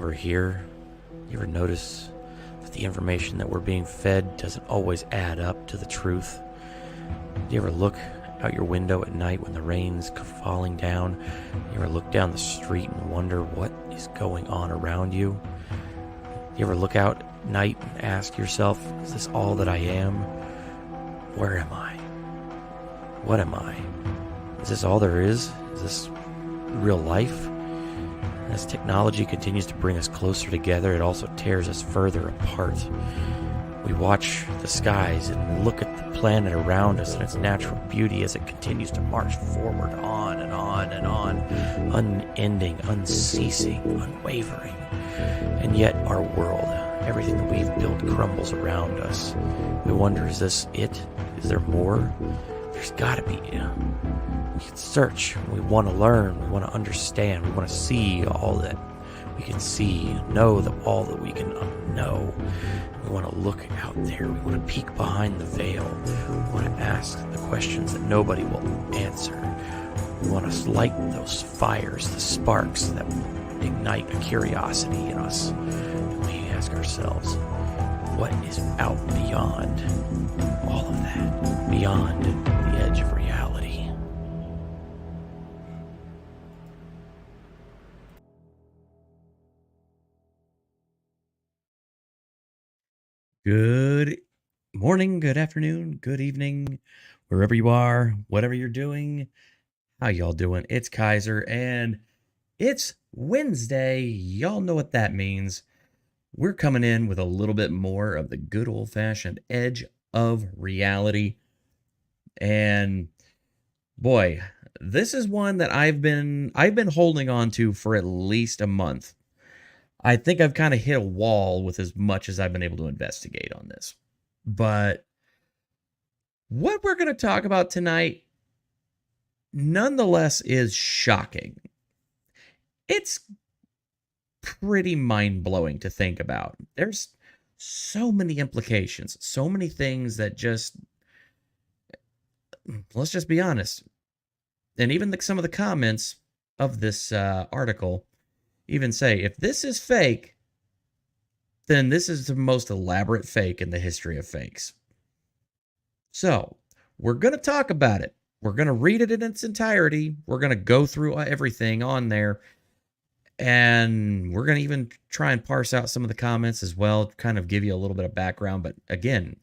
ever hear? You ever notice that the information that we're being fed doesn't always add up to the truth? Do you ever look out your window at night when the rain's falling down? You ever look down the street and wonder what is going on around you? You ever look out at night and ask yourself, is this all that I am? Where am I? What am I? Is this all there is? Is this real life? As technology continues to bring us closer together, it also tears us further apart. We watch the skies and look at the planet around us and its natural beauty as it continues to march forward on and on and on, unending, unceasing, unwavering. And yet our world, everything that we've built, crumbles around us. We wonder, is this it? Is there more? There's gotta be. We can search, we want to learn, we want to understand, we want to see all that we can see, know that all that we can know. We want to look out there, we want to peek behind the veil, we want to ask the questions that nobody will answer. We want to light those fires, the sparks that ignite a curiosity in us. And we ask ourselves, what is out beyond all of that, beyond the edge of reality? Good morning, good afternoon, good evening, wherever you are, whatever you're doing. How y'all doing? It's Kaiser, and it's Wednesday. Y'all know what that means. We're coming in with a little bit more of the good old-fashioned edge of reality. And boy, this is one that I've been holding on to for at least a month. I think I've kind of hit a wall with as much as I've been able to investigate on this. But what we're going to talk about tonight, nonetheless, is shocking. It's pretty mind-blowing to think about. There's so many implications, so many things that just, let's just be honest. And even some of the comments of this article even say, if this is fake, then this is the most elaborate fake in the history of fakes. So, we're going to talk about it. We're going to read it in its entirety. We're going to go through everything on there. And we're going to even try and parse out some of the comments as well, kind of give you a little bit of background. But again,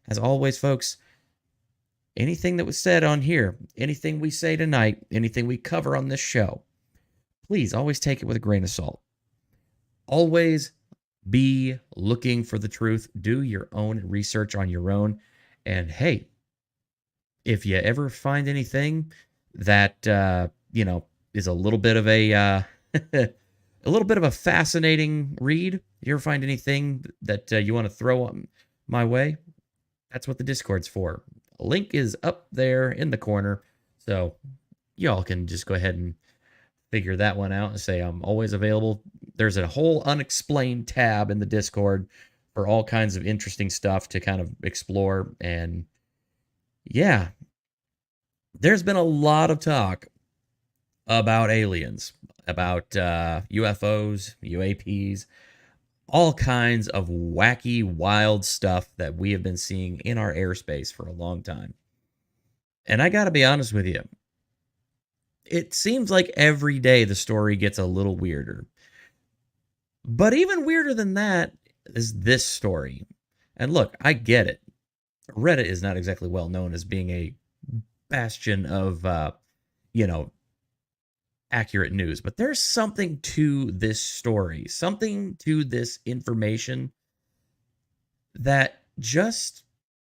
as always, folks, anything that was said on here, anything we say tonight, anything we cover on this show, please always take it with a grain of salt. Always be looking for the truth. Do your own research on your own. And hey, if you ever find anything that, is a little bit of a, a little bit of a fascinating read, you ever find anything that you want to throw on my way, that's what the Discord's for. A link is up there in the corner. So y'all can just go ahead and figure that one out and say I'm always available. There's a whole unexplained tab in the Discord for all kinds of interesting stuff to kind of explore. And yeah, there's been a lot of talk about aliens, about UFOs, UAPs, all kinds of wacky, wild stuff that we have been seeing in our airspace for a long time. And I got to be honest with you, it seems like every day the story gets a little weirder. But even weirder than that is this story. And look, I get it. Reddit is not exactly well known as being a bastion of, accurate news. But there's something to this story, something to this information that just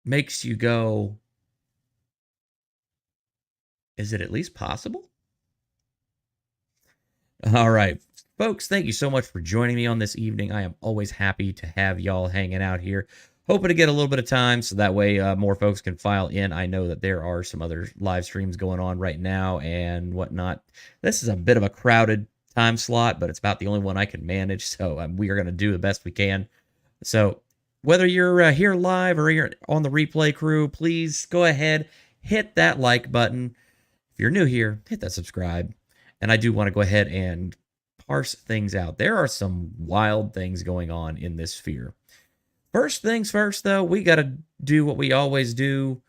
makes you go, is it at least possible? All right, folks, thank you so much for joining me on this evening. I am always happy to have y'all hanging out here. Hoping to get a little bit of time so that way more folks can file in. I know that there are some other live streams going on right now and whatnot. This is a bit of a crowded time slot, but it's about the only one I can manage, so we are going to do the best we can. So whether you're here live or you're on the replay crew, please go ahead, hit that like button. If you're new here, hit that subscribe. And I do want to go ahead and parse things out. There are some wild things going on in this sphere. First things first, though, we got to do what we always do.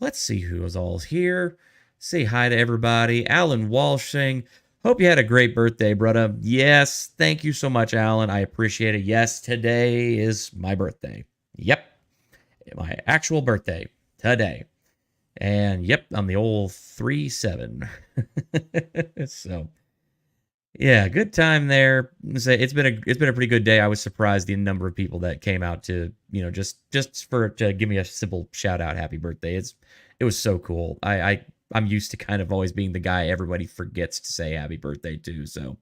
Let's see who is all here. Say hi to everybody. Alan Walshing. Hope you had a great birthday, brother. Yes, thank you so much, Alan. I appreciate it. Yes, today is my birthday. Yep, my actual birthday today. And yep, I'm the old 3-7. So yeah, good time there. It's been a pretty good day. I was surprised the number of people that came out to, just to give me a simple shout out, happy birthday. It was so cool. I'm used to kind of always being the guy everybody forgets to say happy birthday to. So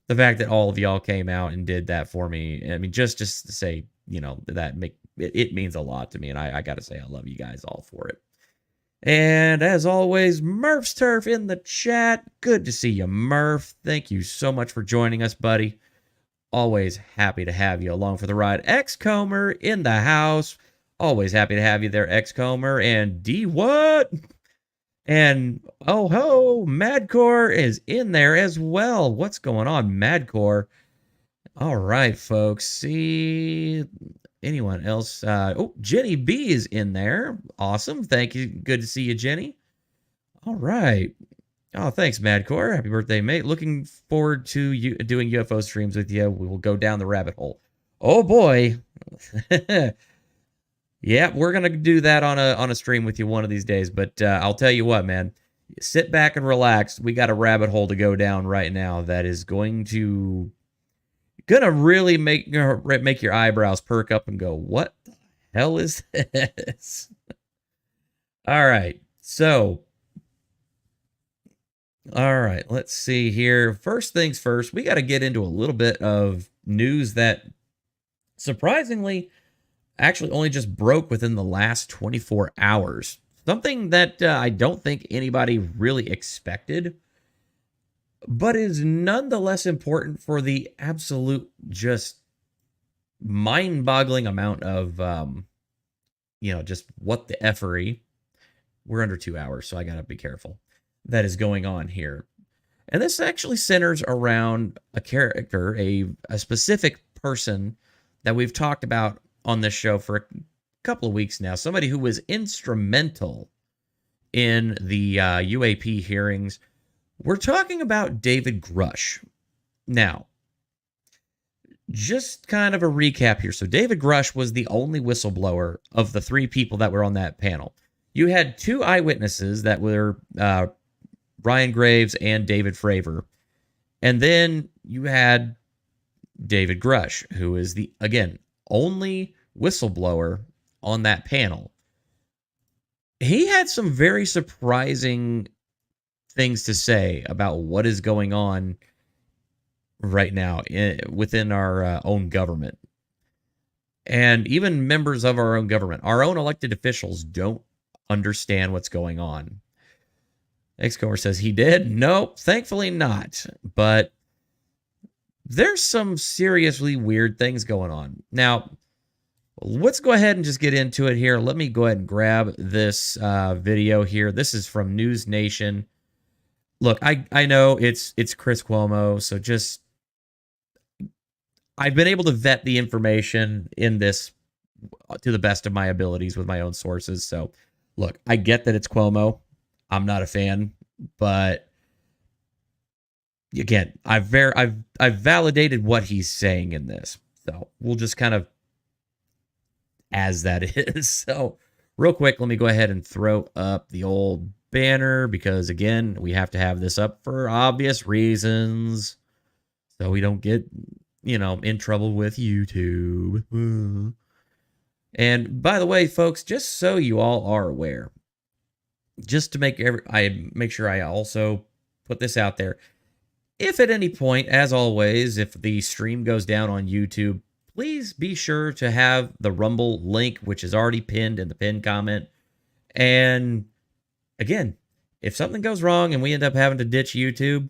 the fact that all of y'all came out and did that for me, I mean, just to say, it means a lot to me. And I got to say, I love you guys all for it. And as always, Murph's Turf in the chat. Good to see you, Murph. Thank you so much for joining us, buddy. Always happy to have you along for the ride. X-Comer in the house. Always happy to have you there, X-Comer. And D-What? And oh ho, Madcore is in there as well. What's going on, Madcore? All right, folks. See anyone else? Oh, Jenny B is in there. Awesome. Thank you. Good to see you, Jenny. All right. Oh, thanks, Madcore. Happy birthday, mate. Looking forward to you doing UFO streams with you. We will go down the rabbit hole. Oh boy. Yeah, we're gonna do that on a stream with you one of these days. But I'll tell you what, man. Sit back and relax. We got a rabbit hole to go down right now that is gonna really make your eyebrows perk up and go, what the hell is this? All right, let's see here. First things first, we got to get into a little bit of news that surprisingly actually only just broke within the last 24 hours. Something that I don't think anybody really expected, but is nonetheless important for the absolute just mind-boggling amount of, just what the effery. We're under 2 hours, so I got to be careful. That is going on here. And this actually centers around a character, a specific person that we've talked about on this show for a couple of weeks now. Somebody who was instrumental in the UAP hearings. We're talking about David Grush. Now, just kind of a recap here. So David Grush was the only whistleblower of the 3 people that were on that panel. You had 2 eyewitnesses that were Ryan Graves and David Fravor. And then you had David Grush, who is the, again, only whistleblower on that panel. He had some very surprising things to say about what is going on right now within our own government. And even members of our own government, our own elected officials, don't understand what's going on. X-Comer says he did. Nope, thankfully not. But there's some seriously weird things going on. Now, let's go ahead and just get into it here. Let me go ahead and grab this video here. This is from News Nation. Look, I know it's Chris Cuomo, so just I've been able to vet the information in this to the best of my abilities with my own sources. So, look, I get that it's Cuomo. I'm not a fan, but again, I've validated what he's saying in this. So we'll just kind of as that is. So real quick, let me go ahead and throw up the old banner because again, we have to have this up for obvious reasons. So we don't get, in trouble with YouTube. And by the way, folks, just so you all are aware, just to make sure I also put this out there. If at any point, as always, if the stream goes down on YouTube, please be sure to have the Rumble link, which is already pinned in the pinned comment. And again, if something goes wrong and we end up having to ditch YouTube,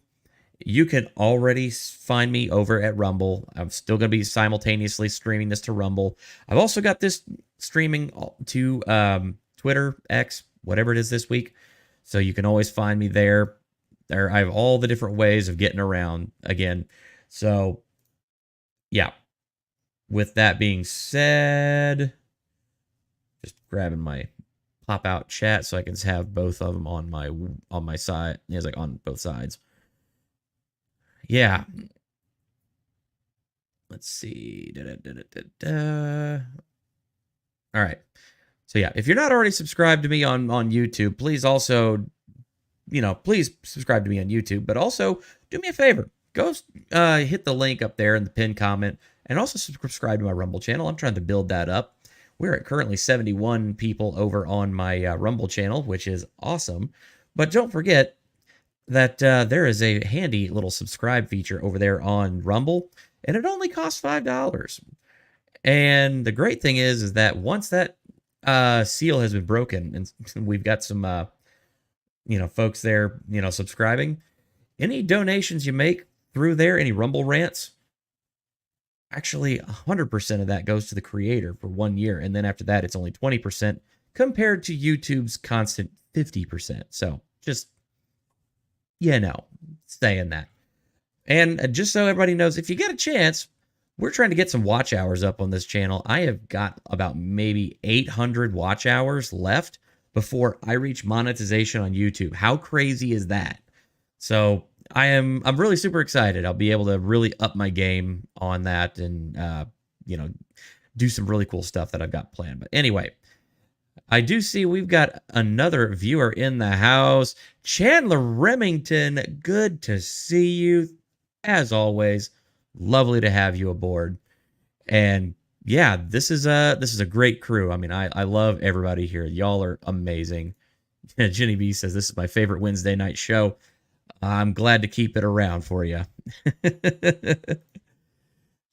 you can already find me over at Rumble. I'm still going to be simultaneously streaming this to Rumble. I've also got this streaming to Twitter, X, whatever it is this week. So you can always find me there. I have all the different ways of getting around. Again, So, yeah. With that being said, just grabbing my pop out chat so I can have both of them on my side. It's like on both sides. Yeah. Let's see. All right. So yeah, if you're not already subscribed to me on YouTube, please also, please subscribe to me on YouTube, but also do me a favor. Go hit the link up there in the pinned comment and also subscribe to my Rumble channel. I'm trying to build that up. We're at currently 71 people over on my Rumble channel, which is awesome. But don't forget that there is a handy little subscribe feature over there on Rumble, and it only costs $5. And the great thing is that once that seal has been broken, and we've got some, folks there, subscribing, any donations you make through there, any Rumble rants, actually 100% of that goes to the creator for 1 year. And then after that, it's only 20% compared to YouTube's constant 50%. So just, saying that. And just so everybody knows, if you get a chance, we're trying to get some watch hours up on this channel. I have got about maybe 800 watch hours left before I reach monetization on YouTube. How crazy is that? So I'm really super excited. I'll be able to really up my game on that and do some really cool stuff that I've got planned. But anyway, I do see we've got another viewer in the house. Chandler Remington, good to see you. As always, lovely to have you aboard. And yeah, this is a great crew. I mean, I love everybody here. Y'all are amazing. Jenny B says this is my favorite Wednesday night show. I'm glad to keep it around for you.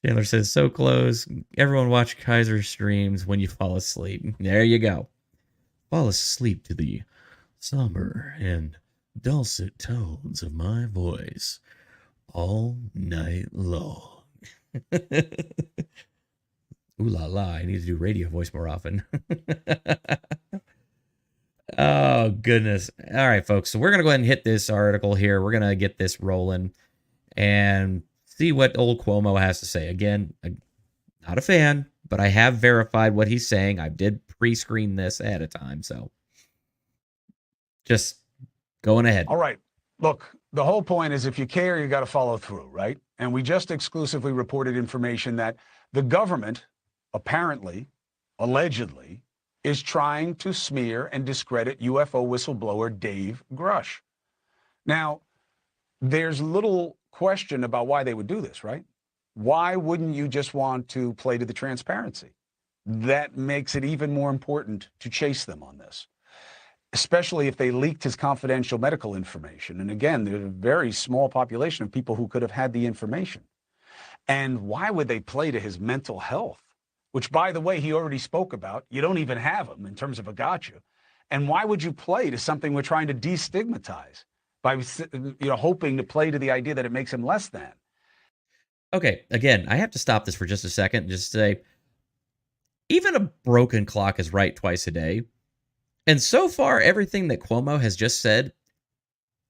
Chandler says, so close. Everyone watch Kaiser streams when you fall asleep. There you go. Fall asleep to the somber and dulcet tones of my voice all night long. Ooh la la, I need to do radio voice more often. Oh, goodness. All right, folks. So we're going to go ahead and hit this article here. We're going to get this rolling and see what old Cuomo has to say. Again, not a fan, but I have verified what he's saying. I did pre-screen this ahead of time, so just going ahead. All right. Look, the whole point is if you care, you got to follow through, right? And we just exclusively reported information that the government apparently, allegedly, is trying to smear and discredit UFO whistleblower Dave Grush. Now, there's little question about why they would do this, right? Why wouldn't you just want to play to the transparency? That makes it even more important to chase them on this, especially if they leaked his confidential medical information. And again, there's a very small population of people who could have had the information. And why would they play to his mental health? Which, by the way, he already spoke about. You don't even have him in terms of a gotcha. And why would you play to something we're trying to destigmatize by, hoping to play to the idea that it makes him less than? Okay, again, I have to stop this for just a second and just say, even a broken clock is right twice a day. And so far, everything that Cuomo has just said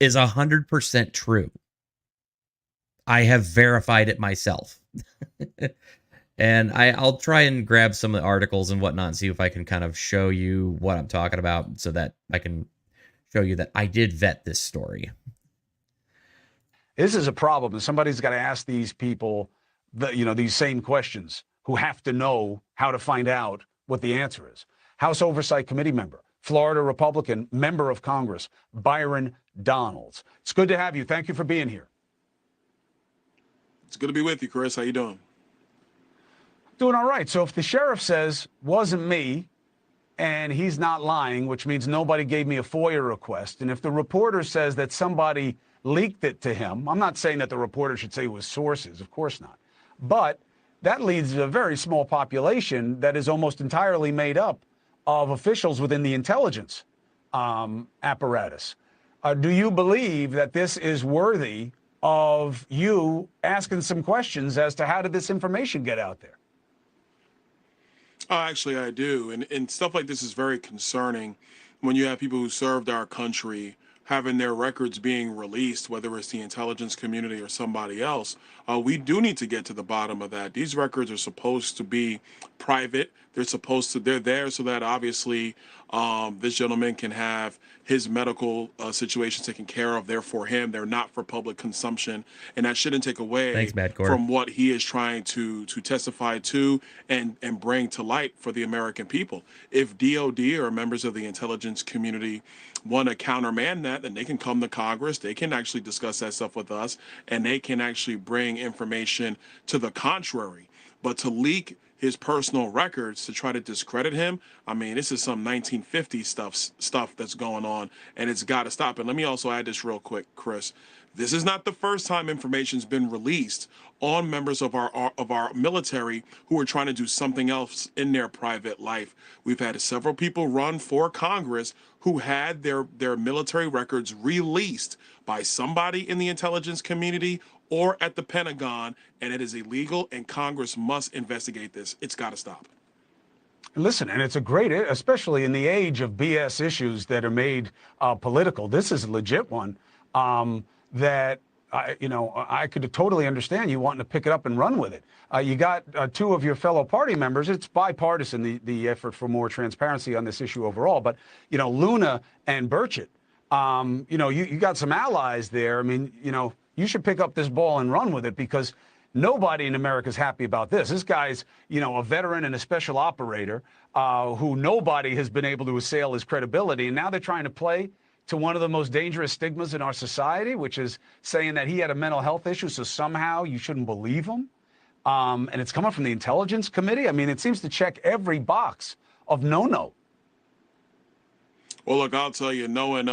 is 100% true. I have verified it myself. And I'll try and grab some of the articles and whatnot and see if I can kind of show you what I'm talking about so that I can show you that I did vet this story. This is a problem. Somebody's got to ask these people, these same questions, who have to know how to find out what the answer is. House Oversight Committee member, Florida Republican, member of Congress, Byron Donalds. It's good to have you. Thank you for being here. It's good to be with you, Chris. How you doing? Doing all right. So if the sheriff says, wasn't me, and he's not lying, which means nobody gave me a FOIA request, and if the reporter says that somebody leaked it to him, I'm not saying that the reporter should say it was sources, of course not, but that leads to a very small population that is almost entirely made up of officials within the intelligence apparatus. Do you believe that this is worthy of you asking some questions as to how did this information get out there? Actually, I do. And stuff like this is very concerning when you have people who served our country having their records being released, whether it's the intelligence community or somebody else, we do need to get to the bottom of that. These records are supposed to be private. They're there so that obviously this gentleman can have his medical situation taken care of. They're for him. They're not for public consumption, and that shouldn't take away Thanks, Bad Core. from what he is trying to testify to and bring to light for the American people. If DOD or members of the intelligence community want to countermand that, then they can come to Congress. They can actually discuss that stuff with us, and they can actually bring information to the contrary. But to leak his personal records to try to discredit him, I mean, this is some 1950 stuff that's going on, and it's got to stop. And let me also add this real quick, Chris. This is not the first time information's been released on members of our military who are trying to do something else in their private life. We've had several people run for Congress who had their military records released by somebody in the intelligence community or at the Pentagon, and it is illegal, and Congress must investigate this. It's got to stop. Listen, and it's a great, especially in the age of BS issues that are made political. This is a legit one that I could totally understand you wanting to pick it up and run with it. You got two of your fellow party members. It's bipartisan, the effort for more transparency on this issue overall. But Luna and Burchett, you got some allies there. I mean, you should pick up this ball and run with it, because nobody in America is happy about this. This guy's, a veteran and a special operator who nobody has been able to assail his credibility. And now they're trying to play to one of the most dangerous stigmas in our society, which is saying that he had a mental health issue, so somehow you shouldn't believe him. And it's coming from the Intelligence Committee. I mean, it seems to check every box of no-no. Well, look, I'll tell you, knowing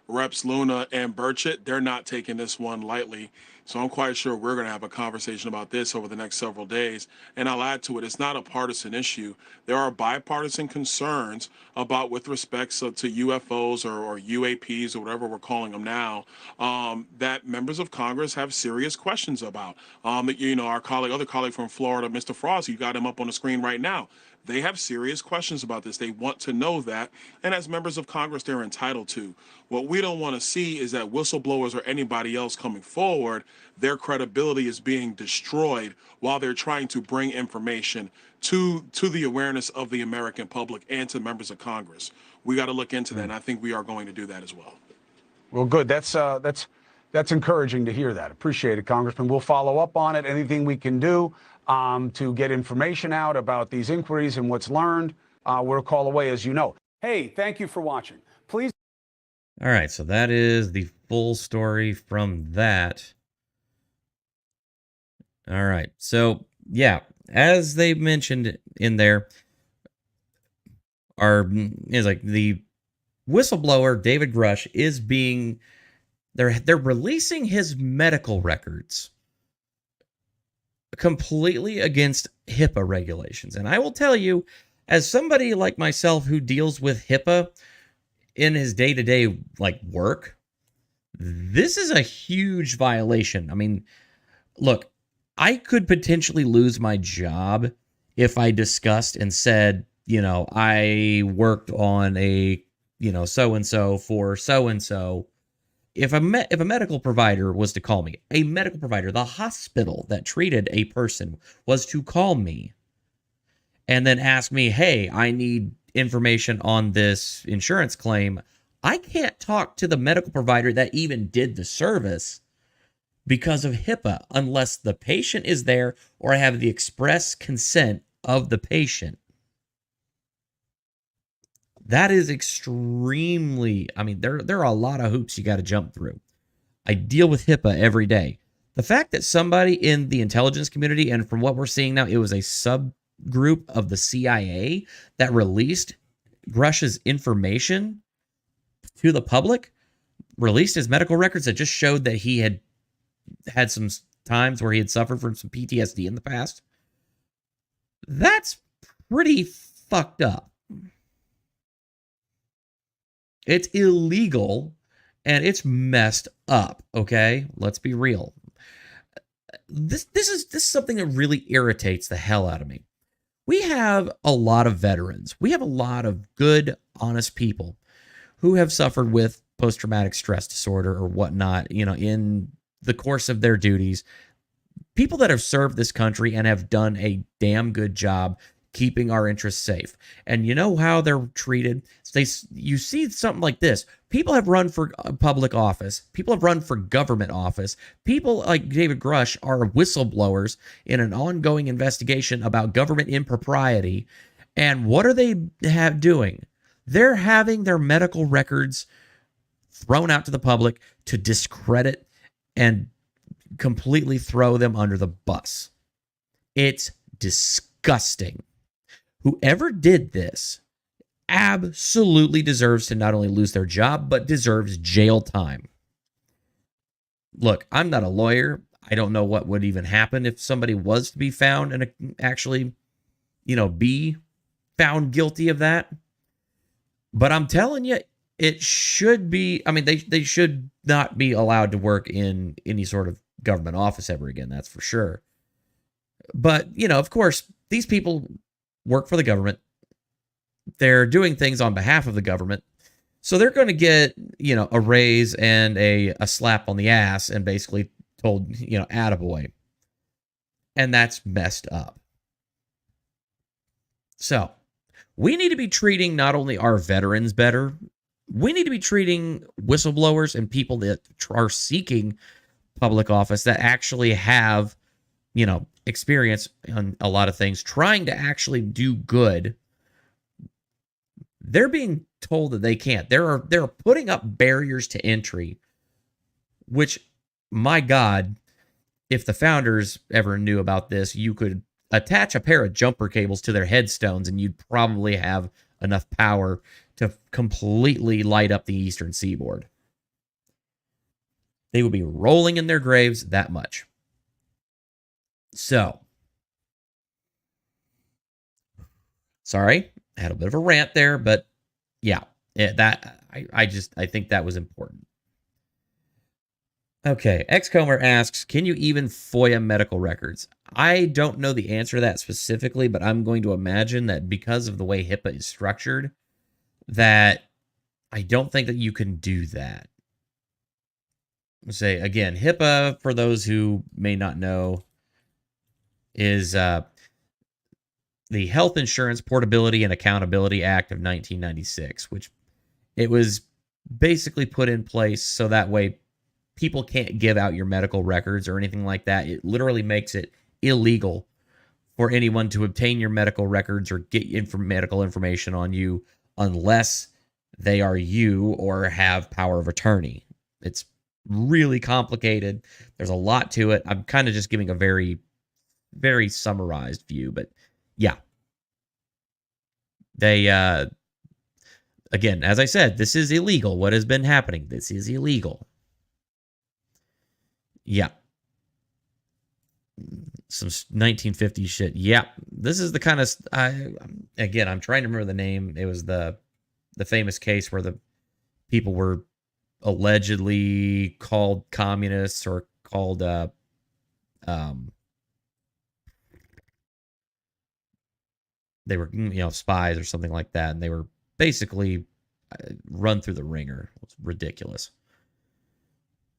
Reps Luna and Burchett, they're not taking this one lightly. So I'm quite sure we're going to have a conversation about this over the next several days. And I'll add to it, it's not a partisan issue. There are bipartisan concerns about, with respect to UFOs or UAPs or whatever we're calling them now, that members of Congress have serious questions about. Our other colleague from Florida, Mr. Frost, you got him up on the screen right now. They have serious questions about this. They want to know that. And as members of Congress, they're entitled to. What we don't want to see is that whistleblowers or anybody else coming forward, their credibility is being destroyed while they're trying to bring information to the awareness of the American public and to members of Congress. We got to look into that, and I think we are going to do that as well. Well, good. That's encouraging to hear that. Appreciate it, Congressman. We'll follow up on it. Anything we can do to get information out about these inquiries and what's learned, we're a call away, as you know. Hey, thank you for watching. Please. All right, so that is the full story from that. All right, so yeah, as they mentioned in there, is like the whistleblower David Grush is being they're releasing his medical records completely against HIPAA regulations. And I will tell you, as somebody like myself who deals with HIPAA in his day-to-day work, this is a huge violation. I mean, look, I could potentially lose my job if I discussed and said, I worked on a, so-and-so for so-and-so. If a medical provider was to call me, a medical provider, the hospital that treated a person was to call me and then ask me, hey, I need information on this insurance claim, I can't talk to the medical provider that even did the service because of HIPAA unless the patient is there or I have the express consent of the patient. That is extremely, there are a lot of hoops you got to jump through. I deal with HIPAA every day. The fact that somebody in the intelligence community, and from what we're seeing now, it was a subgroup of the CIA that released Grush's information to the public, released his medical records that just showed that he had some times where he had suffered from some PTSD in the past. That's pretty fucked up. It's illegal and it's messed up, okay? Let's be real. This is something that really irritates the hell out of me. We have a lot of veterans. We have a lot of good, honest people who have suffered with post-traumatic stress disorder or whatnot, in the course of their duties. People that have served this country and have done a damn good job keeping our interests safe. And you know how they're treated? You see something like this. People have run for public office. People have run for government office. People like David Grush are whistleblowers in an ongoing investigation about government impropriety. And what are they doing? They're having their medical records thrown out to the public to discredit and completely throw them under the bus. It's disgusting. Whoever did this absolutely deserves to not only lose their job, but deserves jail time. Look, I'm not a lawyer. I don't know what would even happen if somebody was to be found and actually, be found guilty of that. But I'm telling you, it should be, they should not be allowed to work in any sort of government office ever again, that's for sure. But, of course, these people work for the government. They're doing things on behalf of the government. So they're going to get, a raise and a slap on the ass and basically told, attaboy. And that's messed up. So we need to be treating not only our veterans better, we need to be treating whistleblowers and people that are seeking public office that actually have, experience on a lot of things, trying to actually do good. They're being told that they can't. They're putting up barriers to entry, which, my God, if the founders ever knew about this, you could attach a pair of jumper cables to their headstones and you'd probably have enough power to completely light up the eastern seaboard. They would be rolling in their graves that much. So, sorry, I had a bit of a rant there, but yeah, I think that was important. Okay, Xcomer asks, can you even FOIA medical records? I don't know the answer to that specifically, but I'm going to imagine that because of the way HIPAA is structured, that I don't think that you can do that. Say again, HIPAA, for those who may not know, is the Health Insurance Portability and Accountability Act of 1996, which it was basically put in place so that way people can't give out your medical records or anything like that. It literally makes it illegal for anyone to obtain your medical records or get medical information on you unless they are you or have power of attorney. It's really complicated. There's a lot to it. I'm kind of just giving a very, very summarized view, but yeah. They, again, as I said, this is illegal. What has been happening? This is illegal. Yeah. Some 1950s shit. Yeah. This is the kind of, again, I'm trying to remember the name. It was the famous case where the people were allegedly called communists or called, they were, spies or something like that. And they were basically run through the ringer. It's ridiculous.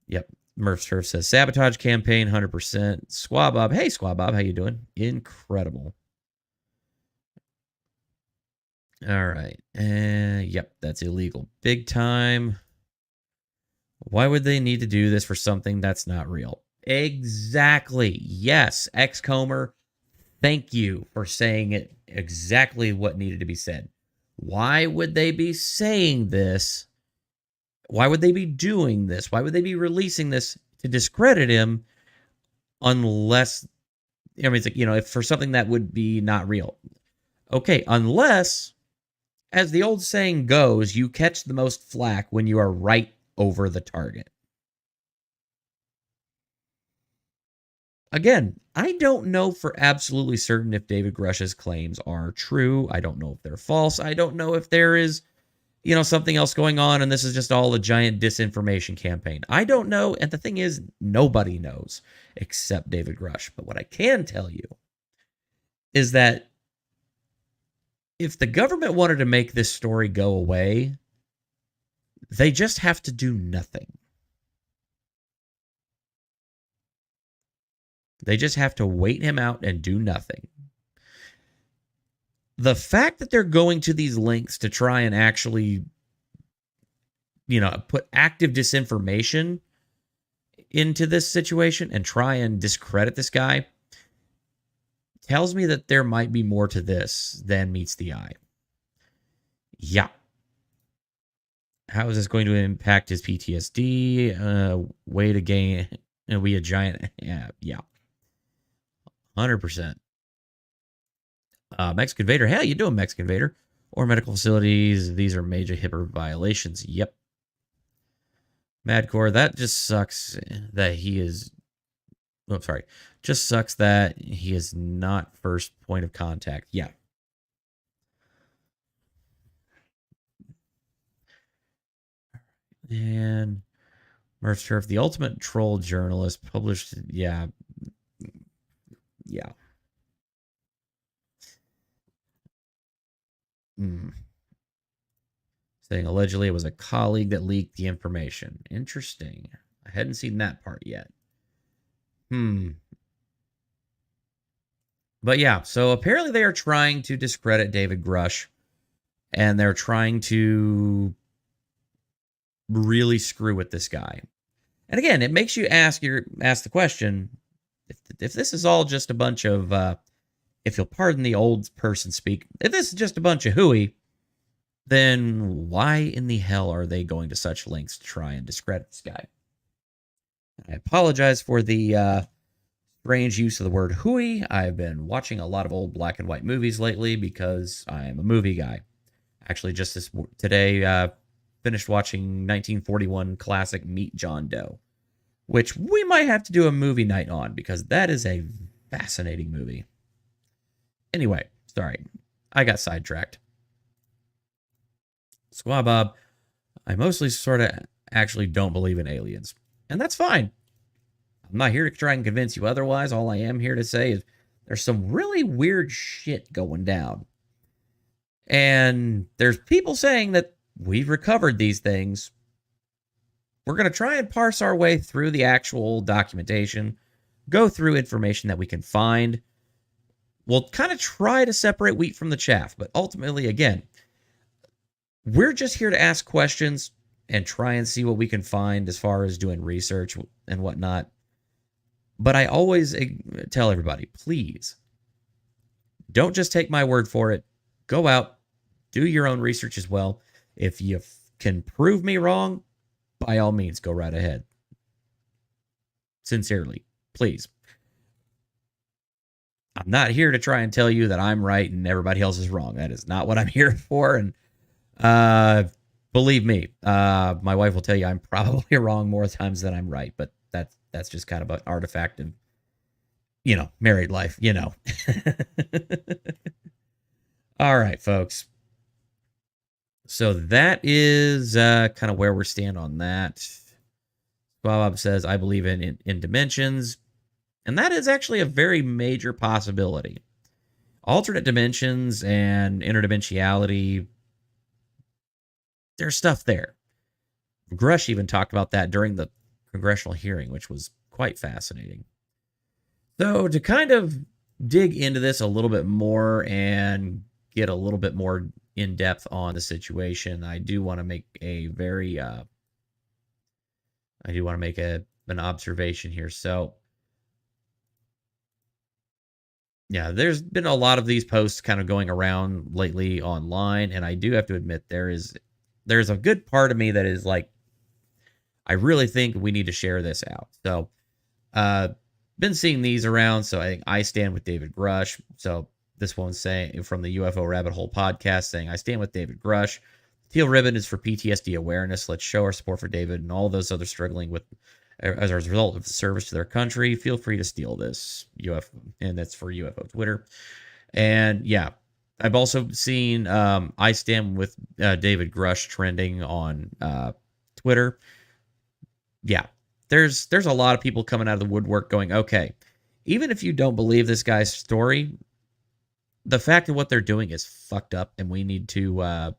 Yep. Murph Turf says, sabotage campaign, 100%. Squabob. Hey, Squabob. How you doing? Incredible. All right. Yep, that's illegal. Big time. Why would they need to do this for something that's not real? Exactly. Yes, Xcomer, thank you for saying it exactly what needed to be said. Why would they be saying this? Why would they be doing this? Why would they be releasing this to discredit him unless, it's like, if for something that would be not real. Okay, unless, as the old saying goes, you catch the most flack when you are right over the target. Again, I don't know for absolutely certain if David Grush's claims are true. I don't know if they're false. I don't know if there is, something else going on and this is just all a giant disinformation campaign. I don't know. And the thing is, nobody knows except David Grush. But what I can tell you is that if the government wanted to make this story go away, They just have to do nothing. They just have to wait him out and do nothing. The fact that they're going to these links to try and actually, put active disinformation into this situation and try and discredit this guy tells me that there might be more to this than meets the eye. Yeah. How is this going to impact his PTSD? Way to gain we a giant. Yeah. 100%. Mexican Vader. How you doing, Mexican Vader? Or medical facilities. These are major HIPAA violations. Yep. Madcore. That just sucks that he is. Oh, sorry. Just sucks that he is not first point of contact. Yeah. And Murph Turf, the ultimate troll journalist, published. Yeah. Saying allegedly it was a colleague that leaked the information. Interesting. I hadn't seen that part yet. But yeah, so apparently they are trying to discredit David Grush, and they're trying to really screw with this guy. And again, it makes you ask the question, if this is all just a bunch of, if you'll pardon the old person speak, if this is just a bunch of hooey, then why in the hell are they going to such lengths to try and discredit this guy? I apologize for the strange use of the word hooey. I've been watching a lot of old black and white movies lately because I'm a movie guy. Actually, just today, finished watching 1941 classic Meet John Doe, which we might have to do a movie night on because that is a fascinating movie. Anyway, sorry, I got sidetracked. Squabob, I mostly sort of actually don't believe in aliens, and that's fine. I'm not here to try and convince you otherwise. All I am here to say is there's some really weird shit going down. And there's people saying that we've recovered these things. We're going to try and parse our way through the actual documentation, go through information that we can find. We'll kind of try to separate wheat from the chaff, but ultimately, again, we're just here to ask questions and try and see what we can find as far as doing research and whatnot. But I always tell everybody, please, don't just take my word for it. Go out, do your own research as well. If you can prove me wrong, by all means, go right ahead. Sincerely, please. I'm not here to try and tell you that I'm right and everybody else is wrong. That is not what I'm here for. And believe me, my wife will tell you I'm probably wrong more times than I'm right. But that's just kind of an artifact of, married life, All right, folks. So that is kind of where we're standing on that. Bob says, I believe in dimensions. And that is actually a very major possibility. Alternate dimensions and interdimensionality, there's stuff there. Grush even talked about that during the congressional hearing, which was quite fascinating. So to kind of dig into this a little bit more and get a little bit more in depth on the situation, I do want to make a very, an observation here. So, yeah, there's been a lot of these posts kind of going around lately online, and I do have to admit there's a good part of me that is like, I really think we need to share this out. So, been seeing these around. So I think I stand with David Grush. So this one's saying from the UFO Rabbit Hole podcast saying, I stand with David Grush. Teal ribbon is for PTSD awareness. Let's show our support for David and all those others struggling with as a result of the service to their country. Feel free to steal this UFO, and that's for UFO Twitter. And yeah, I've also seen I stand with David Grush trending on Twitter. Yeah, there's a lot of people coming out of the woodwork going, okay, even if you don't believe this guy's story, the fact of what they're doing is fucked up, and we need to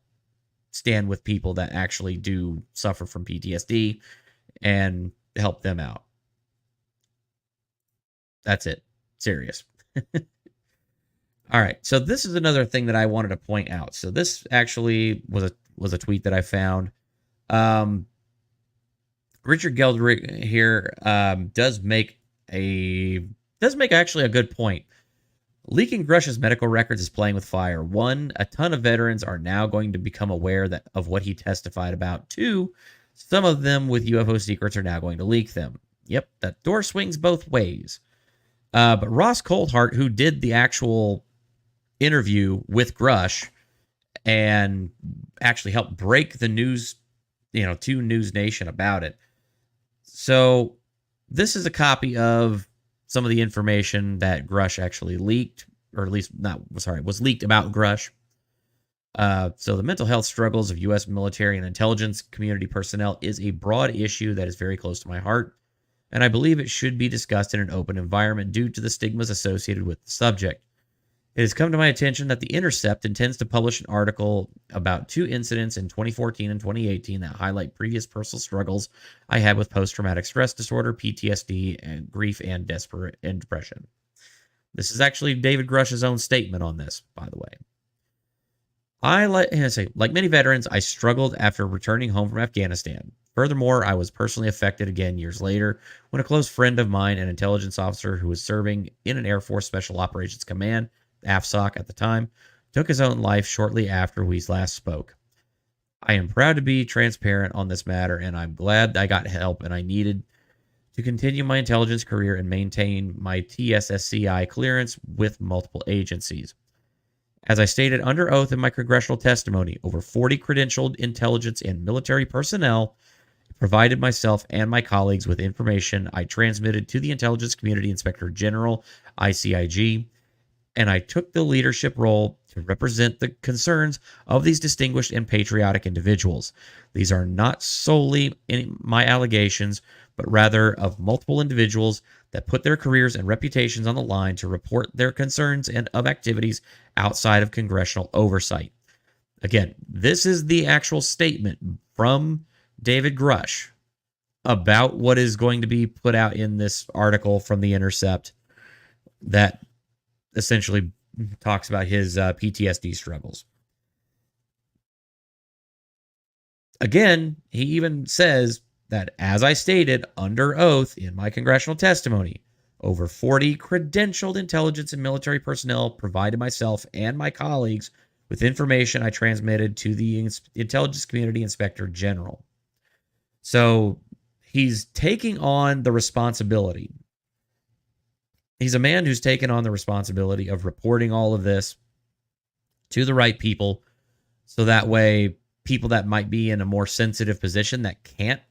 stand with people that actually do suffer from PTSD and help them out. That's it. Serious. All right. So this is another thing that I wanted to point out. So this actually was a tweet that I found. Richard Geldrick here does make actually a good point. Leaking Grush's medical records is playing with fire. 1, a ton of veterans are now going to become aware of what he testified about. 2, some of them with UFO secrets are now going to leak them. Yep, that door swings both ways. But Ross Coulthart, who did the actual interview with Grush and actually helped break the news, to News Nation about it. So this is a copy of some of the information that Grush actually leaked, or at least was leaked about Grush. So the mental health struggles of U.S. military and intelligence community personnel is a broad issue that is very close to my heart, and I believe it should be discussed in an open environment due to the stigmas associated with the subject. It has come to my attention that The Intercept intends to publish an article about 2 incidents in 2014 and 2018 that highlight previous personal struggles I had with post-traumatic stress disorder, PTSD, and grief and depression. This is actually David Grush's own statement on this, by the way. Like many veterans, I struggled after returning home from Afghanistan. Furthermore, I was personally affected again years later when a close friend of mine, an intelligence officer who was serving in an Air Force Special Operations Command, AFSOC at the time, took his own life shortly after we last spoke. I am proud to be transparent on this matter, and I'm glad I got help and I needed to continue my intelligence career and maintain my TSSCI clearance with multiple agencies. As I stated under oath in my congressional testimony, over 40 credentialed intelligence and military personnel provided myself and my colleagues with information I transmitted to the Intelligence Community Inspector General, ICIG, and I took the leadership role to represent the concerns of these distinguished and patriotic individuals. These are not solely my allegations, but rather of multiple individuals that put their careers and reputations on the line to report their concerns and of activities outside of congressional oversight. Again, this is the actual statement from David Grush about what is going to be put out in this article from The Intercept that essentially talks about his PTSD struggles. Again, he even says that, as I stated under oath in my congressional testimony, over 40 credentialed intelligence and military personnel provided myself and my colleagues with information I transmitted to the Intelligence Community Inspector General. So he's taking on the responsibility. He's a man who's taken on the responsibility of reporting all of this to the right people, so that way people that might be in a more sensitive position that can't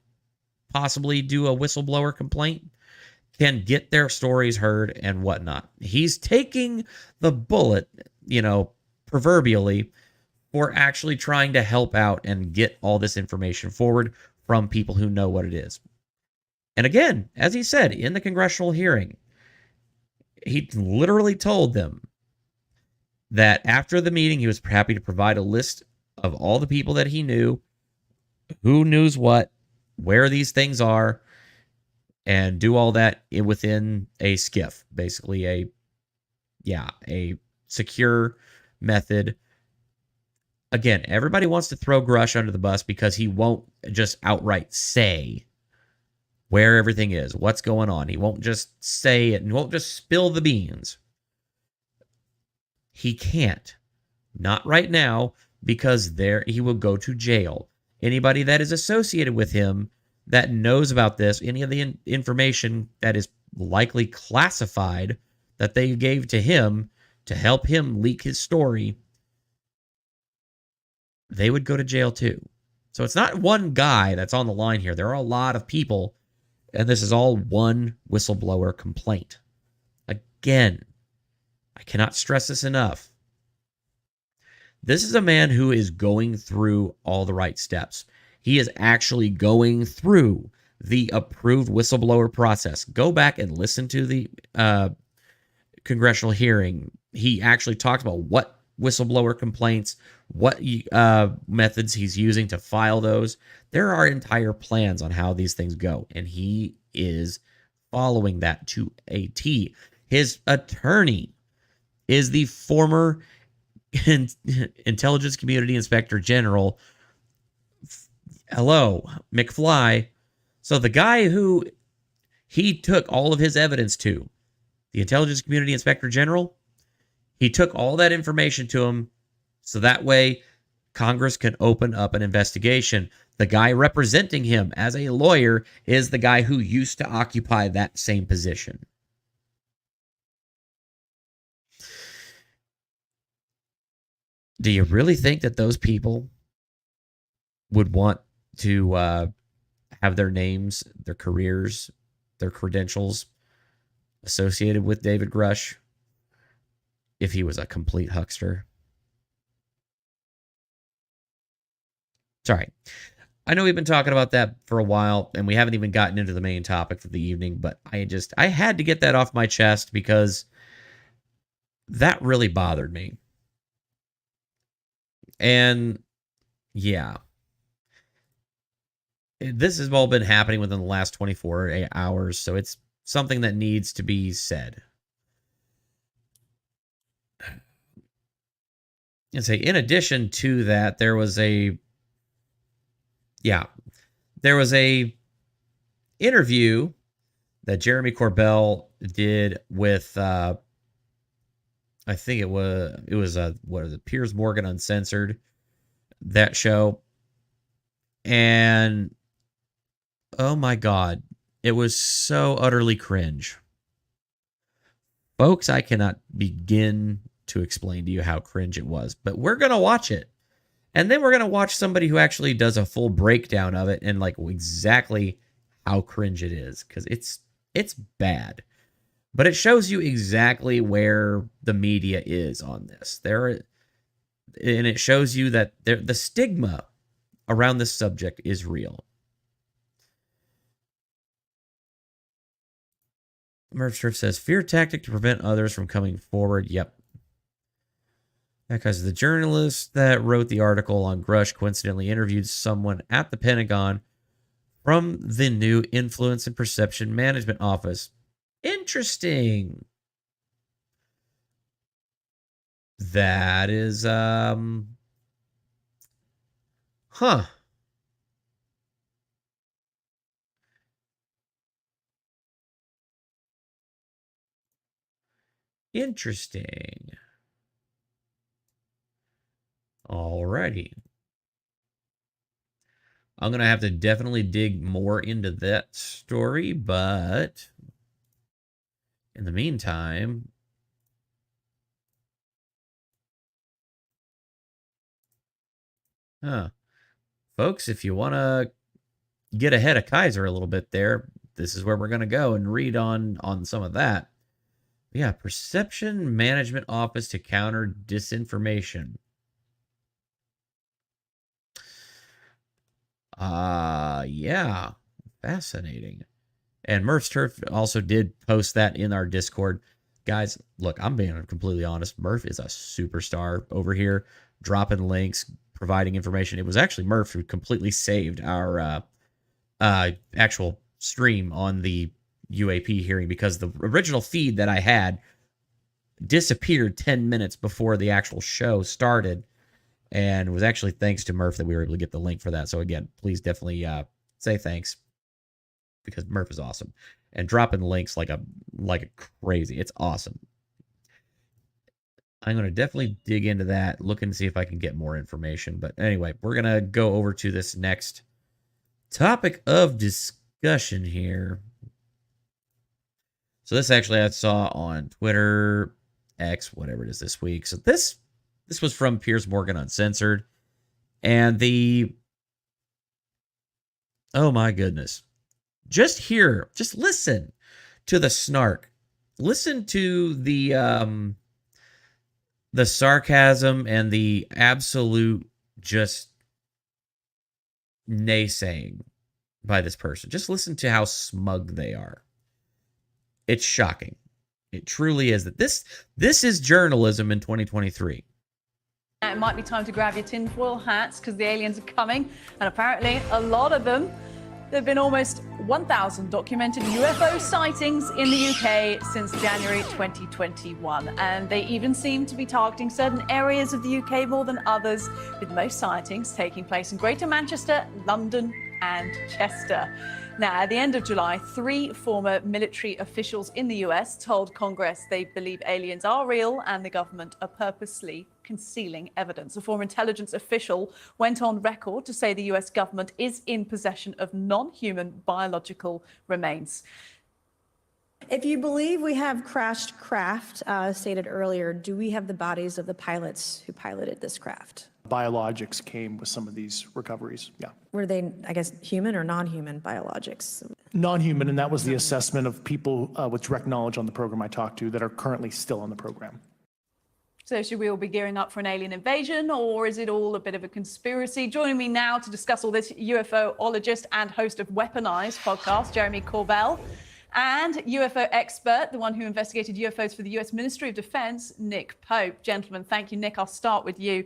possibly do a whistleblower complaint can get their stories heard and whatnot. He's taking the bullet, proverbially, for actually trying to help out and get all this information forward from people who know what it is. And again, as he said in the congressional hearing, he literally told them that after the meeting, he was happy to provide a list of all the people that he knew, who knows what, where these things are, and do all that within a SCIF, basically a secure method. Again, everybody wants to throw Grush under the bus because he won't just outright say where everything is, what's going on. He won't just say it and won't just spill the beans. He can't. Not right now, because he will go to jail. Anybody that is associated with him that knows about this, any of the information that is likely classified that they gave to him to help him leak his story, they would go to jail too. So it's not one guy that's on the line here. There are a lot of people, and this is all one whistleblower complaint. Again, I cannot stress this enough. This is a man who is going through all the right steps. He is actually going through the approved whistleblower process. Go back and listen to the congressional hearing. He actually talked about what whistleblower complaints, what methods he's using to file those. There are entire plans on how these things go, and he is following that to a T. His attorney is the former Intelligence Community Inspector General. Hello, McFly. So the guy who he took all of his evidence to, the Intelligence Community Inspector General, he took all that information to him so that way Congress can open up an investigation. The guy representing him as a lawyer is the guy who used to occupy that same position. Do you really think that those people would want to have their names, their careers, their credentials associated with David Grush if he was a complete huckster? Sorry. I know we've been talking about that for a while, and we haven't even gotten into the main topic for the evening, but I had to get that off my chest because that really bothered me. And yeah, this has all been happening within the last 24 hours, so it's something that needs to be said. And say, in addition to that, there was a interview that Jeremy Corbell did with I think it was what is it, Piers Morgan Uncensored, that show. And oh my God, it was so utterly cringe. Folks, I cannot begin to explain to you how cringe it was, but we're going to watch it. And then we're going to watch somebody who actually does a full breakdown of it and like exactly how cringe it is, because it's bad. But it shows you exactly where the media is on this. And it shows you that the stigma around this subject is real. Murph Striff says, fear tactic to prevent others from coming forward. Yep. Because the journalist that wrote the article on Grush coincidentally interviewed someone at the Pentagon from the new Influence and Perception Management Office. Interesting. That is, Interesting. Alrighty. I'm going to have to definitely dig more into that story, but in the meantime, folks, if you want to get ahead of Kaiser a little bit there, this is where we're going to go and read on some of that. Yeah, Perception Management Office to counter disinformation. Yeah, fascinating. And Murph's Turf also did post that in our Discord. Guys, look, I'm being completely honest. Murph is a superstar over here, dropping links, providing information. It was actually Murph who completely saved our actual stream on the UAP hearing, because the original feed that I had disappeared 10 minutes before the actual show started. And it was actually thanks to Murph that we were able to get the link for that. So again, please definitely say thanks, because Murph is awesome and dropping links like a crazy. It's awesome. I'm going to definitely dig into that, look and see if I can get more information. But anyway, we're going to go over to this next topic of discussion here. So this actually I saw on Twitter, X, whatever it is this week. So this was from Piers Morgan Uncensored. And oh my goodness. Just listen to the snark. Listen to the sarcasm and the absolute just naysaying by this person. Just listen to how smug they are. It's shocking. It truly is. That this is journalism in 2023. It might be time to grab your tinfoil hats because the aliens are coming, and apparently a lot of them. There have been almost 1,000 documented UFO sightings in the UK since January 2021, and they even seem to be targeting certain areas of the UK more than others, with most sightings taking place in Greater Manchester, London and Chester. Now, at the end of July, 3 former military officials in the US told Congress they believe aliens are real and the government are purposely concealing evidence. A former intelligence official went on record to say the US government is in possession of non-human biological remains. If you believe we have crashed craft, stated earlier, do we have the bodies of the pilots who piloted this craft? Biologics came with some of these recoveries, yeah. Were they, I guess, human or non-human biologics? Non-human, and that was the assessment of people with direct knowledge on the program I talked to that are currently still on the program. So should we all be gearing up for an alien invasion, or is it all a bit of a conspiracy? Joining me now to discuss all this, UFO-ologist and host of Weaponized podcast, Jeremy Corbell, and UFO expert, the one who investigated UFOs for the US Ministry of Defense, Nick Pope. Gentlemen, thank you. Nick, I'll start with you.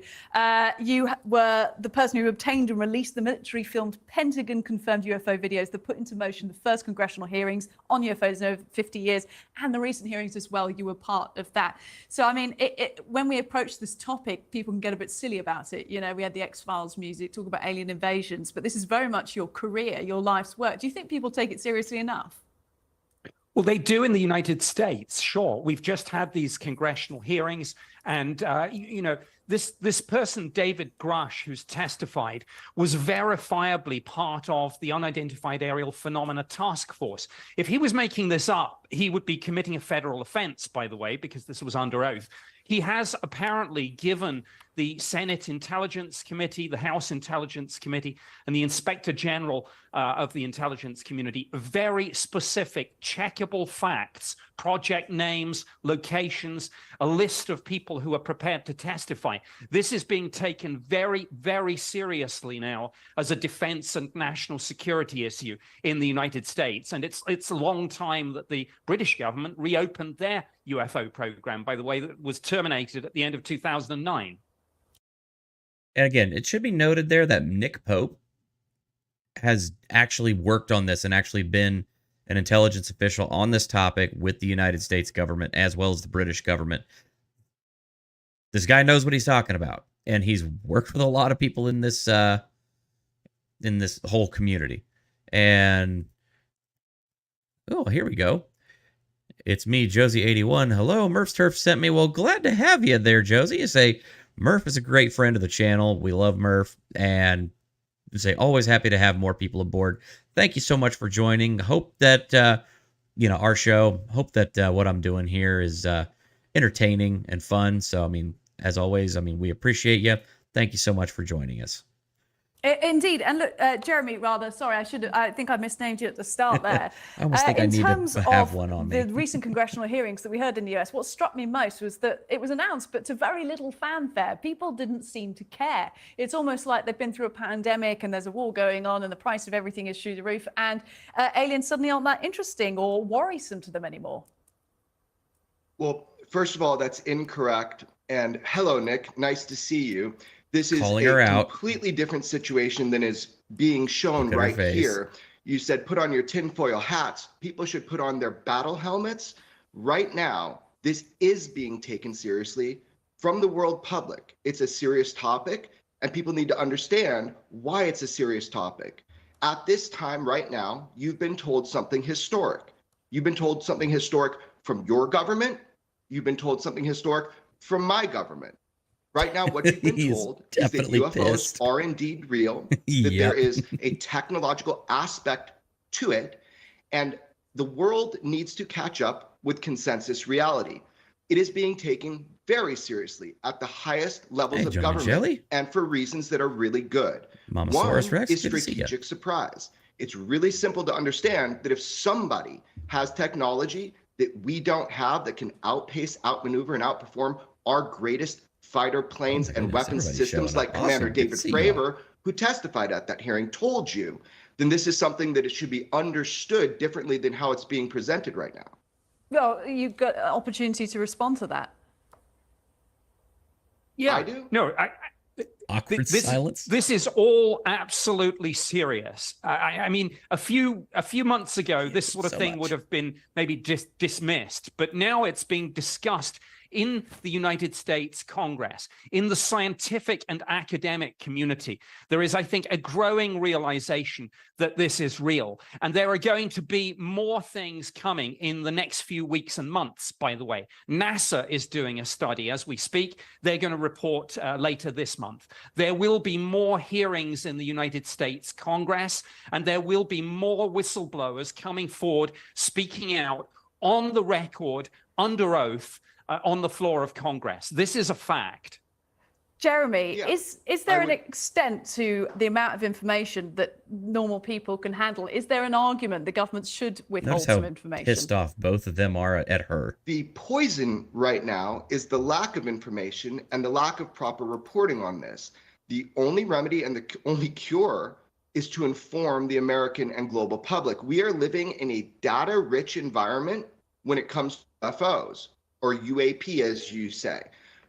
You were the person who obtained and released the military-filmed Pentagon-confirmed UFO videos that put into motion the first congressional hearings on UFOs in over 50 years, and the recent hearings as well. You were part of that. So, I mean, when we approach this topic, people can get a bit silly about it. You know, we had the X-Files music, talk about alien invasions, but this is very much your career, your life's work. Do you think people take it seriously enough? Well, they do in the United States, sure. We've just had these congressional hearings, and this person, David Grush, who's testified, was verifiably part of the Unidentified Aerial Phenomena Task Force. If he was making this up, he would be committing a federal offense, by the way, because this was under oath. He has apparently given the Senate Intelligence Committee, the House Intelligence Committee, and the Inspector General of the intelligence community very specific, checkable facts, project names, locations, a list of people who are prepared to testify. This is being taken very, very seriously now as a defense and national security issue in the United States. And it's a long time that the British government reopened their UFO program, by the way, that was terminated at the end of 2009. And again, it should be noted there that Nick Pope has actually worked on this and actually been an intelligence official on this topic with the United States government as well as the British government. This guy knows what he's talking about, and he's worked with a lot of people in this whole community. And oh, here we go. It's me, Josie81. Hello, Murph's Turf sent me. Well, glad to have you there, Josie. You say Murph is a great friend of the channel. We love Murph, and you say always happy to have more people aboard. Thank you so much for joining. Hope that our show. Hope that what I'm doing here is entertaining and fun. So, I mean, as always, I mean, we appreciate you. Thank you so much for joining us. Indeed. And look, Jeremy, sorry, I think I misnamed you at the start there. I almost think I need to have one on me. The recent congressional hearings that we heard in the US, what struck me most was that it was announced, but to very little fanfare. People didn't seem to care. It's almost like they've been through a pandemic and there's a war going on and the price of everything is through the roof, and aliens suddenly aren't that interesting or worrisome to them anymore. Well, first of all, that's incorrect. And hello, Nick. Nice to see you. This is a completely different situation than is being shown right here. You said put on your tinfoil hats. People should put on their battle helmets. Right now, this is being taken seriously from the world public. It's a serious topic, and people need to understand why it's a serious topic. At this time right now, you've been told something historic. You've been told something historic from your government. You've been told something historic from my government. Right now, what you've been told is that UFOs are indeed real, that there is a technological aspect to it, and the world needs to catch up with consensus reality. It is being taken very seriously at the highest levels of government, and for reasons that are really good. One is strategic surprise. It's really simple to understand that if somebody has technology that we don't have that can outpace, outmaneuver, and outperform our greatest fighter planes and weapons systems like Commander David Fravor, who testified at that hearing, told you, then this is something that it should be understood differently than how it's being presented right now. Well, you've got an opportunity to respond to that. Yeah, I do. No, Awkward silence. This is all absolutely serious. I mean, a few months ago, this sort of thing would have been maybe dismissed, but now it's being discussed in the United States Congress, in the scientific and academic community. There is, I think, a growing realization that this is real. And there are going to be more things coming in the next few weeks and months, by the way. NASA is doing a study as we speak. They're going to report later this month. There will be more hearings in the United States Congress, and there will be more whistleblowers coming forward, speaking out on the record, under oath, on the floor of Congress. This is a fact. Jeremy, Yeah, is there an extent to the amount of information that normal people can handle? Is there an argument the government should withhold Notice how some information? pissed off both of them are at her. The poison right now is the lack of information and the lack of proper reporting on this. The only remedy and the only cure is to inform the American and global public. We are living in a data-rich environment when it comes to UFOs, or UAP, as you say.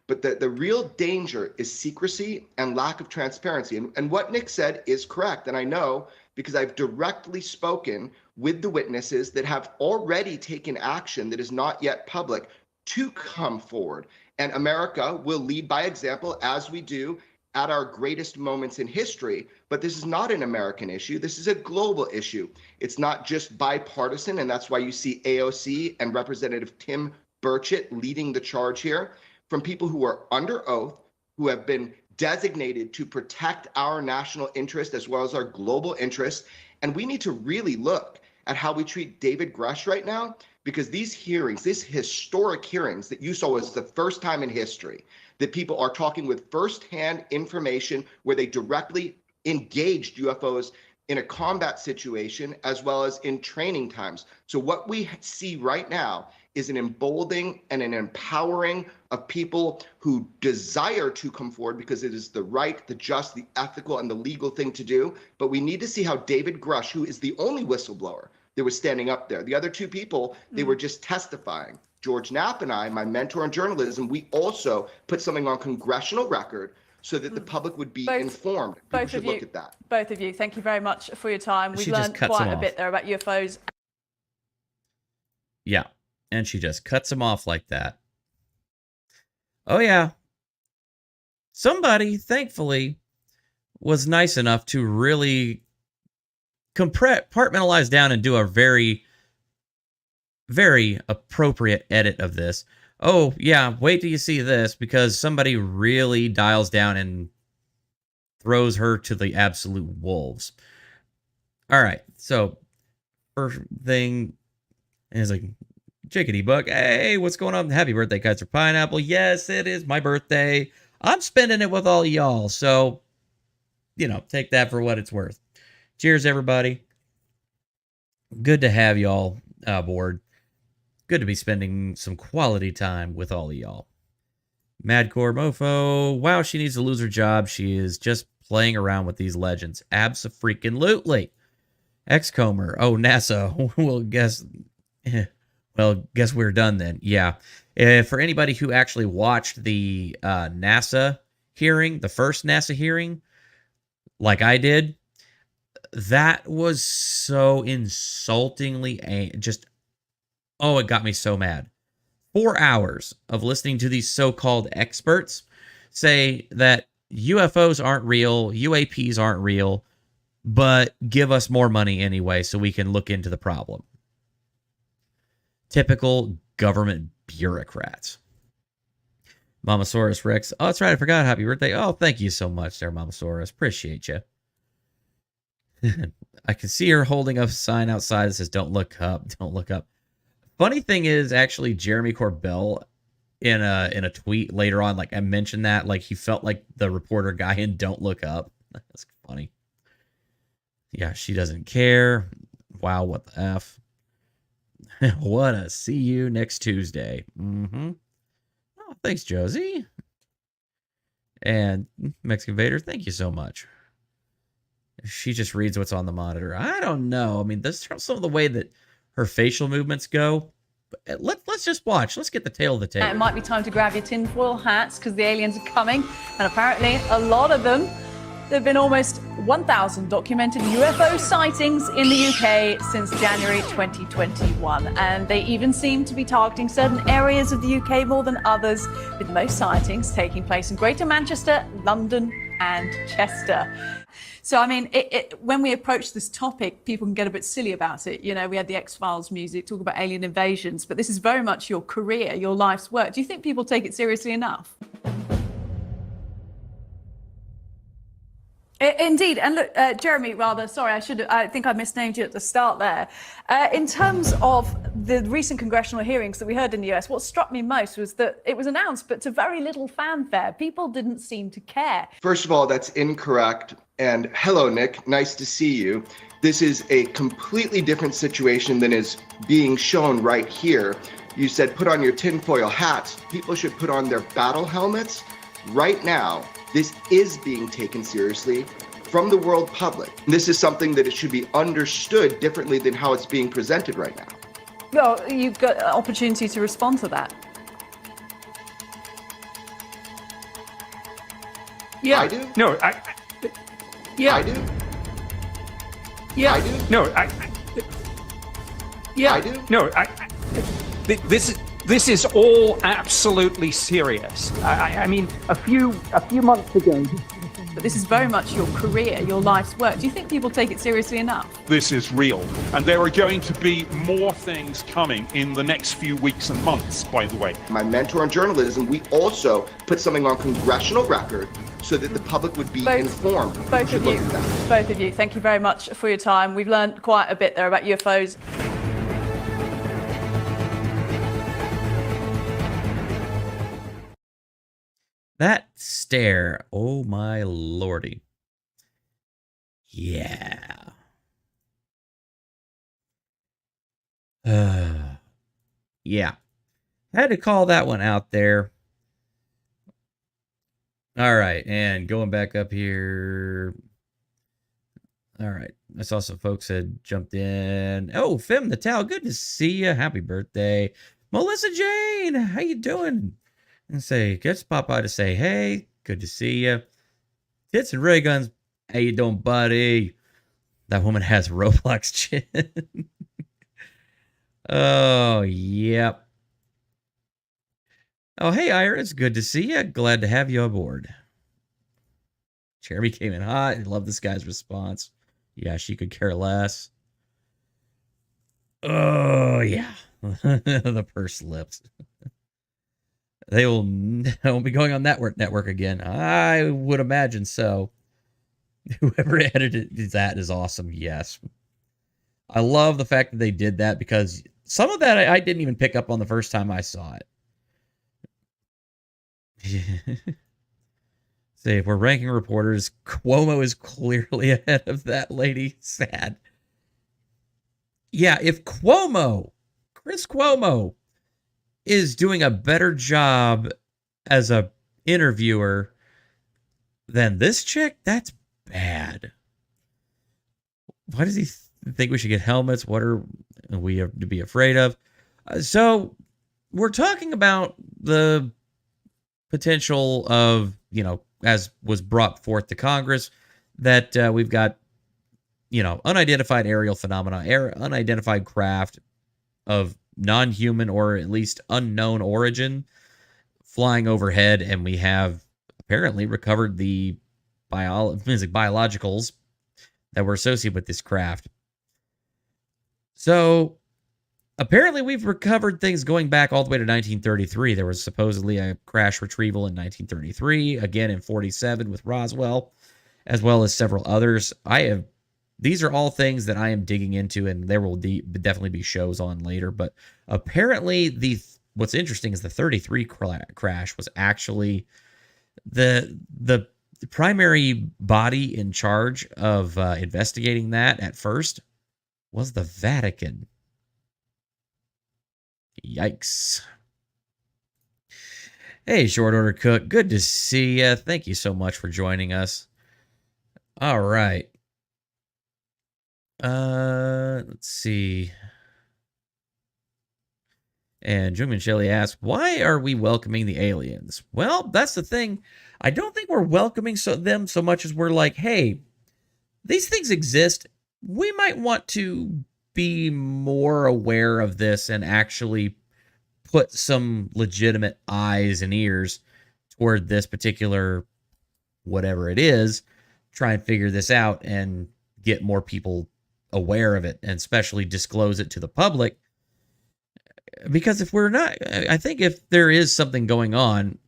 But the real danger is secrecy and lack of transparency. And what Nick said is correct. And I know because I've directly spoken with the witnesses that have already taken action that is not yet public to come forward. And America will lead by example, as we do at our greatest moments in history. But this is not an American issue. This is a global issue. It's not just bipartisan. And that's why you see AOC and Representative Tim Burchett leading the charge here, from people who are under oath, who have been designated to protect our national interest as well as our global interest. And we need to really look at how we treat David Grush right now, because these hearings, these historic hearings that you saw was the first time in history that people are talking with firsthand information where they directly engaged UFOs in a combat situation as well as in training times. So what we see right now is an emboldening and an empowering of people who desire to come forward because it is the right, the just, the ethical, and the legal thing to do. But we need to see how David Grush, who is the only whistleblower that was standing up there, the other two people, they were just testifying. George Knapp and I, my mentor in journalism, we also put something on congressional record so that the public would be informed. People should look at that. Both of you, thank you very much for your time. We've She just learned cuts quite him a bit off. there about UFOs. Yeah. And she just cuts him off like that. Oh, yeah. Somebody, thankfully, was nice enough to really compartmentalize down and do a very, very appropriate edit of this. Oh, yeah, wait till you see this, because somebody really dials down and throws her to the absolute wolves. All right, so first thing is like, Chickadee Buck, hey, what's going on? Happy birthday, Kaiser Pineapple. Yes, it is my birthday. I'm spending it with all y'all, so, you know, take that for what it's worth. Cheers, everybody. Good to have y'all aboard. Good to be spending some quality time with all of y'all. Madcore Mofo, wow, she needs to lose her job. She is just playing around with these legends. Abso-freaking-lutely. Xcomer, oh, NASA, well, guess we're done then. Yeah. For anybody who actually watched the NASA hearing, the first NASA hearing, like I did, that was so insultingly just, oh, it got me so mad. 4 hours of listening to these so-called experts say that UFOs aren't real, UAPs aren't real, but give us more money anyway so we can look into the problem. Typical government bureaucrats. Mamasaurus Rex. Oh, that's right. I forgot. Happy birthday. Oh, thank you so much there, Mamasaurus. Appreciate you. I can see her holding up a sign outside that says, don't look up. Don't look up. Funny thing is, actually, Jeremy Corbell in a tweet later on, like I mentioned that, like he felt like the reporter guy in Don't Look Up. That's funny. Yeah, she doesn't care. Wow, what the F. What a see you next Tuesday. Oh, thanks, Josie. And Mexican Vader, thank you so much. She just reads what's on the monitor. I don't know. I mean, this some of the way that her facial movements go, let's just watch. Let's get the tail of the tape. It might be time to grab your tinfoil hats because the aliens are coming, and apparently a lot of them. There have been almost 1,000 documented UFO sightings in the UK since January 2021, and they even seem to be targeting certain areas of the UK more than others, with most sightings taking place in Greater Manchester, London, and Chester. So, I mean, when we approach this topic, people can get a bit silly about it. You know, we had the X-Files music, talk about alien invasions, but this is very much your career, your life's work. Do you think people take it seriously enough? Indeed. And look, Jeremy, I think I misnamed you at the start there. In terms of the recent congressional hearings that we heard in the US, what struck me most was that it was announced, but to very little fanfare. People didn't seem to care. First of all, that's incorrect. And hello, Nick. Nice to see you. This is a completely different situation than is being shown right here. You said put on your tinfoil hats. People should put on their battle helmets. Right now, this is being taken seriously from the world public. This is something that it should be understood differently than how it's being presented right now. Well, you've got an opportunity to respond to that. Yeah. I do? No, yeah. I do? Yeah. I do? No, yeah. I do? No, this is all absolutely serious. I mean, a few months ago. But this is very much your career, your life's work. Do you think people take it seriously enough? This is real. And there are going to be more things coming in the next few weeks and months, by the way. My mentor in journalism, we also put something on congressional record so that the public would be informed. Both of you. Thank you very much for your time. We've learned quite a bit there about UFOs. That stare, oh my lordy. Yeah. Yeah. Had to call that one out there. All right, and going back up here. All right, I saw some folks had jumped in. Oh, Fem Natal, good to see you. Happy birthday. Melissa Jane, how you doing? And say, just pop by to say, hey, good to see you. Tits and Ray Guns, how you doing, buddy? That woman has Roblox chin. Oh, yep. Oh, hey, Iris, good to see you. Glad to have you aboard. Jeremy came in hot. I love this guy's response. Yeah, she could care less. Oh, yeah. The purse lips. They will be going on that network again. I would imagine so. Whoever edited that is awesome. Yes. I love the fact that they did that because some of that I didn't even pick up on the first time I saw it. Say, if we're ranking reporters, Cuomo is clearly ahead of that lady. Sad. Yeah, if Chris Cuomo, is doing a better job as a interviewer than this chick, that's bad. Why does he think we should get helmets? What are we to be afraid of? So we're talking about the potential of, as was brought forth to Congress, that we've got, unidentified aerial phenomena, unidentified craft of non-human or at least unknown origin flying overhead, and we have apparently recovered the biologicals that were associated with this craft. So apparently we've recovered things going back all the way to 1933. There was supposedly a crash retrieval in 1933, again in 47 with Roswell, as well as several others. These are all things that I am digging into, and there will definitely be shows on later. But apparently, what's interesting is the 33 crash was actually the primary body in charge of investigating that at first was the Vatican. Yikes. Hey, Short Order Cook, good to see you. Thank you so much for joining us. All right. Let's see. And Jungmin Shelley asks, why are we welcoming the aliens? Well, that's the thing. I don't think we're welcoming them so much as we're like, hey, these things exist. We might want to be more aware of this and actually put some legitimate eyes and ears toward this particular whatever it is, try and figure this out and get more people aware of it, and especially disclose it to the public. Because if we're not, I think if there is something going on,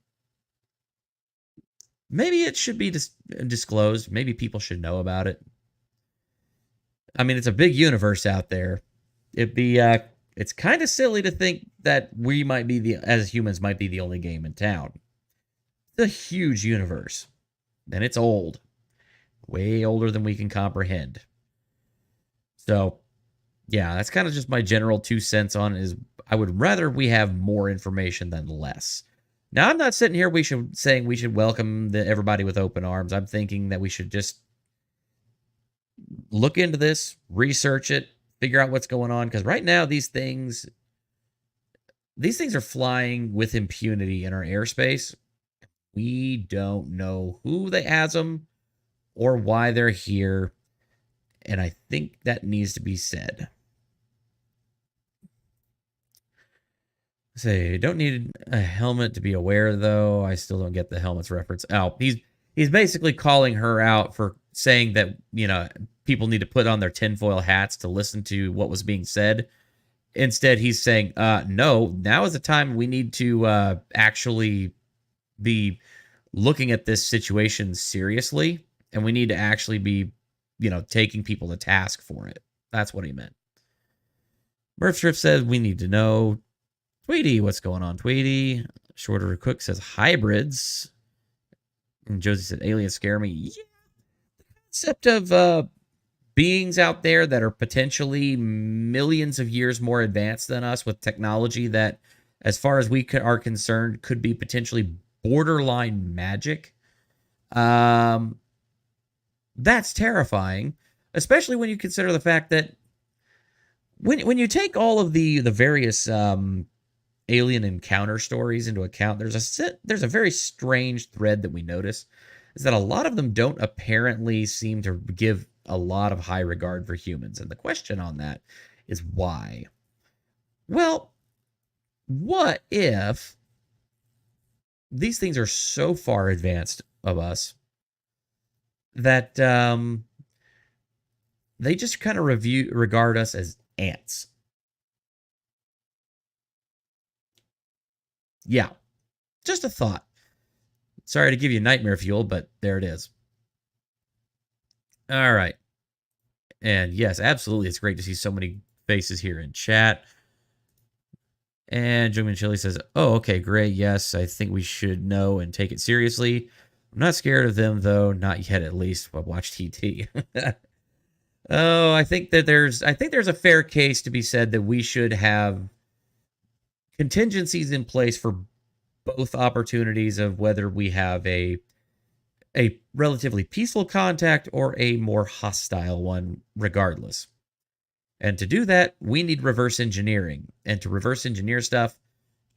maybe it should be disclosed. Maybe people should know about it. I mean, it's a big universe out there. It's kind of silly to think that we might be as humans might be the only game in town. It's a huge universe, and it's old, way older than we can comprehend. So, yeah, that's kind of just my general 2 cents on it. Is I would rather we have more information than less. Now, I'm not sitting here saying we should welcome everybody with open arms. I'm thinking that we should just look into this, research it, figure out what's going on. Because right now, these things are flying with impunity in our airspace. We don't know who has them or why they're here. And I think that needs to be said. Say, don't need a helmet to be aware, though. I still don't get the helmet's reference. Oh, he's basically calling her out for saying that, people need to put on their tinfoil hats to listen to what was being said. Instead, he's saying, no, now is the time we need to actually be looking at this situation seriously, and we need to actually be, taking people to task for it. That's what he meant. Murph says, we need to know. Tweety, what's going on, Tweety? Shorter Cook says, hybrids. And Josie said, aliens scare me. Yeah. The concept of beings out there that are potentially millions of years more advanced than us with technology that, as far as we are concerned, could be potentially borderline magic. That's terrifying, especially when you consider the fact that when you take all of the various alien encounter stories into account, there's a very strange thread that we notice, is that a lot of them don't apparently seem to give a lot of high regard for humans. And the question on that is why? Well, what if these things are so far advanced of us that they just kind of regard us as ants? Yeah, just a thought. Sorry to give you nightmare fuel, but there it is. All right. And yes, absolutely, it's great to see so many faces here in chat. And Jungmin Chili says, oh, okay, great. Yes, I think we should know and take it seriously. I'm not scared of them, though. Not yet, at least. I've watched TT. Oh, I think there's a fair case to be said that we should have contingencies in place for both opportunities of whether we have a relatively peaceful contact or a more hostile one, regardless. And to do that, we need reverse engineering. And to reverse engineer stuff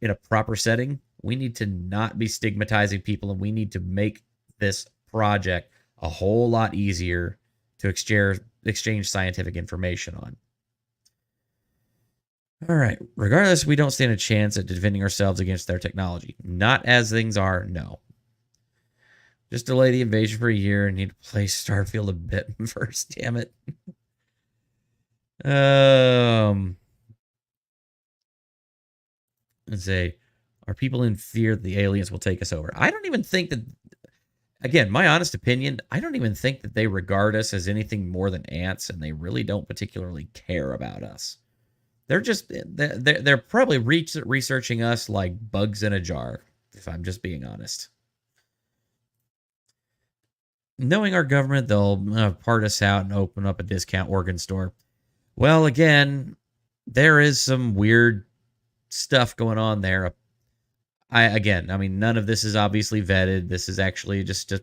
in a proper setting, we need to not be stigmatizing people, and we need to make this project a whole lot easier to exchange scientific information on. All right. Regardless, we don't stand a chance at defending ourselves against their technology. Not as things are, no. Just delay the invasion for a year and need to play Starfield a bit first, damn it. Let's say, are people in fear that the aliens will take us over? I don't even think that, again, my honest opinion, I don't even think that they regard us as anything more than ants, and they really don't particularly care about us. They're probably researching us like bugs in a jar, if I'm just being honest. Knowing our government, they'll part us out and open up a discount organ store. Well, again, there is some weird stuff going on there. I mean, none of this is obviously vetted. This is actually just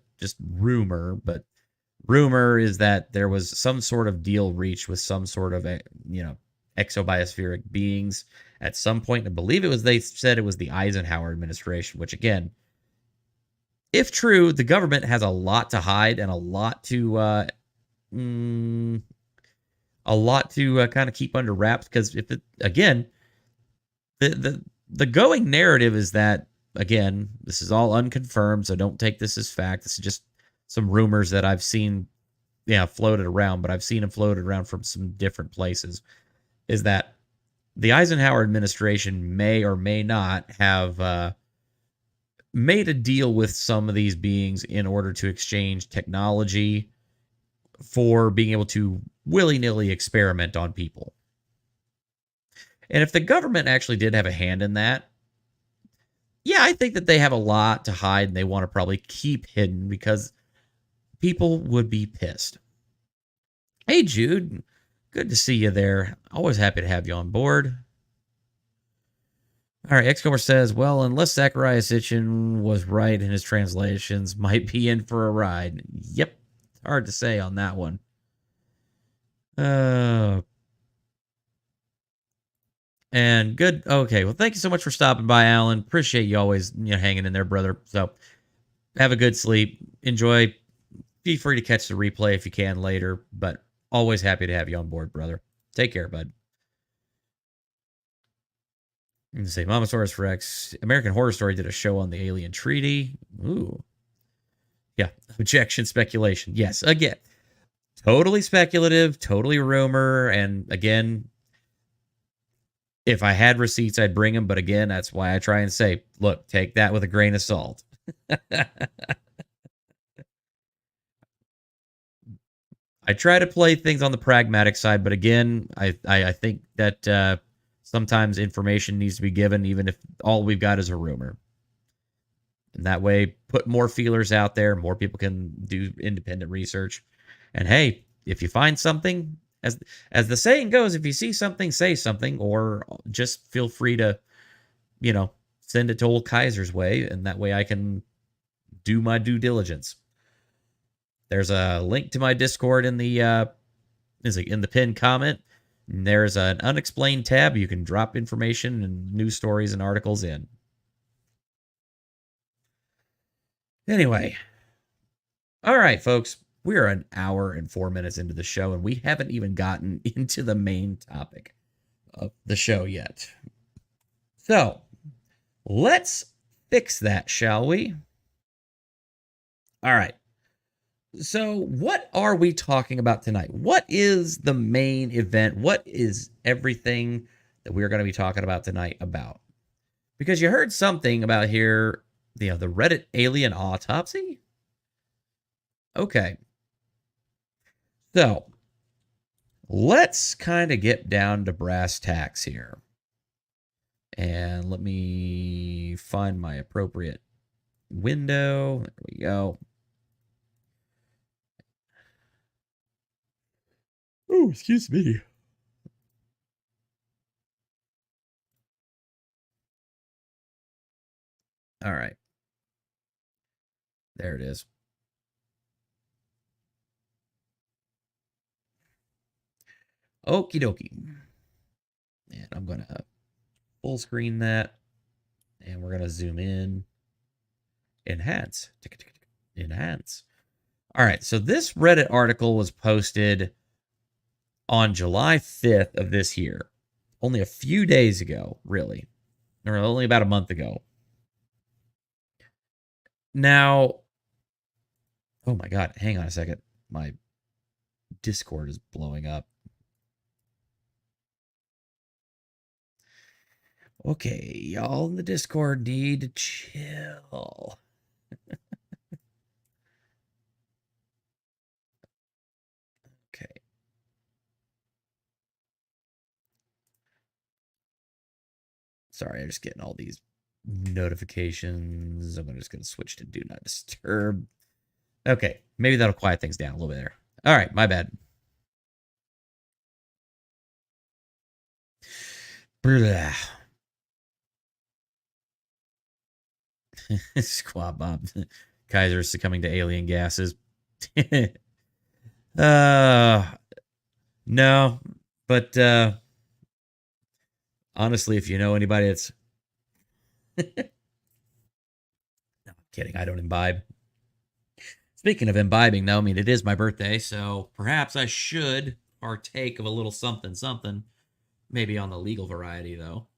rumor, but rumor is that there was some sort of deal reached with some sort of exobiospheric beings at some point. I believe they said it was the Eisenhower administration, which again, if true, the government has a lot to hide and a lot to kind of keep under wraps, because if it, again, the going narrative is that, again, this is all unconfirmed, so don't take this as fact. This is just some rumors that I've seen, floated around, but I've seen them floated around from some different places, is that the Eisenhower administration may or may not have made a deal with some of these beings in order to exchange technology for being able to willy-nilly experiment on people. And if the government actually did have a hand in that, yeah, I think that they have a lot to hide and they want to probably keep hidden because people would be pissed. Hey, Jude. Good to see you there. Always happy to have you on board. All right, Xcomer says, well, unless Zachariah Sitchin was right in his translations, might be in for a ride. Yep, hard to say on that one. And good. Okay, well, thank you so much for stopping by, Alan. Appreciate you always hanging in there, brother. So have a good sleep. Enjoy. Be free to catch the replay if you can later, but always happy to have you on board, brother. Take care, bud. And say Momosaurus Rex. American Horror Story did a show on the Alien Treaty. Ooh. Yeah. Objection, speculation. Yes. Again, totally speculative, totally rumor. And again, if I had receipts, I'd bring them. But again, that's why I try and say, look, take that with a grain of salt. I try to play things on the pragmatic side, but again, I think that sometimes information needs to be given, even if all we've got is a rumor. And that way, put more feelers out there, more people can do independent research. And hey, if you find something, as the saying goes, if you see something, say something, or just feel free to, send it to old Kaiser's way, and that way I can do my due diligence. There's a link to my Discord in the pinned comment. And there's an unexplained tab. You can drop information and news stories and articles in. Anyway. All right, folks. We are an hour and 4 minutes into the show, and we haven't even gotten into the main topic of the show yet. So, let's fix that, shall we? All right. So, what are we talking about tonight? What is the main event? What is everything that we're going to be talking about tonight about? Because you heard something about here, the Reddit alien autopsy? Okay. So, let's kind of get down to brass tacks here. And let me find my appropriate window. There we go. Oh, excuse me. All right. There it is. Okie dokie. And I'm going to full screen that. And we're going to zoom in. Enhance. Enhance. All right. So this Reddit article was posted on July 5th of this year. Only a few days ago, really. Or only about a month ago. Now, oh my God, hang on a second. My Discord is blowing up. Okay, y'all in the Discord need to chill. Okay. Sorry, I'm just getting all these notifications. I'm just going to switch to Do Not Disturb. Okay, maybe that'll quiet things down a little bit there. All right, my bad. Blah. Squab Bob. Kaiser succumbing to alien gases. No, but Honestly, if you know anybody that's... No, I'm kidding. I don't imbibe. Speaking of imbibing, though, I mean, it is my birthday, so perhaps I should partake of a little something something. Maybe on the legal variety, though.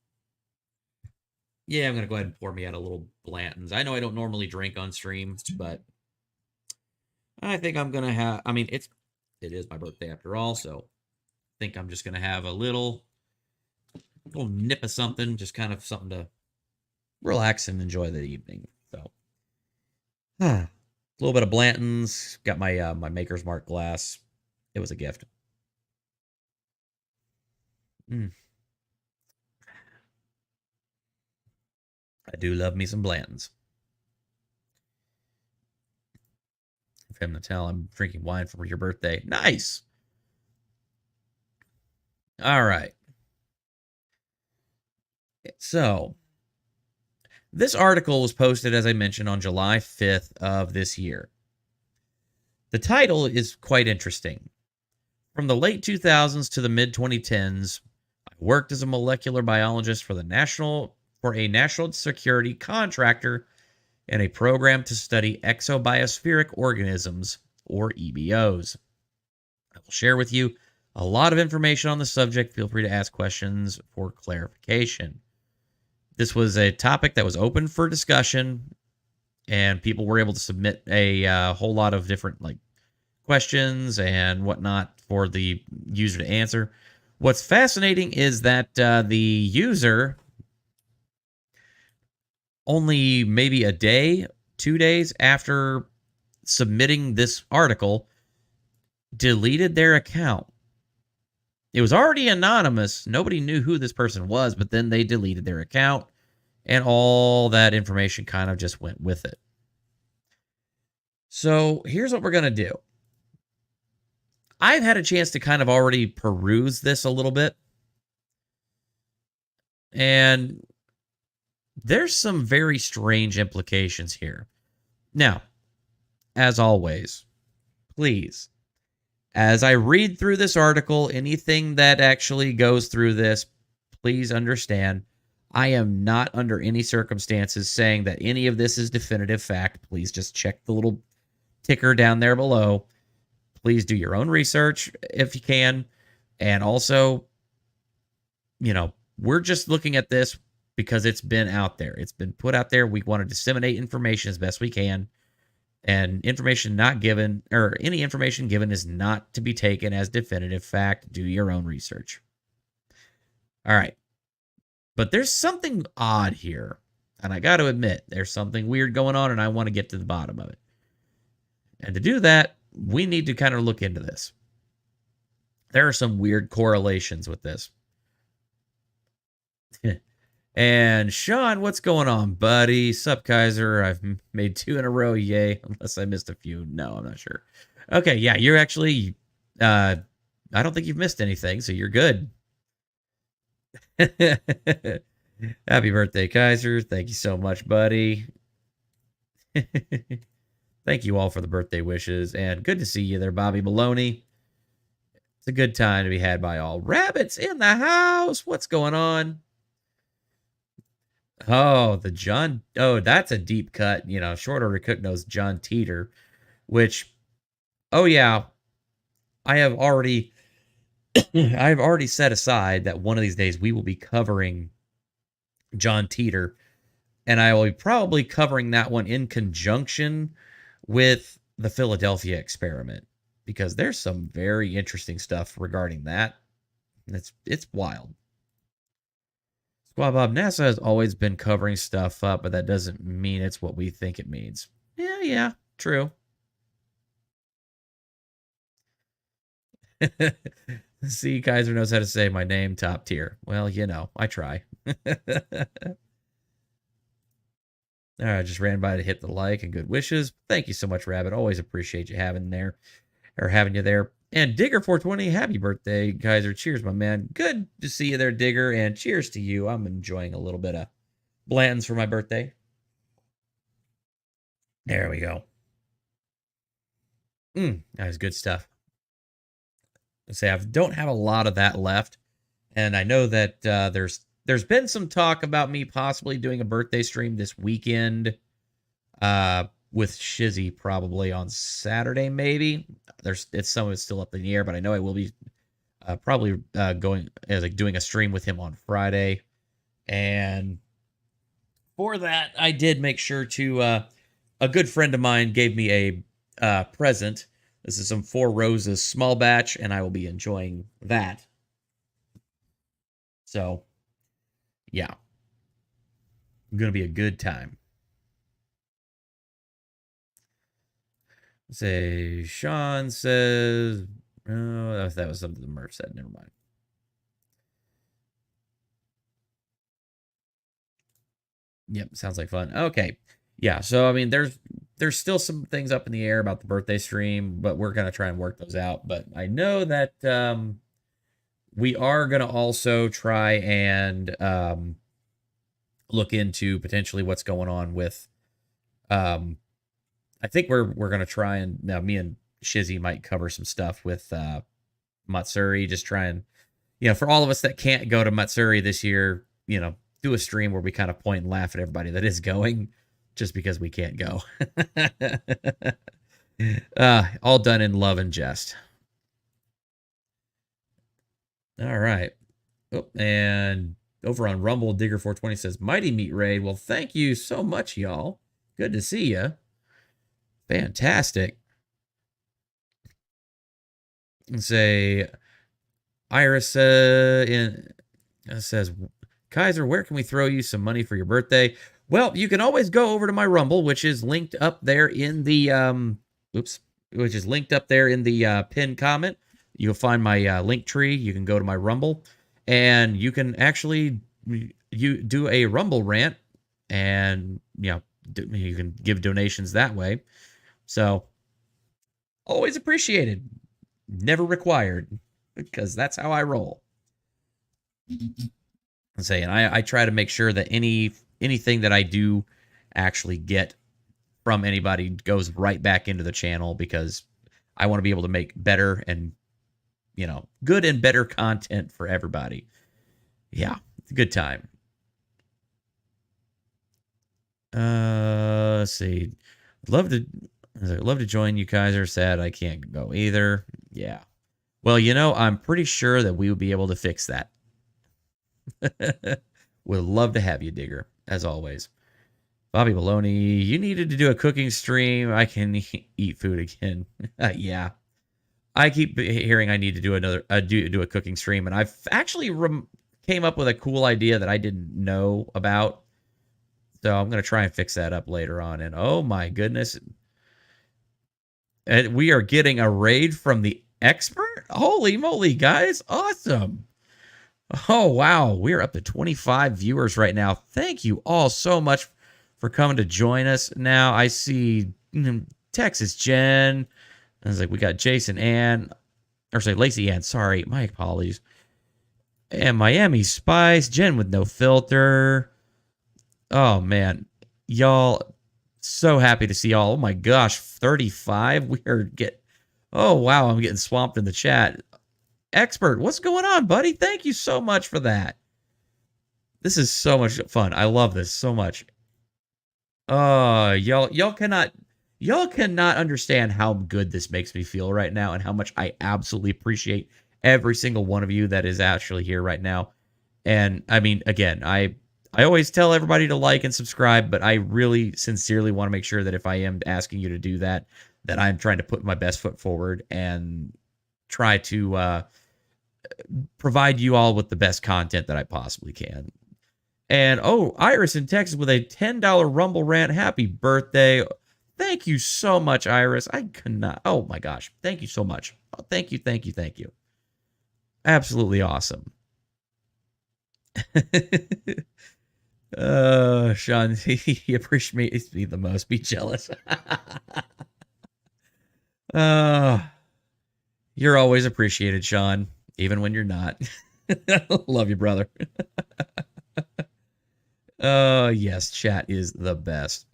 Yeah, I'm going to go ahead and pour me out a little Blanton's. I know I don't normally drink on stream, but I think I'm going to have... I mean, it is my birthday after all, so I think I'm just going to have a little nip of something, just kind of something to relax and enjoy the evening. So, a little bit of Blanton's. Got my my Maker's Mark glass. It was a gift. I do love me some Blanton's. For him to tell I'm drinking wine for your birthday. Nice. All right. So, this article was posted, as I mentioned, on July 5th of this year. The title is quite interesting. From the late 2000s to the mid-2010s, I worked as a molecular biologist for a national security contractor in a program to study Exo-Biospheric-Organisms, or EBOs. I will share with you a lot of information on the subject. Feel free to ask questions for clarification. This was a topic that was open for discussion, and people were able to submit a whole lot of different questions and whatnot for the user to answer. What's fascinating is that the user, only maybe a day, 2 days after submitting this article, deleted their account. It was already anonymous. Nobody knew who this person was, but then they deleted their account, and all that information kind of just went with it. So here's what we're going to do. I've had a chance to kind of already peruse this a little bit, and there's some very strange implications here. Now, as always, please, as I read through this article, anything that actually goes through this, please understand, I am not under any circumstances saying that any of this is definitive fact. Please just check the little ticker down there below. Please do your own research if you can. And also, we're just looking at this because it's been out there. It's been put out there. We want to disseminate information as best we can. And information not given, or any information given, is not to be taken as definitive fact. Do your own research. All right. But there's something odd here. And I got to admit, there's something weird going on, and I want to get to the bottom of it. And to do that, we need to kind of look into this. There are some weird correlations with this. And Sean, what's going on, buddy? Sup, Kaiser? I've made 2 in a row, yay. Unless I missed a few. No, I'm not sure. Okay, yeah, you're actually... I don't think you've missed anything, so you're good. Happy birthday, Kaiser. Thank you so much, buddy. Thank you all for the birthday wishes. And good to see you there, Bobby Maloney. It's a good time to be had by all. Rabbits in the house. What's going on? Oh, the John. Oh, that's a deep cut. Short order cook knows John Teeter, which, oh yeah, I have already set aside that one of these days we will be covering John Teeter, and I will be probably covering that one in conjunction with the Philadelphia experiment, because there's some very interesting stuff regarding that. It's wild. Squad Bob, NASA has always been covering stuff up, but that doesn't mean it's what we think it means. Yeah, true. See, Kaiser knows how to say my name, top tier. Well, I try. All right, just ran by to hit the like and good wishes. Thank you so much, Rabbit. Always appreciate you having you there. And Digger420, happy birthday, Kaiser. Cheers, my man. Good to see you there, Digger, and cheers to you. I'm enjoying a little bit of Blanton's for my birthday. There we go. That was good stuff. I don't have a lot of that left, and I know that there's there's been some talk about me possibly doing a birthday stream this weekend with Shizzy probably on Saturday, maybe. Some of it's still up in the air, but I know I will be probably doing a stream with him on Friday. And for that, I did make sure to a good friend of mine gave me a present. This is some Four Roses small batch, and I will be enjoying that. So, yeah. Going to be a good time. Say, Sean says, oh, that was something the Murph said. Never mind. Yep, sounds like fun. Okay. Yeah, so I mean there's still some things up in the air about the birthday stream, but we're going to try and work those out. But I know that we are going to also try and look into potentially what's going on with I think we're going to try and now me and Shizzy might cover some stuff with Matsuri, just try and for all of us that can't go to Matsuri this year, do a stream where we kind of point and laugh at everybody that is going just because we can't go. All done in love and jest. All right. Oh, and over on Rumble, Digger420 says, Mighty Meat Raid. Well, thank you so much, y'all. Good to see you. Fantastic. And say, Iris says, Kaiser, where can we throw you some money for your birthday? Well, you can always go over to my Rumble, which is linked up there in the pinned comment. You'll find my link tree. You can go to my Rumble, and you can actually do a Rumble rant, and you can give donations that way. So, always appreciated, never required, because that's how I roll. And I try to make sure that anything that I do actually get from anybody goes right back into the channel, because I want to be able to make better and good and better content for everybody. Yeah, it's a good time. Let's see. Love to join you, Kaiser. Sad I can't go either. Yeah. Well, I'm pretty sure that we would be able to fix that. Would love to have you, Digger, as always. Bobby Baloney, you needed to do a cooking stream. I can eat food again. Yeah. I keep hearing I need to do do a cooking stream, and I've actually came up with a cool idea that I didn't know about. So I'm going to try and fix that up later on. And oh my goodness. And we are getting a raid from the expert? Holy moly, guys. Awesome. Oh, wow. We're up to 25 viewers right now. Thank you all so much for coming to join us. Now I see Texas Jen. I was like, we got Jason Ann. Or say Lacey Ann. Sorry. My apologies. And Miami Spice. Jen with no filter. Oh, man. Y'all, so happy to see y'all. Oh, my gosh. 35? We are oh, wow. I'm getting swamped in the chat. Expert, what's going on, buddy? Thank you so much for that. This is so much fun. I love this so much. Y'all cannot understand how good this makes me feel right now, and how much I absolutely appreciate every single one of you that is actually here right now. And I mean, again, I always tell everybody to like and subscribe, but I really sincerely want to make sure that if I am asking you to do that, that I'm trying to put my best foot forward and try to provide you all with the best content that I possibly can. And oh, Iris in Texas with a $10 Rumble rant. Happy birthday. Thank you so much, Iris. I could not. Oh my gosh. Thank you so much. Oh, thank you. Thank you. Thank you. Absolutely awesome. Sean, he appreciates me the most. Be jealous. You're always appreciated, Sean, even when you're not. Love you, brother. Yes, chat is the best.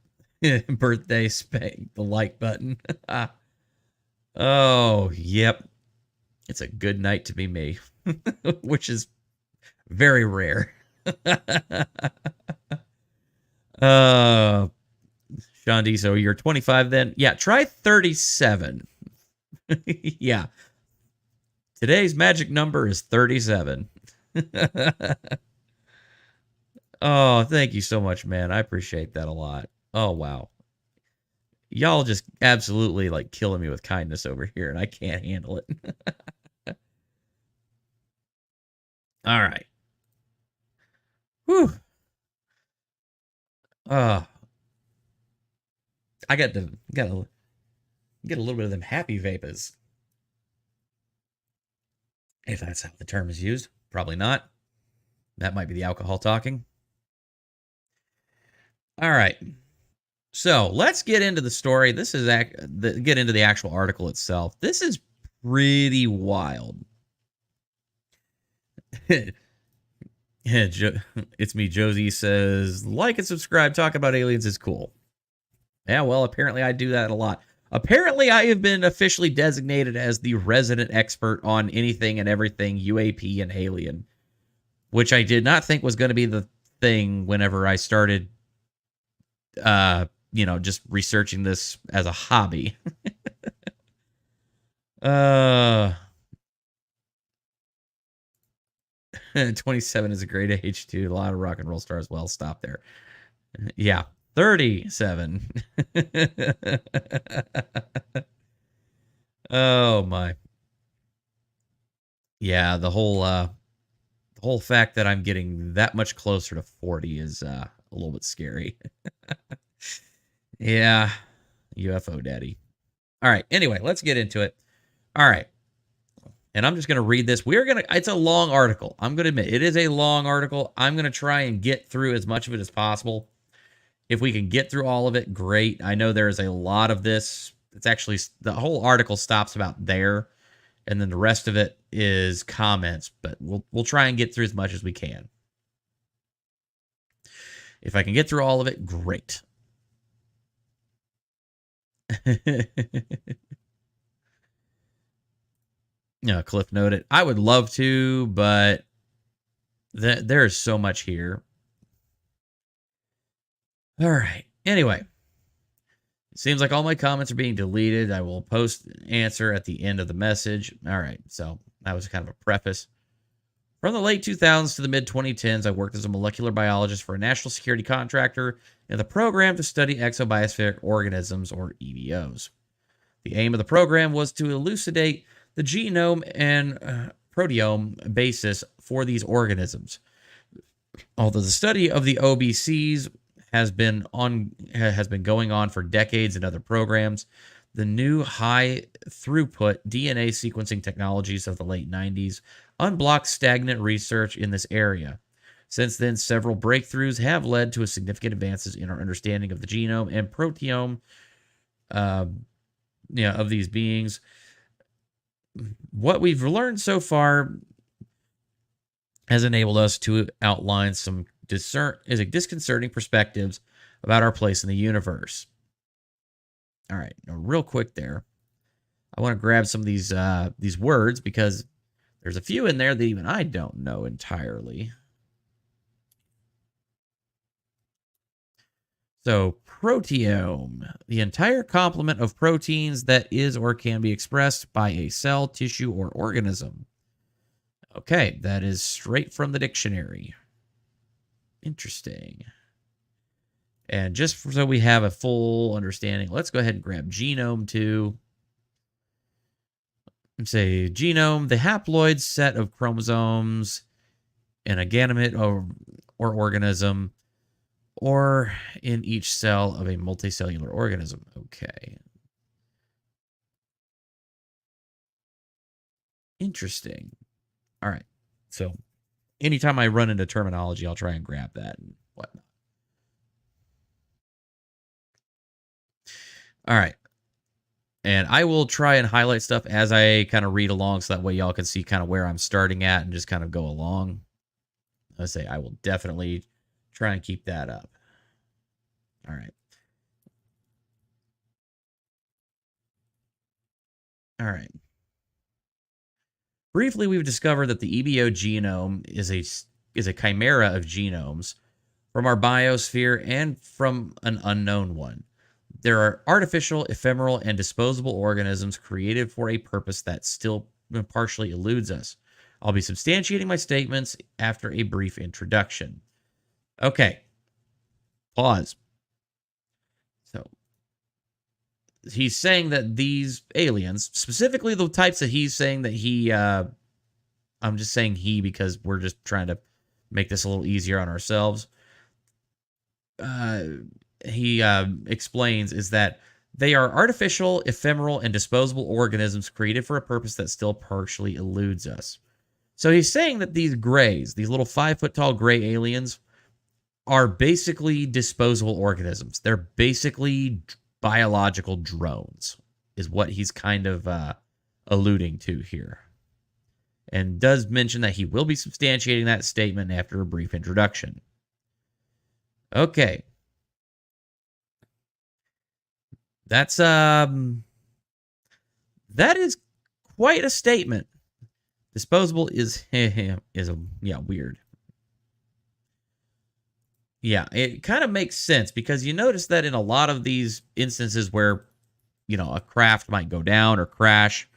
Birthday spank, the like button. Oh, yep. It's a good night to be me, which is very rare. Sean D, so you're 25 then? Yeah, try 37. Yeah. Today's magic number is 37. Oh, thank you so much, man. I appreciate that a lot. Oh, wow. Y'all just absolutely like killing me with kindness over here, and I can't handle it. All right. Whew. I got to get a little bit of them happy vapors. If that's how the term is used. Probably not. That might be the alcohol talking. All right. So let's get into the story. This is get into the actual article itself. This is pretty wild. It's me, Josie says, like and subscribe. Talk about aliens is cool. Yeah, well, apparently I do that a lot. Apparently I have been officially designated as the resident expert on anything and everything UAP and alien, which I did not think was going to be the thing whenever I started, just researching this as a hobby. 27 is a great age, too. A lot of rock and roll stars. Well, stop there. Yeah, 37. Oh my. Yeah, the whole fact that I'm getting that much closer to 40 is a little bit scary. Yeah, UFO daddy. All right, anyway, let's get into it. All right. And I'm just going to read this. It's a long article. I'm going to admit it is a long article. I'm going to try and get through as much of it as possible. If we can get through all of it, great. I know there is a lot of this. It's actually, the whole article stops about there. And then the rest of it is comments, but we'll try and get through as much as we can. If I can get through all of it, great. Yeah, Cliff noted. I would love to, but there is so much here. All right. Anyway, it seems like all my comments are being deleted. I will post an answer at the end of the message. All right. So that was kind of a preface. From the late 2000s to the mid 2010s, I worked as a molecular biologist for a national security contractor in the program to study Exo-Biospheric-Organisms, or EBOs. The aim of the program was to elucidate the genome and proteome basis for these organisms. Although the study of the OBCs has been going on for decades in other programs, the new high throughput DNA sequencing technologies of the late 90s unblocked stagnant research in this area. Since then, several breakthroughs have led to significant advances in our understanding of the genome and proteome of these beings. What we've learned so far has enabled us to outline some disconcerting perspectives about our place in the universe. All right, now real quick there, I want to grab some of these words because there's a few in there that even I don't know entirely. So, proteome, the entire complement of proteins that is or can be expressed by a cell, tissue, or organism. Okay, that is straight from the dictionary. Interesting. And just so we have a full understanding, let's go ahead and grab genome too. And say genome, the haploid set of chromosomes in a gamete or organism, or in each cell of a multicellular organism. Okay. Interesting. All right. So anytime I run into terminology, I'll try and grab that and whatnot. All right. And I will try and highlight stuff as I kind of read along so that way y'all can see kind of where I'm starting at and just kind of go along. Let's say I will definitely try and keep that up. All right. All right. Briefly, we've discovered that the EBO genome is is a chimera of genomes from our biosphere and from an unknown one. There are artificial, ephemeral, and disposable organisms created for a purpose that still partially eludes us. I'll be substantiating my statements after a brief introduction. Okay. Pause. So, he's saying that these aliens, specifically the types that he's saying that he, I'm just saying he because we're just trying to make this a little easier on ourselves. He explains is that they are artificial, ephemeral, and disposable organisms created for a purpose that still partially eludes us. So he's saying that these grays, these little 5-foot-tall gray aliens, are basically disposable organisms. They're basically biological drones, is what he's kind of alluding to here. And does mention that he will be substantiating that statement after a brief introduction. Okay. That's that is quite a statement. Disposable is weird. Yeah, it kind of makes sense because you notice that in a lot of these instances where, a craft might go down or crash,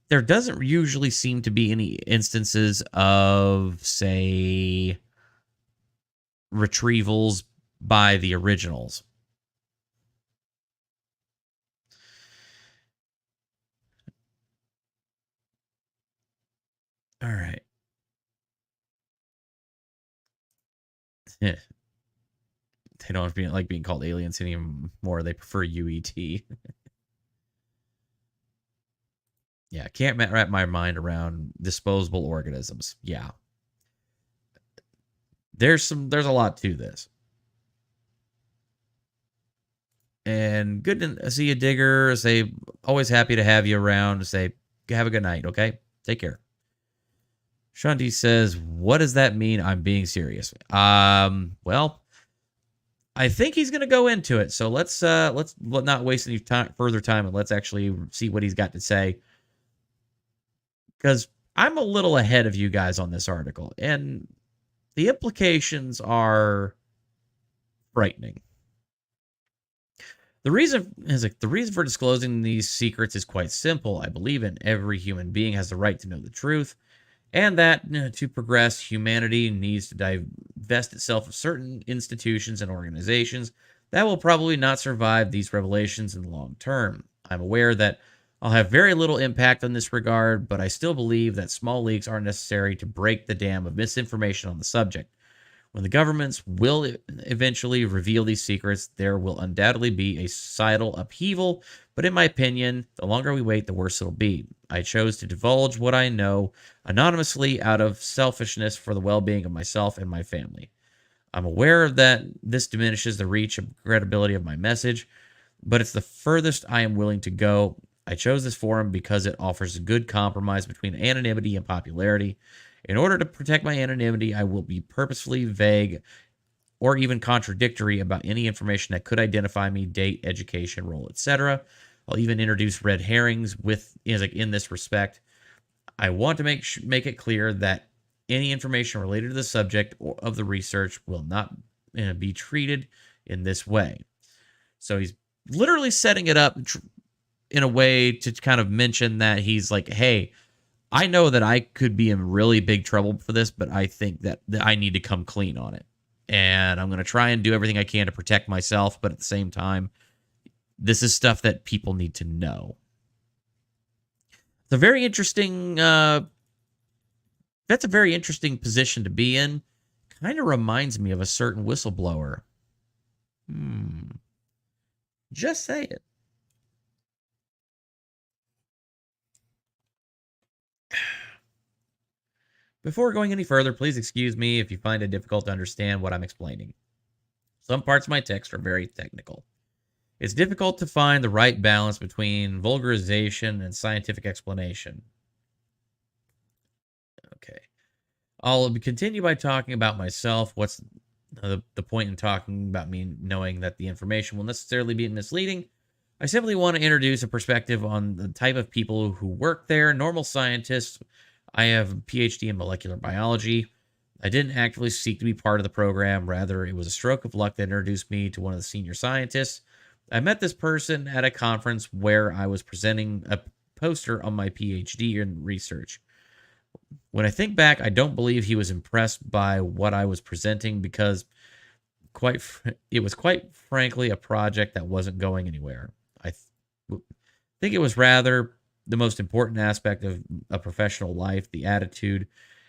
there doesn't usually seem to be any instances of, say, retrievals by the originals. All right. They don't like being called aliens anymore. They prefer UET. Yeah, can't wrap my mind around disposable organisms. Yeah. There's a lot to this. And good to see you, Digger. Say, always happy to have you around. Say, have a good night, okay? Take care. Shanti says, what does that mean? I'm being serious. Well, I think he's going to go into it. So let's not waste any further time, and let's actually see what he's got to say. Because I'm a little ahead of you guys on this article, and the implications are frightening. The reason for disclosing these secrets is quite simple. I believe in every human being has the right to know the truth, and that to progress, humanity needs to divest itself of certain institutions and organizations that will probably not survive these revelations in the long term. I'm aware that I'll have very little impact on this regard, but I still believe that small leaks are necessary to break the dam of misinformation on the subject. When the governments will eventually reveal these secrets, there will undoubtedly be a societal upheaval, but in my opinion, the longer we wait, the worse it'll be. I chose to divulge what I know anonymously out of selfishness for the well-being of myself and my family. I'm aware that this diminishes the reach and credibility of my message, but it's the furthest I am willing to go. I chose this forum because it offers a good compromise between anonymity and popularity. In order to protect my anonymity, I will be purposefully vague or even contradictory about any information that could identify me, date, education, role, etc. I'll even introduce red herrings in this respect. I want to make it clear that any information related to the subject or of the research will not be treated in this way. So he's literally setting it up in a way to kind of mention that he's like, hey, I know that I could be in really big trouble for this, but I think that I need to come clean on it. And I'm going to try and do everything I can to protect myself, but at the same time, this is stuff that people need to know. It's a very interesting, that's a very interesting position to be in. Kind of reminds me of a certain whistleblower. Just say it. Before going any further, please excuse me if you find it difficult to understand what I'm explaining. Some parts of my text are very technical. It's difficult to find the right balance between vulgarization and scientific explanation. Okay. I'll continue by talking about myself. What's the point in talking about me knowing that the information will necessarily be misleading? I simply want to introduce a perspective on the type of people who work there, normal scientists. I have a PhD in molecular biology. I didn't actively seek to be part of the program. Rather, it was a stroke of luck that introduced me to one of the senior scientists. I met this person at a conference where I was presenting a poster on my PhD in research. When I think back, I don't believe he was impressed by what I was presenting because it was quite frankly a project that wasn't going anywhere. I think it was rather the most important aspect of a professional life, the attitude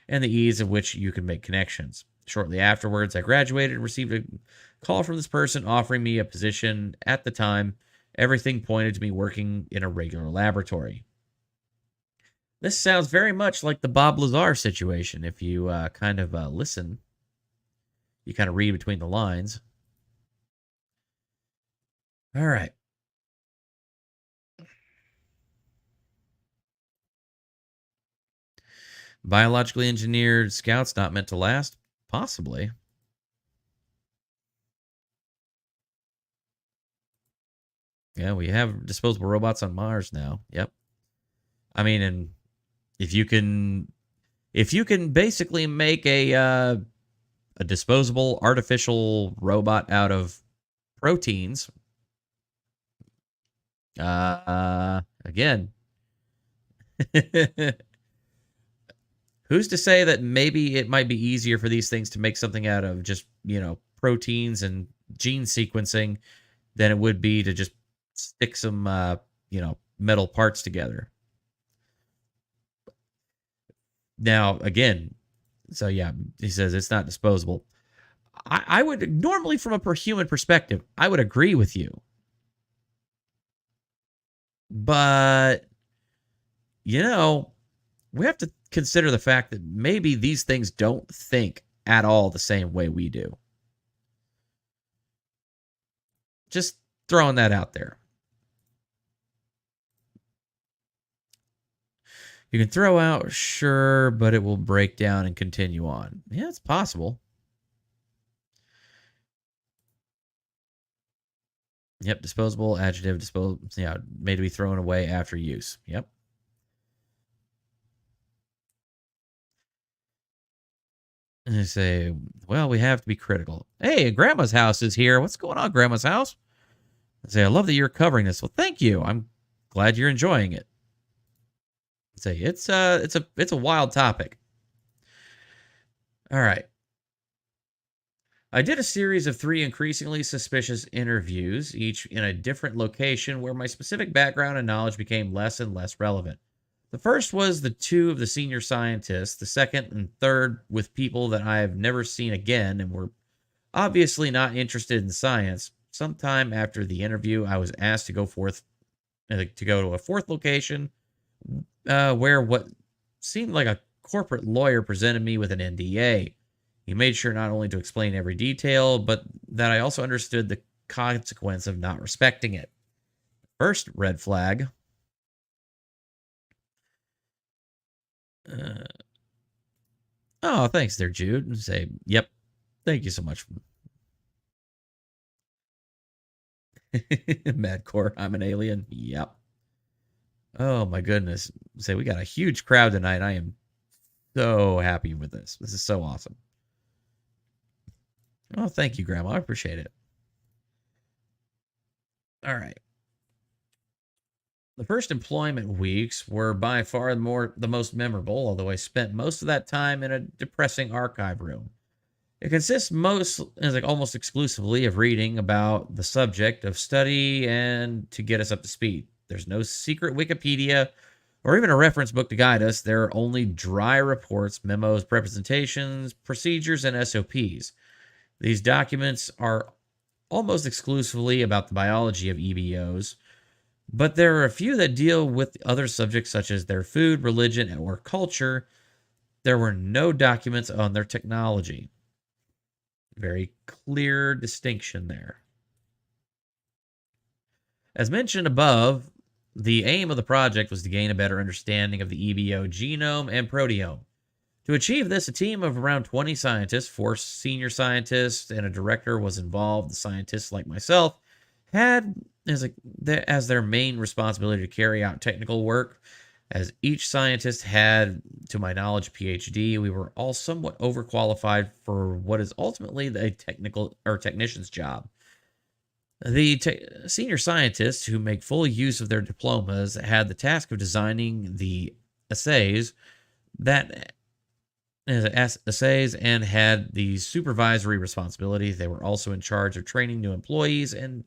and the ease of which you can make connections. Shortly afterwards, I graduated and received a call from this person offering me a position. At the time, everything pointed to me working in a regular laboratory. This sounds very much like the Bob Lazar situation. If you kind of listen, you kind of read between the lines. All right. Biologically engineered scouts not meant to last? Possibly. Yeah, we have disposable robots on Mars now. Yep. I mean, and if you can basically make a disposable artificial robot out of proteins, again, who's to say that maybe it might be easier for these things to make something out of just, proteins and gene sequencing than it would be to just stick some, metal parts together. Now, again, so yeah, he says it's not disposable. I would normally, from a human perspective, I would agree with you. But, we have to consider the fact that maybe these things don't think at all the same way we do. Just throwing that out there. You can throw out, sure, but it will break down and continue on. Yeah, it's possible. Yep, disposable, adjective, disposable, made to be thrown away after use. Yep. And they say, well, we have to be critical. Hey, Grandma's house is here. What's going on, Grandma's house? I say, I love that you're covering this. Well, thank you. I'm glad you're enjoying it. I say, it's a wild topic. All right. I did a series of 3 increasingly suspicious interviews, each in a different location where my specific background and knowledge became less and less relevant. The first was the 2 of the senior scientists, the second and third with people that I have never seen again and were obviously not interested in science. Sometime after the interview, I was asked to go to a fourth location where what seemed like a corporate lawyer presented me with an NDA. He made sure not only to explain every detail, but that I also understood the consequence of not respecting it. First red flag. Oh, thanks there, Jude. And say, yep. Thank you so much. Madcore, I'm an alien. Yep. Oh my goodness. Say, we got a huge crowd tonight. I am so happy with this. This is so awesome. Oh, thank you, Grandma. I appreciate it. All right. The first employment weeks were by far the most memorable, although I spent most of that time in a depressing archive room. It consists almost exclusively of reading about the subject of study and to get us up to speed. There's no secret Wikipedia or even a reference book to guide us. There are only dry reports, memos, representations, procedures, and SOPs. These documents are almost exclusively about the biology of EBOs, but there are a few that deal with other subjects such as their food, religion, or culture. There were no documents on their technology. Very clear distinction there. As mentioned above, the aim of the project was to gain a better understanding of the EBO genome and proteome. To achieve this, a team of around 20 scientists, 4 senior scientists, and a director was involved. The scientists, like myself, had as their main responsibility to carry out technical work. As each scientist had, to my knowledge, a PhD, we were all somewhat overqualified for what is ultimately the technical or technician's job. The senior scientists who make full use of their diplomas had the task of designing the essays and had the supervisory responsibility. They were also in charge of training new employees and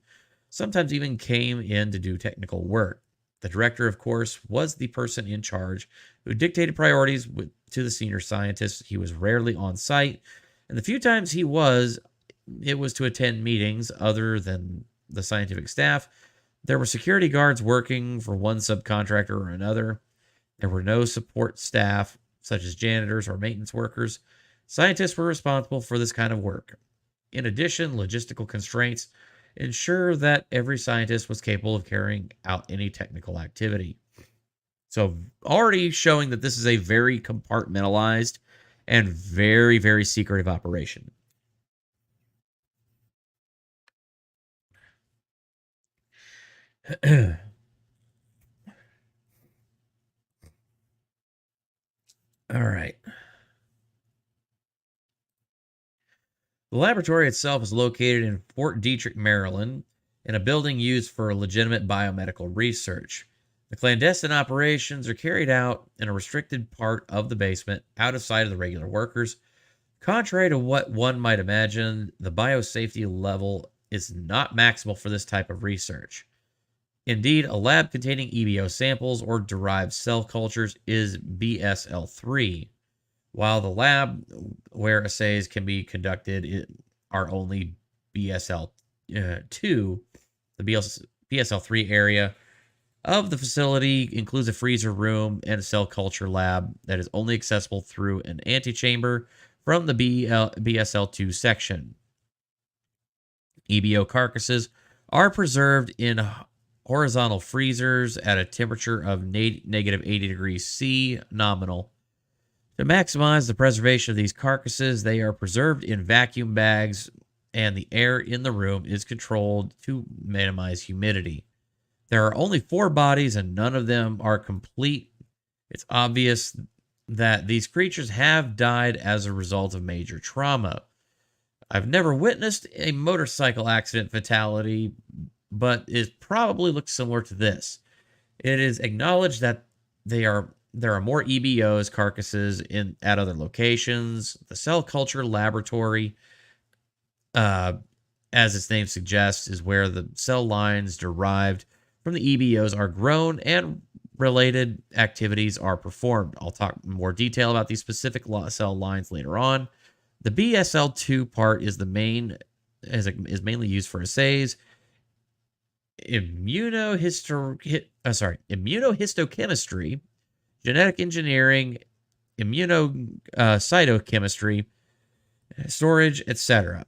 sometimes even came in to do technical work. The director, of course, was the person in charge who dictated priorities to the senior scientists. He was rarely on site, and the few times he was, it was to attend meetings other than the scientific staff. There were security guards working for one subcontractor or another. There were no support staff, such as janitors or maintenance workers. Scientists were responsible for this kind of work. In addition, logistical constraints ensure that every scientist was capable of carrying out any technical activity. So, already showing that this is a very compartmentalized and very, very secretive operation. All right. The laboratory itself is located in Fort Detrick, Maryland, in a building used for legitimate biomedical research. The clandestine operations are carried out in a restricted part of the basement, out of sight of the regular workers. Contrary to what one might imagine, the biosafety level is not maximal for this type of research. Indeed, a lab containing EBO samples or derived cell cultures is BSL-3, while the lab where assays can be conducted are only BSL-2. The BSL-3 area of the facility includes a freezer room and a cell culture lab that is only accessible through an antechamber from the BSL-2 section. EBO carcasses are preserved in horizontal freezers at a temperature of negative 80 degrees C nominal. To maximize the preservation of these carcasses, they are preserved in vacuum bags, and the air in the room is controlled to minimize humidity. There are only 4 bodies, and none of them are complete. It's obvious that these creatures have died as a result of major trauma. I've never witnessed a motorcycle accident fatality, but it probably looks similar to this. It is acknowledged that there are more EBOs carcasses at other locations. The cell culture laboratory, as its name suggests, is where the cell lines derived from the EBOs are grown and related activities are performed. I'll talk in more detail about these specific cell lines later on. The BSL-2 part is mainly used for assays, immunohistochemistry, genetic engineering, immunocytochemistry, storage, etc.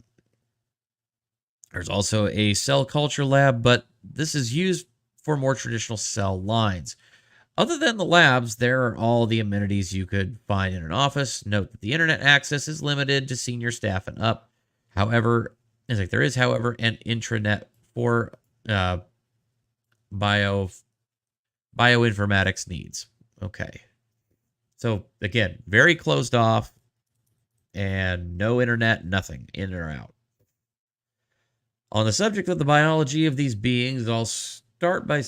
There's also a cell culture lab, but this is used for more traditional cell lines. Other than the labs, there are all the amenities you could find in an office. Note that the internet access is limited to senior staff and up. However, there is an intranet for bioinformatics needs. Okay. So again, very closed off and no internet, nothing in or out. On the subject of the biology of these beings, I'll start by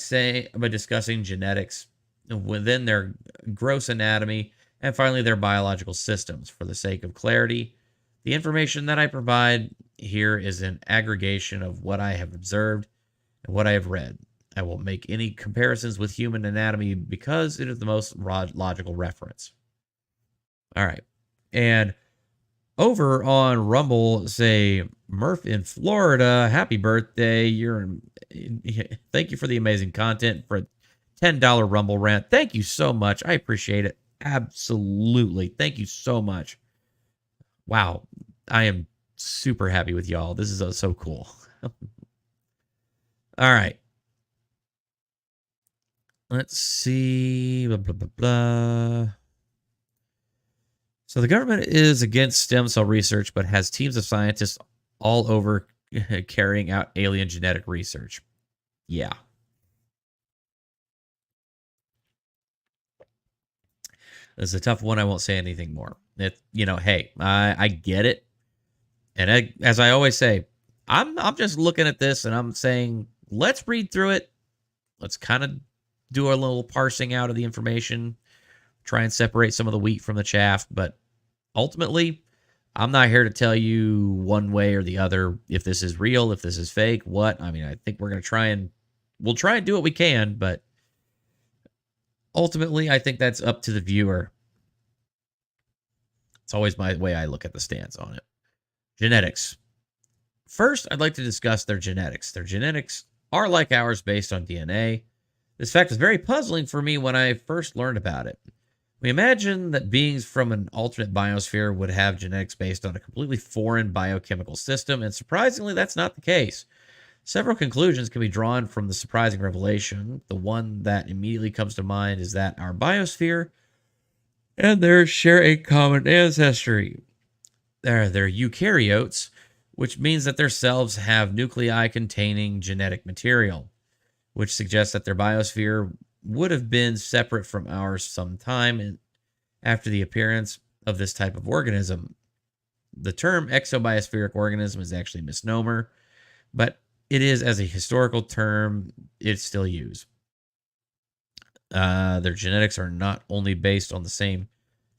discussing genetics within their gross anatomy and finally their biological systems. For the sake of clarity, the information that I provide here is an aggregation of what I have observed and what I have read. I won't make any comparisons with human anatomy because it is the most logical reference. All right. And over on Rumble, say, Murph in Florida, happy birthday. Thank you for the amazing content for a $10 Rumble rant. Thank you so much. I appreciate it. Absolutely. Thank you so much. Wow. I am super happy with y'all. This is so cool. All right. Let's see. Blah, blah, blah, blah. So the government is against stem cell research, but has teams of scientists all over carrying out alien genetic research. Yeah. This is a tough one. I won't say anything more. Hey, I get it. And as I always say, I'm just looking at this and I'm saying, let's read through it. Let's kind of do a little parsing out of the information, try and separate some of the wheat from the chaff. But ultimately, I'm not here to tell you one way or the other if this is real, if this is fake, what. I mean, I think we'll try and do what we can, but ultimately, I think that's up to the viewer. It's always my way I look at the stance on it. Genetics. First, I'd like to discuss their genetics. Their genetics are like ours based on DNA. This fact is very puzzling for me when I first learned about it. We imagine that beings from an alternate biosphere would have genetics based on a completely foreign biochemical system, and surprisingly, that's not the case. Several conclusions can be drawn from the surprising revelation. The one that immediately comes to mind is that our biosphere and theirs share a common ancestry. They're eukaryotes, which means that their cells have nuclei containing genetic material, which suggests that their biosphere would have been separate from ours some time after the appearance of this type of organism. The term Exo-Biospheric-Organism is actually a misnomer, but it is, as a historical term, it's still used. Their genetics are not only based on the same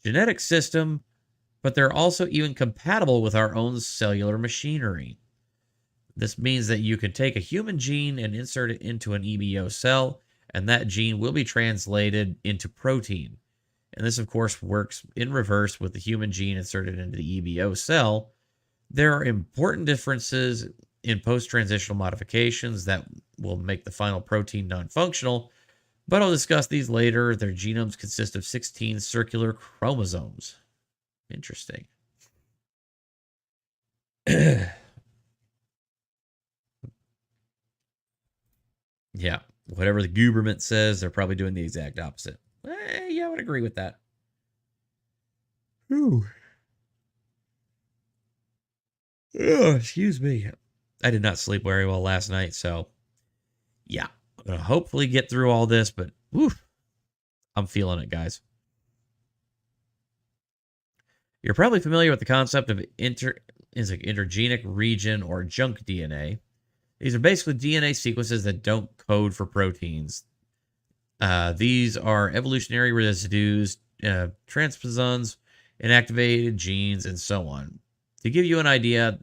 genetic system, but they're also even compatible with our own cellular machinery. This means that you can take a human gene and insert it into an EBO cell, and that gene will be translated into protein. And this, of course, works in reverse with the human gene inserted into the EBO cell. There are important differences in post-transitional modifications that will make the final protein non-functional, but I'll discuss these later. Their genomes consist of 16 circular chromosomes. Interesting. Yeah, whatever the government says, they're probably doing the exact opposite. Yeah, I would agree with that. Ooh. Oh, excuse me. I did not sleep very well last night, so yeah, I'm going to hopefully get through all this, but woof, I'm feeling it, guys. You're probably familiar with the concept of intergenic region or junk DNA. These are basically DNA sequences that don't code for proteins. These are evolutionary residues, transposons, inactivated genes, and so on. To give you an idea,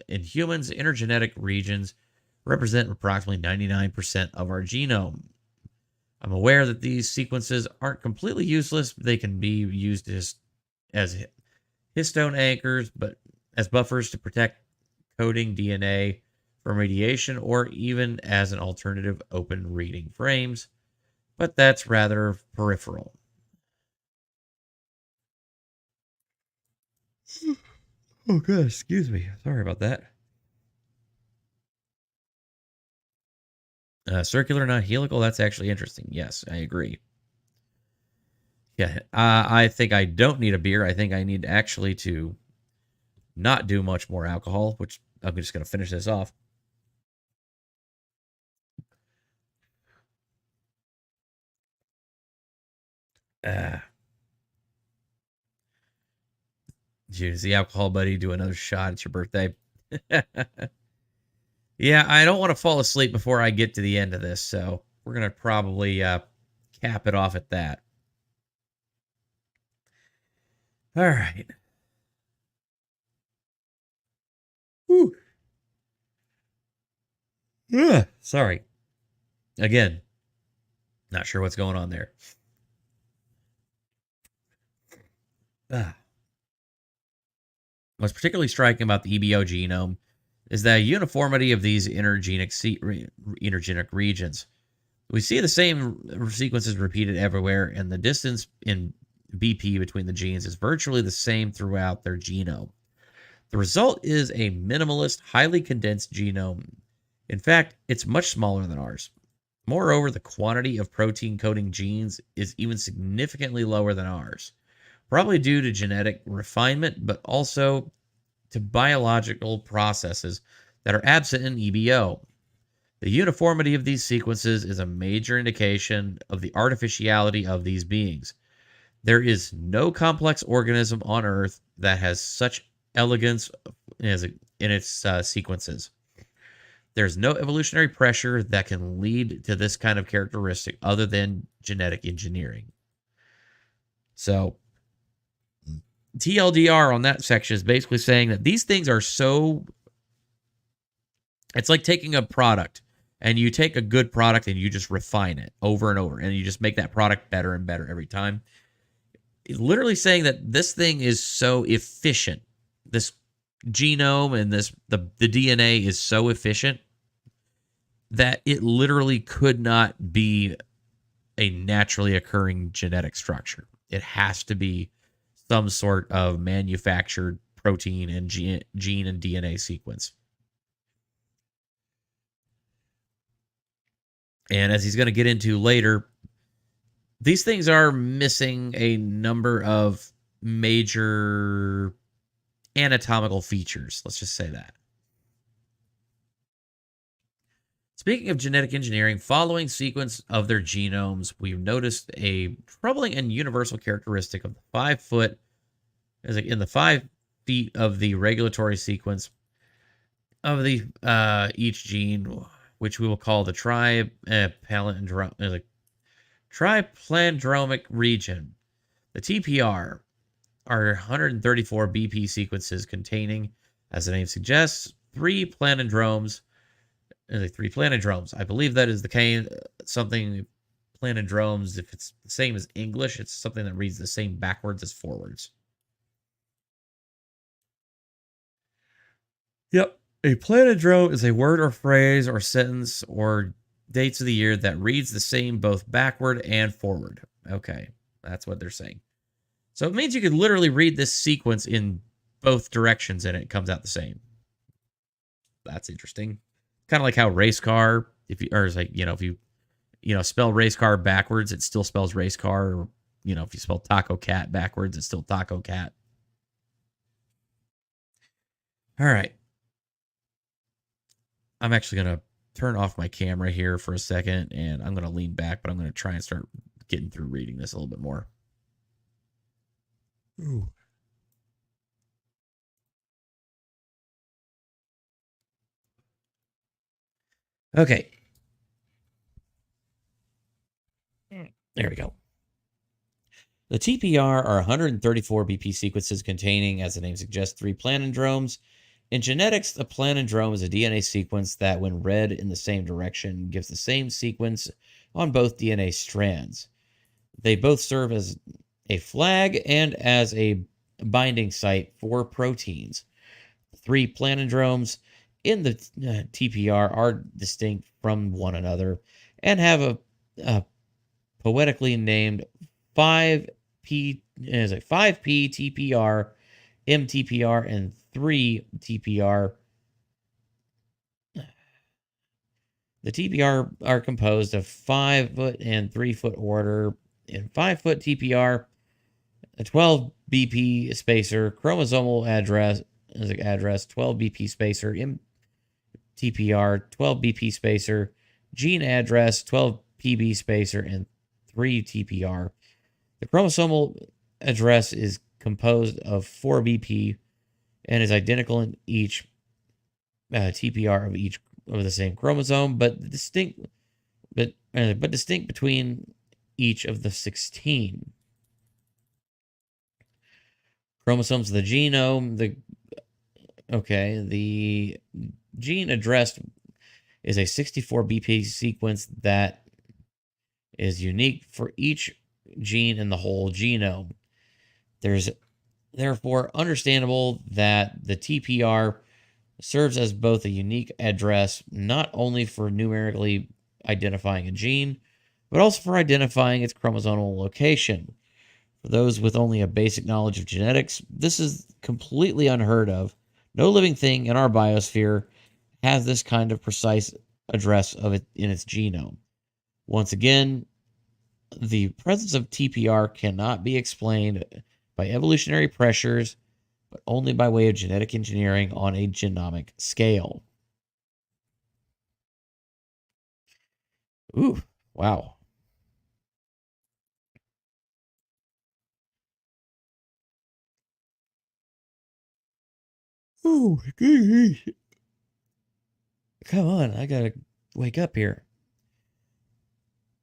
in humans, intergenetic regions represent approximately 99% of our genome. I'm aware that these sequences aren't completely useless. They can be used as histone anchors, but as buffers to protect coding DNA from radiation, or even as an alternative open reading frames, but that's rather peripheral. Oh, good. Excuse me. Sorry about that. Circular, not helical. That's actually interesting. Yes, I agree. Yeah, I think I don't need a beer. I think I need actually to not do much more alcohol, which I'm just going to finish this off. Cheers, the alcohol buddy. Do another shot. It's your birthday. Yeah, I don't want to fall asleep before I get to the end of this, so we're going to probably cap it off at that. All right. Whew. Sorry. Again, not sure what's going on there. What's particularly striking about the EBO genome is the uniformity of these intergenic regions. We see the same sequences repeated everywhere, and the distance in BP between the genes is virtually the same throughout their genome. The result is a minimalist, highly condensed genome. In fact, it's much smaller than ours. Moreover, the quantity of protein-coding genes is even significantly lower than ours, probably due to genetic refinement, but also to biological processes that are absent in EBO. The uniformity of these sequences is a major indication of the artificiality of these beings. There is no complex organism on Earth that has such elegance in its sequences. There's no evolutionary pressure that can lead to this kind of characteristic other than genetic engineering. So, TLDR on that section is basically saying that these things are so... It's like taking a product, and you take a good product and you just refine it over and over, and you just make that product better and better every time. It's literally saying that this thing is so efficient. This genome and the DNA is so efficient that it literally could not be a naturally occurring genetic structure. It has to be some sort of manufactured protein and gene and DNA sequence. And as he's going to get into later, these things are missing a number of major anatomical features. Let's just say that. Speaking of genetic engineering, following sequence of their genomes, we've noticed a troubling and universal characteristic of the 5 foot, as in the 5 feet of the regulatory sequence of the each gene, which we will call the triplandromic region. The TPR are 134 BP sequences containing, as the name suggests, 3 planandromes. I believe that is the case. Something planandromes, if it's the same as English, it's something that reads the same backwards as forwards. Yep. A planandrome is a word or phrase or sentence or dates of the year that reads the same both backward and forward. Okay, that's what they're saying. So it means you could literally read this sequence in both directions and it comes out the same. That's interesting. Kind of like how race car, if you spell race car backwards, it still spells race car. Or, if you spell taco cat backwards, it's still taco cat. All right. I'm actually going to turn off my camera here for a second, and I'm going to lean back, but I'm going to try and start getting through reading this a little bit more. Ooh. Okay. There we go. The TPR are 134 BP sequences containing, as the name suggests, 3 planandromes. In genetics, a planandrome is a DNA sequence that, when read in the same direction, gives the same sequence on both DNA strands. They both serve as a flag and as a binding site for proteins. 3 planandromes in the TPR are distinct from one another and have a poetically named 5P TPR, MTPR, and 3 TPR. The TPR are composed of 5 foot and 3 foot order. In 5 foot TPR, a 12 BP spacer, chromosomal address 12 BP spacer, MTPR 12 BP spacer, gene address 12 PB spacer, and 3 TPR. The chromosomal address is composed of 4 BP and is identical in each TPR of each of the same chromosome, but distinct between each of the 16 chromosomes of the genome. The gene addressed is a 64 BP sequence that is unique for each gene in the whole genome. There's therefore understandable that the TPR serves as both a unique address, not only for numerically identifying a gene, but also for identifying its chromosomal location. For those with only a basic knowledge of genetics, this is completely unheard of. No living thing in our biosphere has this kind of precise address of it in its genome. Once again, the presence of TPR cannot be explained by evolutionary pressures, but only by way of genetic engineering on a genomic scale. Ooh, wow. Oh, goodness. Come on, I gotta wake up here.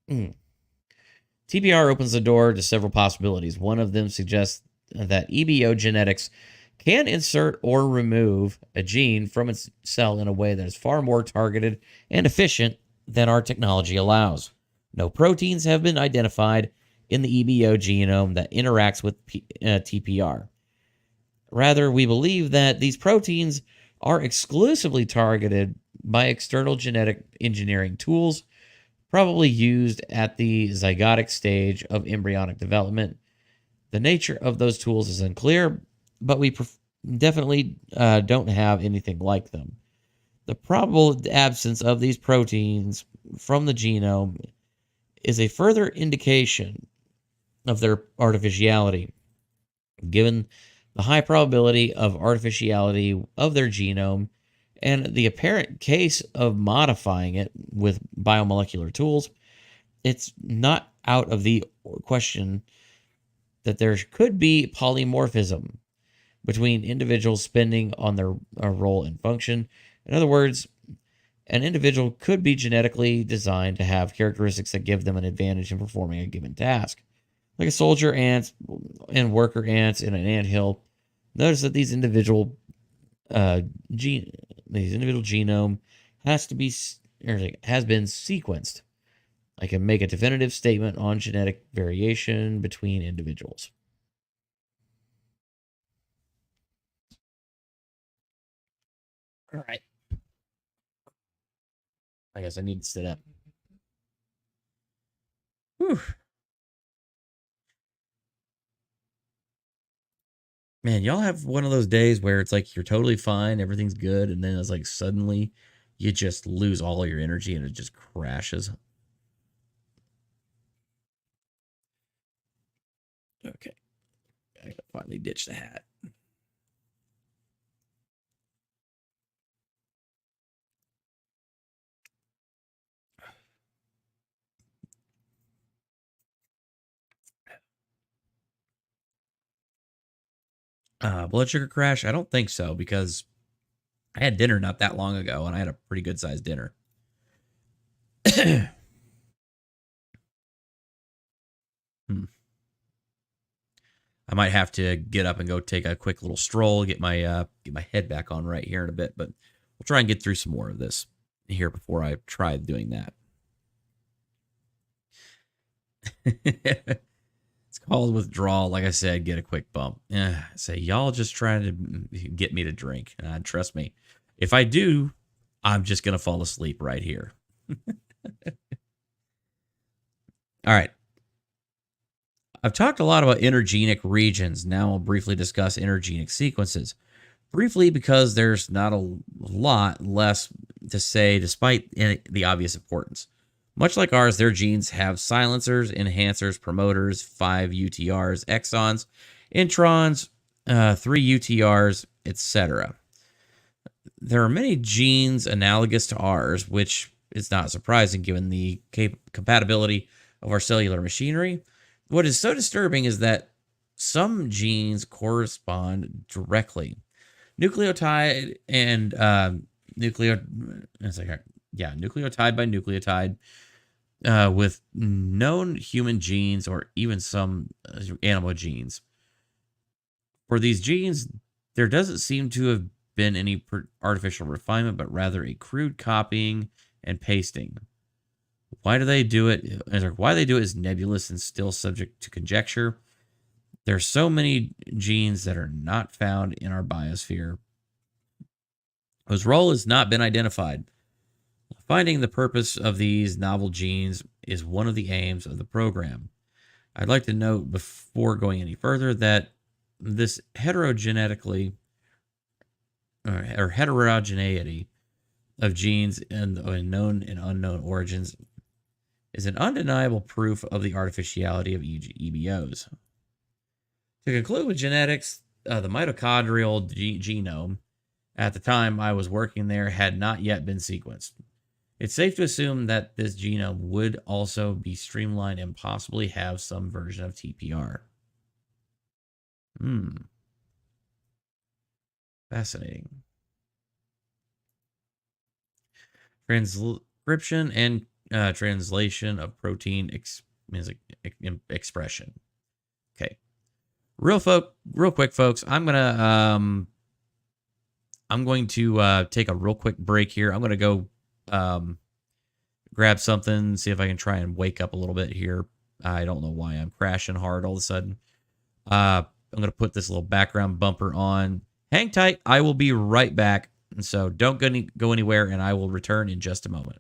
TPR opens the door to several possibilities. One of them suggests that EBO genetics can insert or remove a gene from its cell in a way that is far more targeted and efficient than our technology allows. No proteins have been identified in the EBO genome that interacts with TPR. Rather, we believe that these proteins are exclusively targeted by external genetic engineering tools, probably used at the zygotic stage of embryonic development. The nature of those tools is unclear, but we definitely don't have anything like them. The probable absence of these proteins from the genome is a further indication of their artificiality. Given the high probability of artificiality of their genome and the apparent case of modifying it with biomolecular tools, it's not out of the question that there could be polymorphism between individuals depending on their role and function. In other words, an individual could be genetically designed to have characteristics that give them an advantage in performing a given task. Like a soldier ant and worker ants in an anthill. Notice that these individual genome has been sequenced. I can make a definitive statement on genetic variation between individuals. All right. I guess I need to sit up. Whew. Man, y'all have one of those days where it's like you're totally fine, everything's good, and then it's like suddenly you just lose all your energy and it just crashes. Okay. I gotta finally ditch the hat. Blood sugar crash? I don't think so, because I had dinner not that long ago and I had a pretty good sized dinner. I might have to get up and go take a quick little stroll, get my head back on right here in a bit, but we'll try and get through some more of this here before I try doing that. It's called withdrawal. Like I said, get a quick bump. Say, y'all just trying to get me to drink. Trust me, if I do, I'm just going to fall asleep right here. All right. I've talked a lot about intergenic regions. Now I'll briefly discuss intergenic sequences. Briefly, because there's not a lot less to say despite the obvious importance. Much like ours, their genes have silencers, enhancers, promoters, 5 UTRs, exons, introns, 3 UTRs, etc. There are many genes analogous to ours, which is not surprising given the compatibility of our cellular machinery. What is so disturbing is that some genes correspond directly. Nucleotide and nucleotide by nucleotide with known human genes or even some animal genes. For these genes, there doesn't seem to have been any artificial refinement, but rather a crude copying and pasting. Why they do it is nebulous and still subject to conjecture. There's so many genes that are not found in our biosphere whose role has not been identified. Finding the purpose of these novel genes is one of the aims of the program. I'd like to note before going any further that this heterogeneity of genes and known and unknown origins is an undeniable proof of the artificiality of EBOs. To conclude with genetics, the mitochondrial genome at the time I was working there had not yet been sequenced. It's safe to assume that this genome would also be streamlined and possibly have some version of TPR. Fascinating. Transcription and translation of protein expression. Okay. Real quick, folks. I'm going to take a real quick break here. I'm going to go grab something, see if I can try and wake up a little bit here. I don't know why I'm crashing hard all of a sudden. I'm going to put this little background bumper on. Hang tight. I will be right back. And so don't go anywhere, and I will return in just a moment.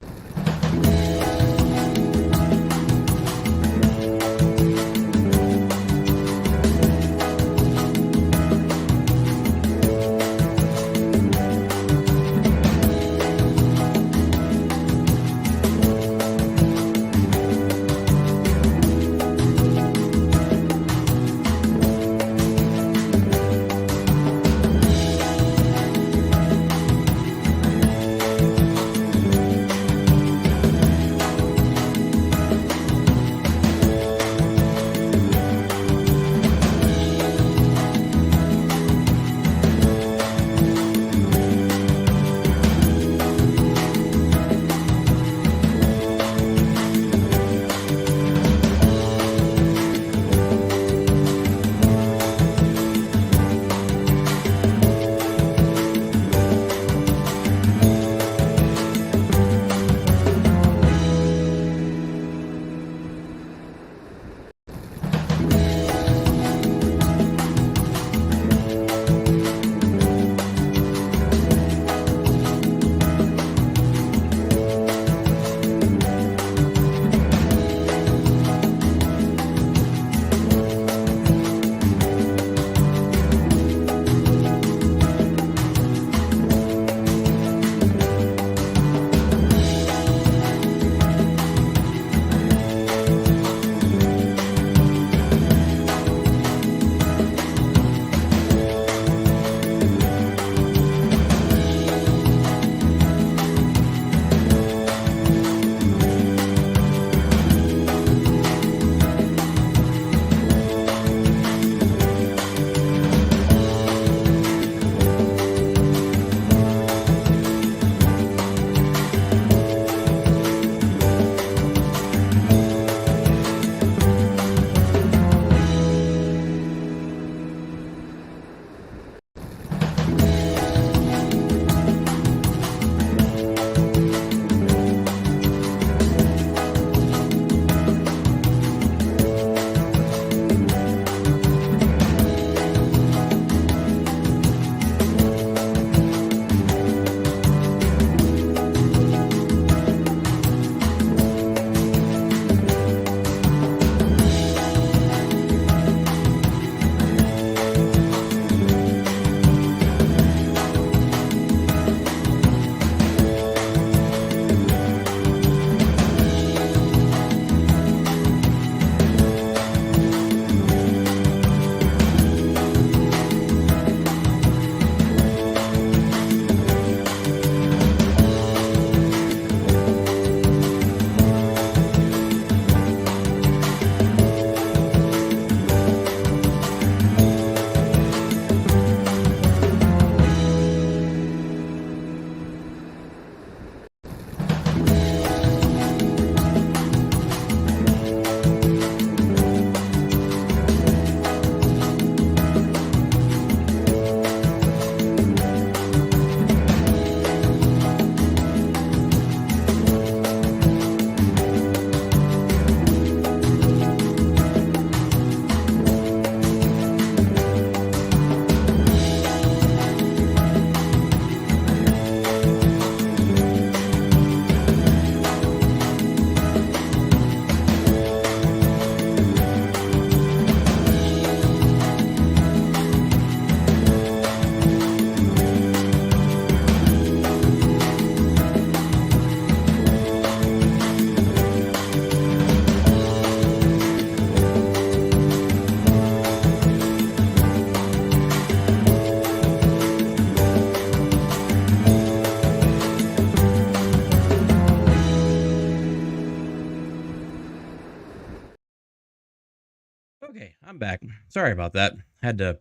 Okay, I'm back. Sorry about that. Had to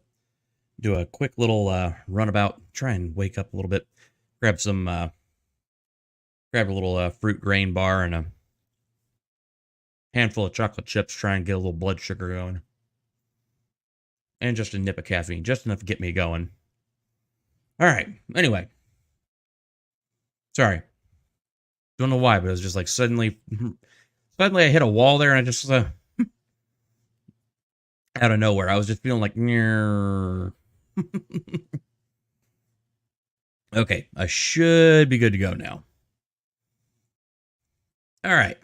do a quick little runabout, try and wake up a little bit, grab a little fruit grain bar and a handful of chocolate chips, try and get a little blood sugar going. And just a nip of caffeine, just enough to get me going. All right, anyway. Sorry. Don't know why, but it was just like suddenly I hit a wall there and I just, out of nowhere, I was just feeling like, okay, I should be good to go now. All right.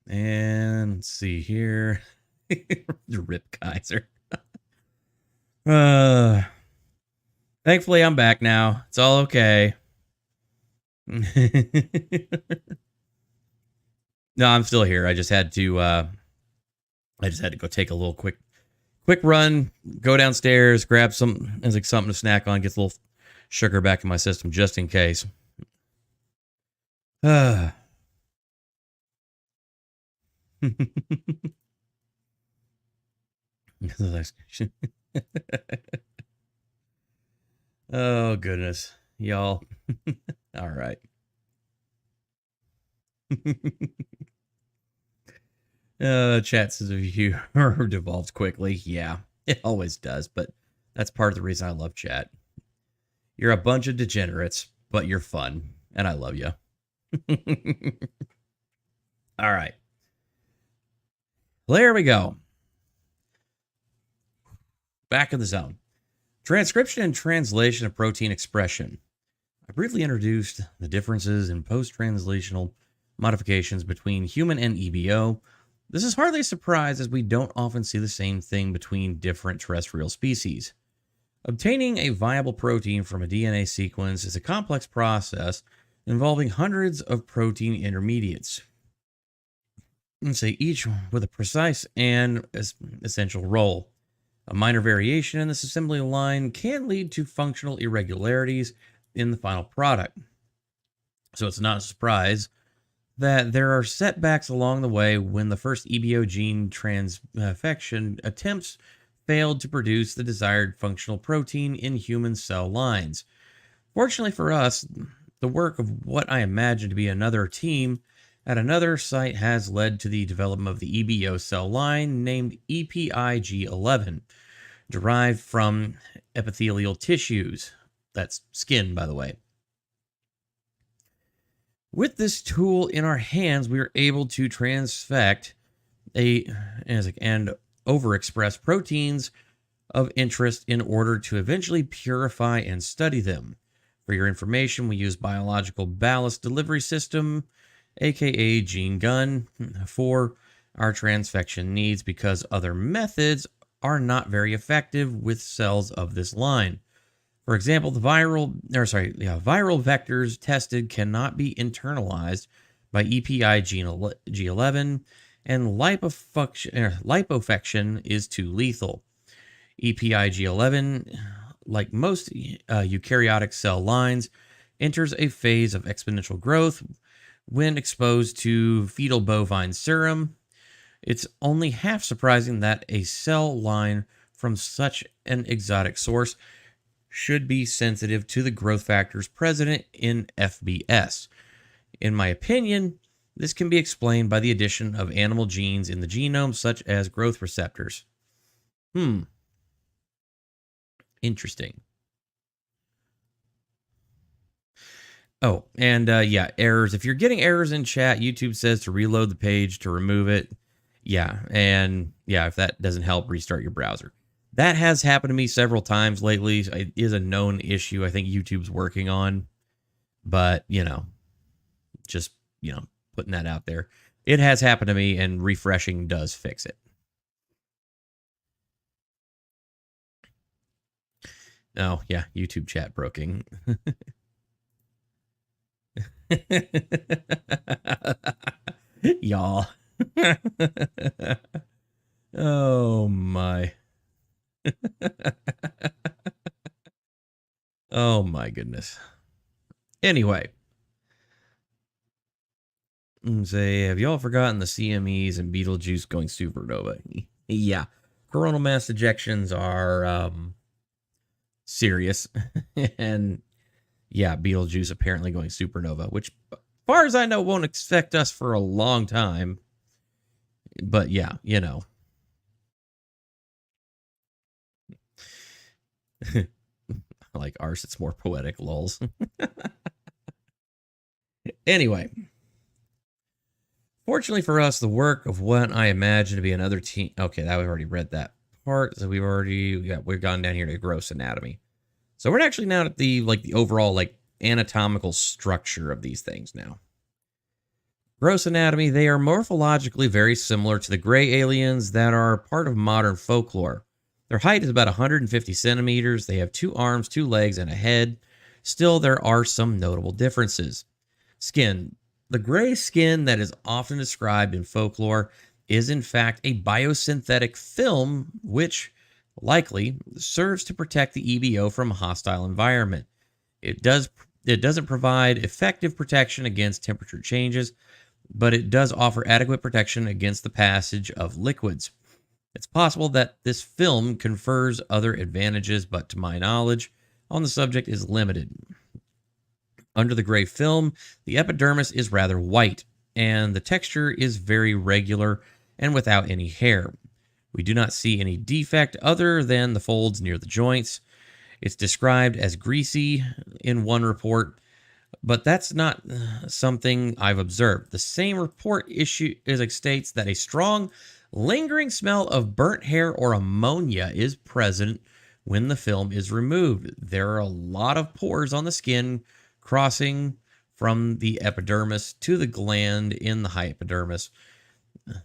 And let's see here. Rip Kaiser. Thankfully, I'm back now. It's all okay. No, I'm still here. I just had to go take a little quick run, go downstairs, grab something to snack on, get a little sugar back in my system just in case. Oh goodness, y'all. All right. Chat says if you devolves quickly. Yeah, it always does, but that's part of the reason I love chat. You're a bunch of degenerates, but you're fun, and I love you. All right. There we go. Back in the zone. Transcription and translation of protein expression. I briefly introduced the differences in post-translational modifications between human and EBO. This is hardly a surprise as we don't often see the same thing between different terrestrial species. Obtaining a viable protein from a DNA sequence is a complex process involving hundreds of protein intermediates. Let's say each with a precise and essential role. A minor variation in this assembly line can lead to functional irregularities in the final product. So it's not a surprise that there are setbacks along the way when the first EBO gene transfection attempts failed to produce the desired functional protein in human cell lines. Fortunately for us, the work of what I imagine to be another team at another site has led to the development of the EBO cell line named EPIG11, derived from epithelial tissues. That's skin, by the way. With this tool in our hands, we are able to transfect and overexpress proteins of interest in order to eventually purify and study them. For your information, we use biological ballast delivery system, aka gene gun, for our transfection needs because other methods are not very effective with cells of this line. For example, the viral vectors tested cannot be internalized by EPIG11, and lipofection is too lethal. EPIG11, like most eukaryotic cell lines, enters a phase of exponential growth when exposed to fetal bovine serum. It's only half surprising that a cell line from such an exotic source should be sensitive to the growth factors present in FBS. In my opinion, this can be explained by the addition of animal genes in the genome, such as growth receptors. Interesting. Oh, and errors. If you're getting errors in chat, YouTube says to reload the page to remove it. Yeah, and if that doesn't help, restart your browser. That has happened to me several times lately. It is a known issue I think YouTube's working on. But, just, putting that out there. It has happened to me, and refreshing does fix it. Oh, yeah, YouTube chat broken. Y'all. Oh, my. Oh my goodness. Anyway, say, have y'all forgotten the CMEs and Beetlejuice going supernova? Yeah, coronal mass ejections are serious. And yeah, Betelgeuse apparently going supernova, which, as far as I know, won't affect us for a long time. But yeah, you know. Like ours, it's more poetic, lols. Anyway. Fortunately for us, the work of what I imagine to be another team. Okay, that we've already read that part. So we've gone down here to gross anatomy. So we're actually now at the overall anatomical structure of these things now. Gross anatomy, they are morphologically very similar to the gray aliens that are part of modern folklore. Their height is about 150 centimeters. They have 2 arms, 2 legs, and a head. Still, there are some notable differences. Skin. The gray skin that is often described in folklore is in fact a biosynthetic film which likely serves to protect the EBO from a hostile environment. It doesn't provide effective protection against temperature changes, but it does offer adequate protection against the passage of liquids. It's possible that this film confers other advantages, but to my knowledge on the subject is limited. Under the gray film, the epidermis is rather white, and the texture is very regular and without any hair. We do not see any defect other than the folds near the joints. It's described as greasy in one report, but that's not something I've observed. The same report states that a strong, lingering smell of burnt hair or ammonia is present when the film is removed. There are a lot of pores on the skin crossing from the epidermis to the gland in the hypodermis.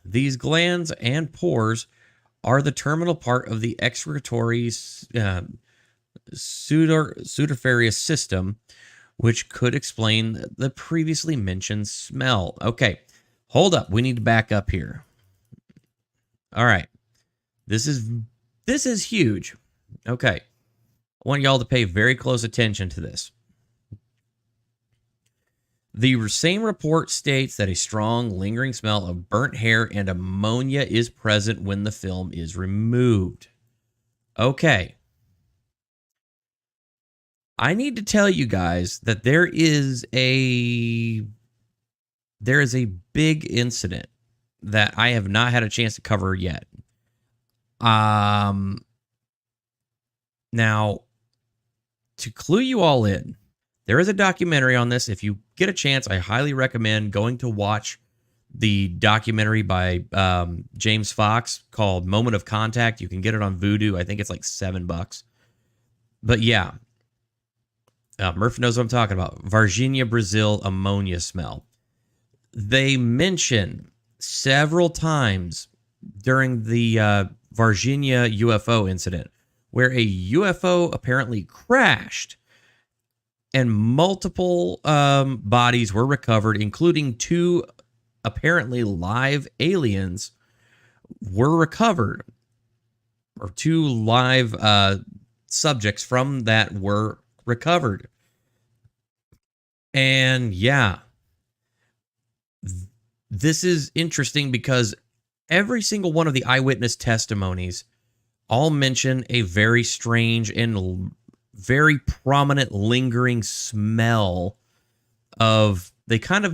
These glands and pores are the terminal part of the excretory pseudopharious system, which could explain the previously mentioned smell. Okay, hold up. We need to back up here. All right. This is huge. Okay. I want y'all to pay very close attention to this. The same report states that a strong, lingering smell of burnt hair and ammonia is present when the film is removed. Okay. I need to tell you guys that there is a big incident that I have not had a chance to cover yet. Now, to clue you all in, there is a documentary on this. If you get a chance, I highly recommend going to watch the documentary by James Fox called Moment of Contact. You can get it on Vudu. I think it's like $7. But yeah, Murph knows what I'm talking about. Virginia, Brazil, ammonia smell. They mention several times during the Virginia UFO incident where a UFO apparently crashed and multiple bodies were recovered, including 2 apparently live aliens were recovered, or 2 live subjects from that were recovered. And yeah, this is interesting because every single one of the eyewitness testimonies all mention a very strange and very prominent lingering smell of, they said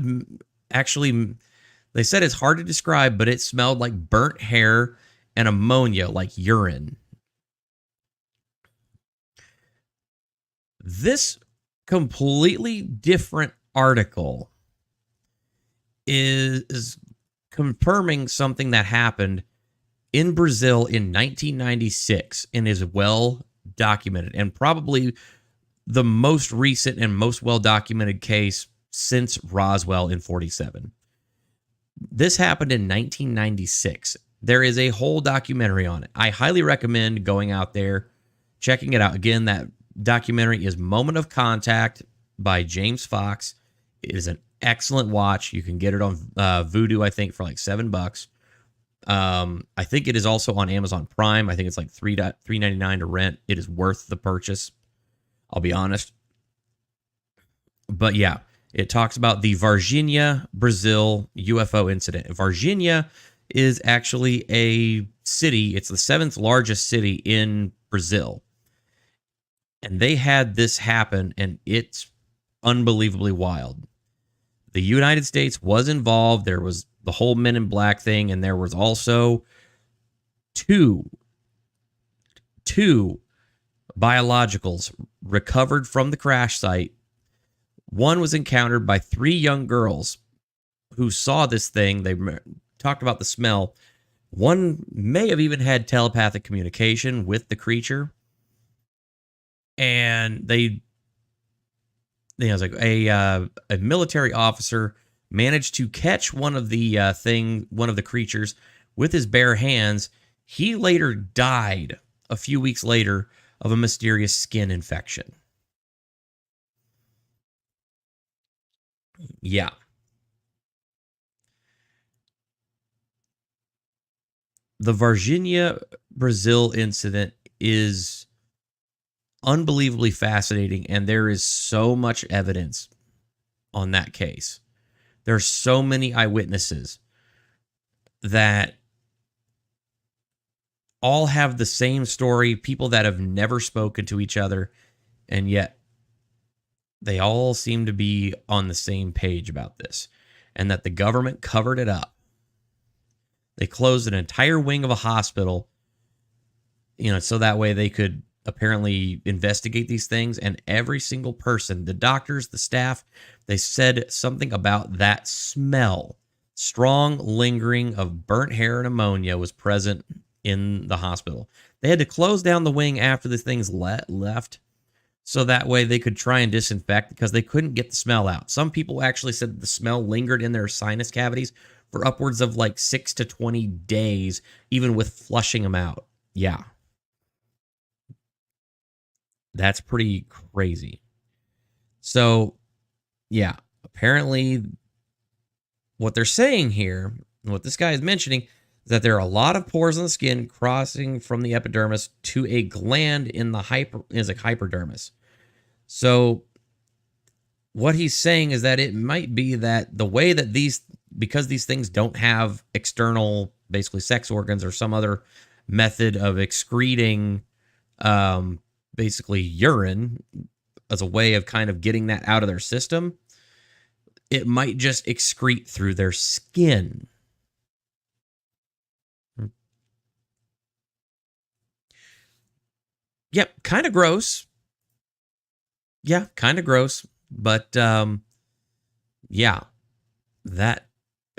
it's hard to describe, but it smelled like burnt hair and ammonia, like urine. This completely different article is confirming something that happened in Brazil in 1996 and is well documented, and probably the most recent and most well documented case since Roswell in 47. This happened in 1996. There is a whole documentary on it. I highly recommend going out there, checking it out. Again, that documentary is Moment of Contact by James Fox. It is an excellent watch. You can get it on Vudu, I think, for like $7. I think it is also on Amazon Prime. I think it's like $3.99 to rent. It is worth the purchase, I'll be honest. But yeah, it talks about the Virginia, Brazil UFO incident. Virginia is actually a city. It's the 7th largest city in Brazil. And they had this happen, and it's unbelievably wild. The United States was involved. There was the whole Men in Black thing, and there was also two biologicals recovered from the crash site. One was encountered by 3 young girls who saw this thing. They talked about the smell. One may have even had telepathic communication with the creature. And it was like a military officer managed to catch one of the creatures with his bare hands. He later died a few weeks later of a mysterious skin infection. Yeah. The Varginha, Brazil incident is unbelievably fascinating, and there is so much evidence on that case. There's so many eyewitnesses that all have the same story, people that have never spoken to each other, and yet they all seem to be on the same page about this, and that the government covered it up. They closed an entire wing of a hospital, so that way they could apparently investigate these things. And every single person, the doctors, the staff, they said something about that smell. Strong lingering of burnt hair and ammonia was present in the hospital. They had to close down the wing after the things left, so that way they could try and disinfect, because they couldn't get the smell out. Some people actually said that the smell lingered in their sinus cavities for upwards of like 6 to 20 days, even with flushing them out. Yeah. That's pretty crazy. So, yeah, apparently what they're saying here, what this guy is mentioning, is that there are a lot of pores on the skin crossing from the epidermis to a gland in the hypodermis. So what he's saying is that it might be that the way that because these things don't have external, basically sex organs or some other method of excreting basically urine as a way of kind of getting that out of their system, it might just excrete through their skin. Yep, kind of gross. Yeah, kind of gross. But yeah, that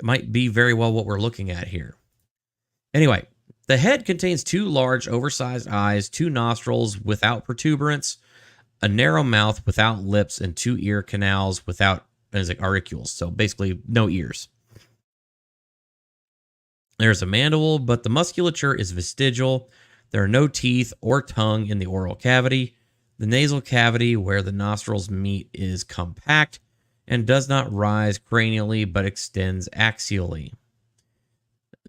might be very well what we're looking at here. Anyway, the head contains 2 large, oversized eyes, 2 nostrils without protuberance, a narrow mouth without lips, and 2 ear canals without auricules. So basically, no ears. There's a mandible, but the musculature is vestigial. There are no teeth or tongue in the oral cavity. The nasal cavity, where the nostrils meet, is compact and does not rise cranially, but extends axially.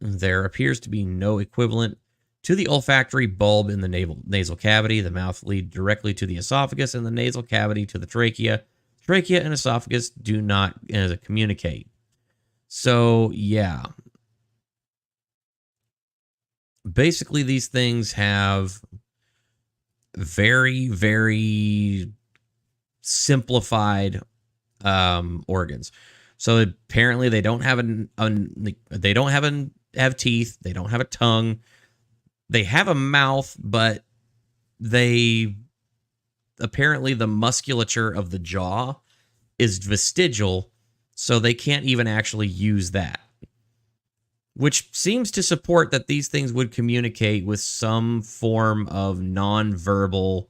There appears to be no equivalent to the olfactory bulb in the nasal cavity. The mouth leads directly to the esophagus, and the nasal cavity to the trachea. Trachea and esophagus do not communicate. So, yeah. Basically, these things have very, very simplified organs. So apparently, they don't have have teeth. They don't have a tongue. They have a mouth, but apparently the musculature of the jaw is vestigial, so they can't even actually use that. Which seems to support that these things would communicate with some form of nonverbal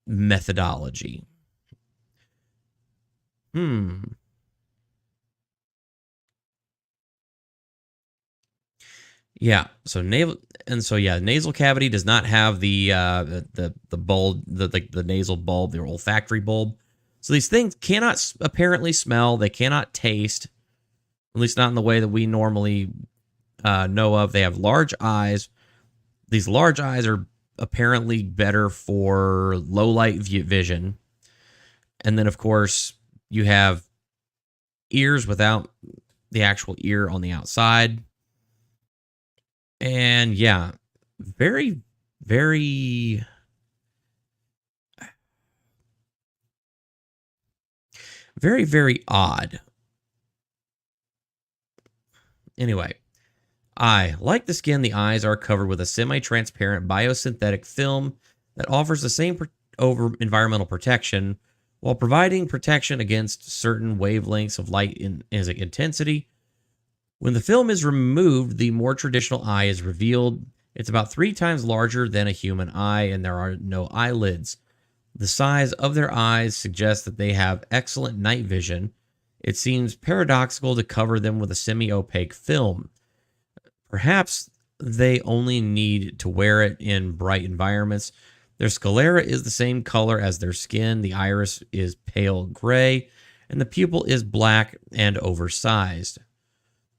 methodology. Yeah. So nasal cavity does not have the bulb, the nasal bulb, the olfactory bulb. So these things cannot apparently smell. They cannot taste, at least not in the way that we normally know of. They have large eyes. These large eyes are apparently better for low light vision. And then, of course, you have ears without the actual ear on the outside. And yeah, very, very... very, very odd. Anyway, like the skin, the eyes are covered with a semi-transparent biosynthetic film that offers the same over environmental protection while providing protection against certain wavelengths of light in intensity. When the film is removed, the more traditional eye is revealed. It's about 3 times larger than a human eye, and there are no eyelids. The size of their eyes suggests that they have excellent night vision. It seems paradoxical to cover them with a semi-opaque film. Perhaps they only need to wear it in bright environments. Their sclera is the same color as their skin. The iris is pale gray, and the pupil is black and oversized.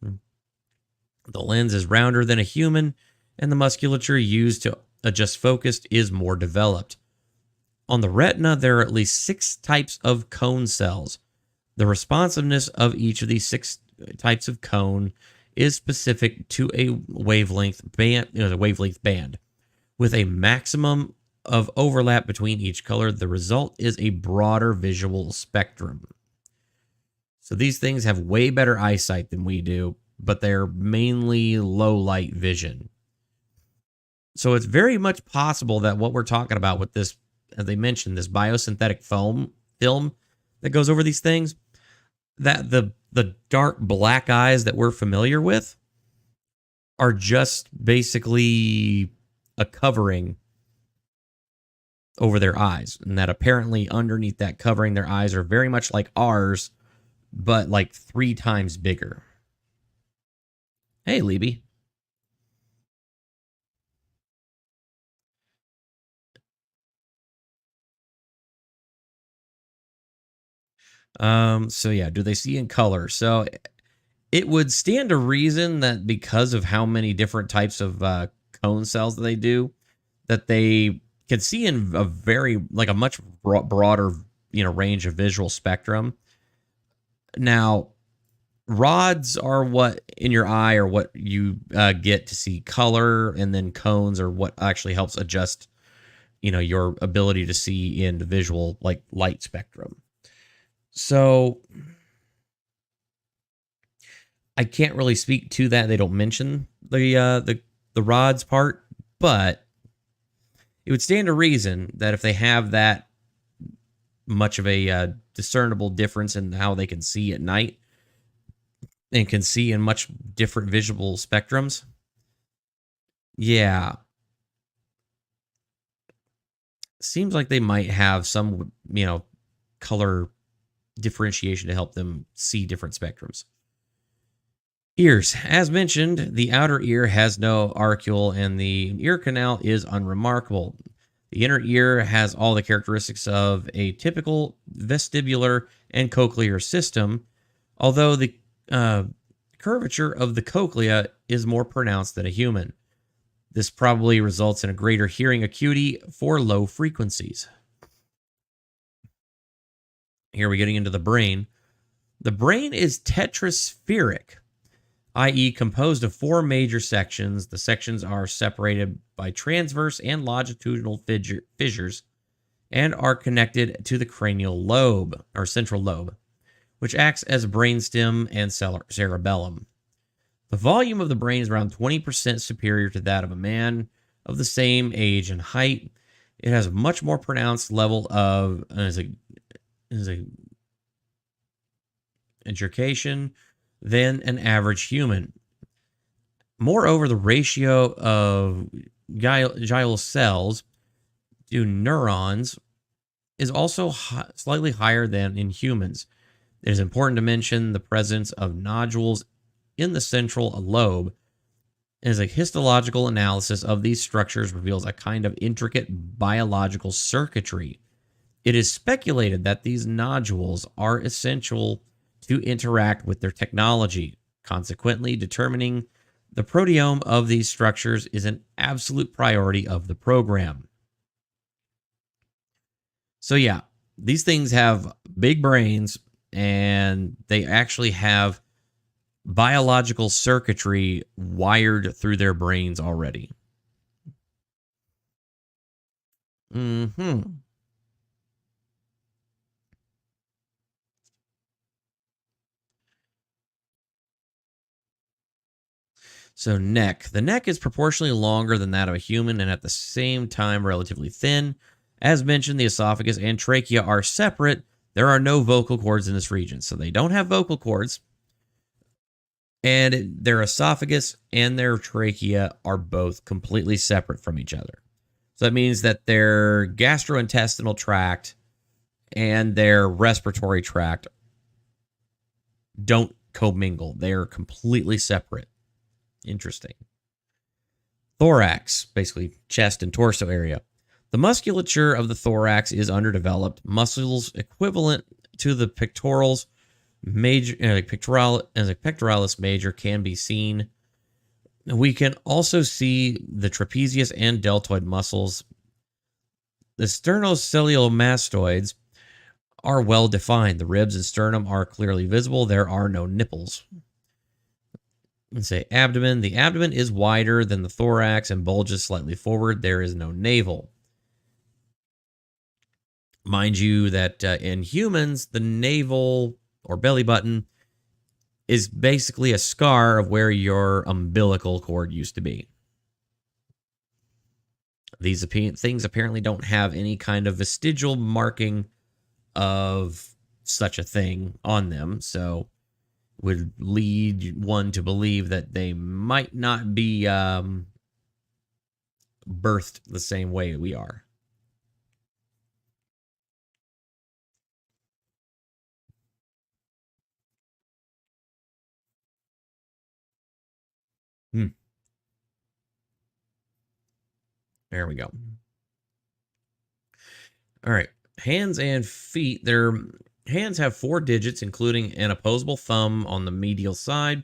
The lens is rounder than a human, and the musculature used to adjust focus is more developed. On the retina, there are at least 6 types of cone cells. The responsiveness of each of these 6 types of cone is specific to a wavelength band. With a maximum of overlap between each color, the result is a broader visual spectrum. So these things have way better eyesight than we do, but they're mainly low light vision. So it's very much possible that what we're talking about with this, as they mentioned, this biosynthetic film that goes over these things, that the dark black eyes that we're familiar with are just basically a covering over their eyes, and that apparently underneath that covering, their eyes are very much like ours, but like 3 times bigger. Hey, Libby. So yeah, do they see in color? So it would stand to reason that because of how many different types of cone cells that they do, that they can see in a much broader, range of visual spectrum. Now, rods are what in your eye are what you get to see color, and then cones are what actually helps adjust, your ability to see in the visual, like light spectrum. So I can't really speak to that. They don't mention the rods part, but it would stand to reason that if they have that much of a discernible difference in how they can see at night and can see in much different visual spectrums, yeah, seems like they might have some, color differentiation to help them see different spectrums. Ears. As mentioned, the outer ear has no arcuole and the ear canal is unremarkable. The inner ear has all the characteristics of a typical vestibular and cochlear system, although the curvature of the cochlea is more pronounced than a human. This probably results in a greater hearing acuity for low frequencies. Here we're getting into the brain. The brain is tetraspheric, i.e. composed of 4 major sections. The sections are separated by transverse and longitudinal fissures and are connected to the cranial lobe, or central lobe, which acts as a brainstem and cerebellum. The volume of the brain is around 20% superior to that of a man of the same age and height. It has a much more pronounced level of education than an average human. Moreover, the ratio of glial cells to neurons is also slightly higher than in humans. It is important to mention the presence of nodules in the central lobe, as a histological analysis of these structures reveals a kind of intricate biological circuitry. It is speculated that these nodules are essential to interact with their technology. Consequently, determining the proteome of these structures is an absolute priority of the program. So yeah, these things have big brains, and they actually have biological circuitry wired through their brains already. So neck. The neck is proportionally longer than that of a human and at the same time relatively thin. As mentioned, the esophagus and trachea are separate. There are no vocal cords in this region, so they don't have vocal cords. And their esophagus and their trachea are both completely separate from each other. So that means that their gastrointestinal tract and their respiratory tract don't commingle. They are completely separate. Interesting. Thorax, basically chest and torso area. The musculature of the thorax is underdeveloped. Muscles equivalent to the pectorals major, pectoralis major can be seen. We can also see the trapezius and deltoid muscles. The sternocleidomastoids are well defined. The ribs and sternum are clearly visible. There are no nipples. Let's say abdomen. The abdomen is wider than the thorax and bulges slightly forward. There is no navel. Mind you that in humans, the navel or belly button is basically a scar of where your umbilical cord used to be. These things apparently don't have any kind of vestigial marking of such a thing on them, so would lead one to believe that they might not be birthed the same way we are. There we go. All right. Hands and feet. Their hands have 4 digits, including an opposable thumb on the medial side.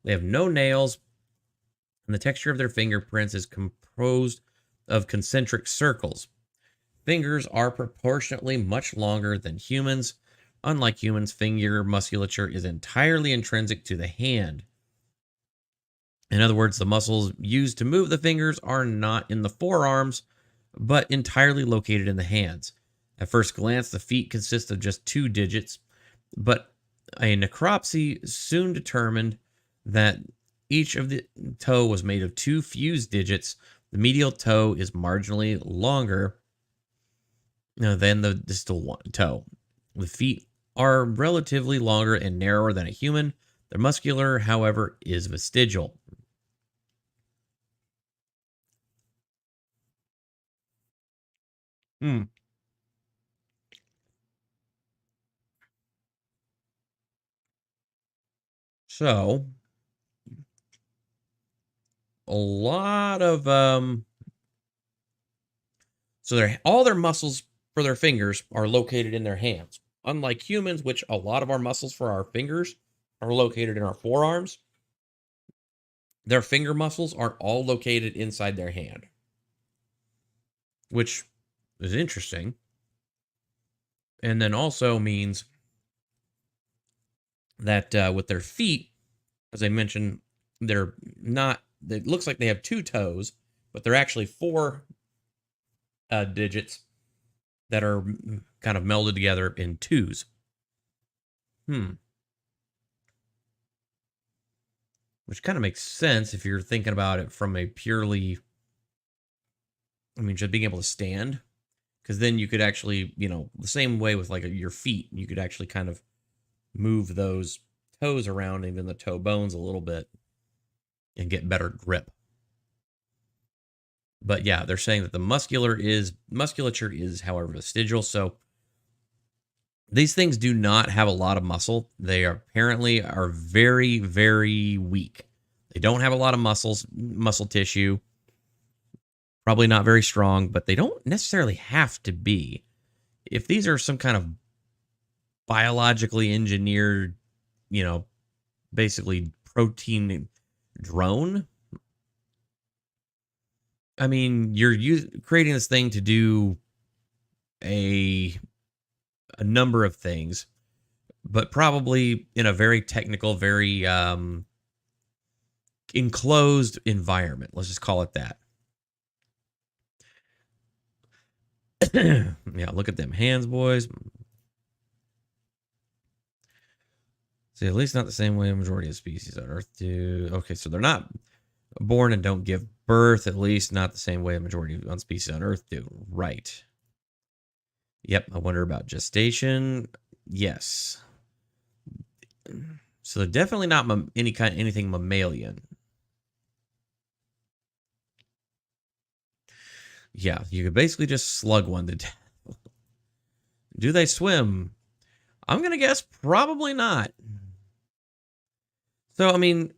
They have no nails, and the texture of their fingerprints is composed of concentric circles. Fingers are proportionately much longer than humans. Unlike humans, finger musculature is entirely intrinsic to the hand. In other words, the muscles used to move the fingers are not in the forearms, but entirely located in the hands. At first glance, the feet consist of just 2 digits, but a necropsy soon determined that each of the toe was made of 2 fused digits. The medial toe is marginally longer than the distal toe. The feet are relatively longer and narrower than a human. Their muscular, however, is vestigial. So, a lot of so all their muscles for their fingers are located in their hands. Unlike humans, which a lot of our muscles for our fingers are located in our forearms, their finger muscles are all located inside their hand, which is interesting. And then also means that with their feet, as I mentioned, they're not, it looks like they have 2 toes, but they're actually 4 digits that are kind of melded together in 2s. Which kind of makes sense if you're thinking about it from a purely, just being able to stand. Because then you could actually, the same way with like your feet, you could actually kind of move those toes around, even the toe bones a little bit, and get better grip. But yeah, they're saying that the musculature is, however, vestigial. So these things do not have a lot of muscle. They apparently are very, very weak. They don't have a lot of muscle tissue. Probably not very strong, but they don't necessarily have to be. If these are some kind of biologically engineered, basically protein drone, you're creating this thing to do a number of things, but probably in a very technical, very enclosed environment. Let's just call it that. Yeah, look at them hands, boys. See, at least not the same way a majority of species on Earth do. Okay, so they're not born and don't give birth, at least not the same way a majority of species on Earth do. Right. Yep, I wonder about gestation. Yes. So they're definitely not anything mammalian. Yeah, you could basically just slug one to death. Do they swim? I'm going to guess probably not. So, I mean,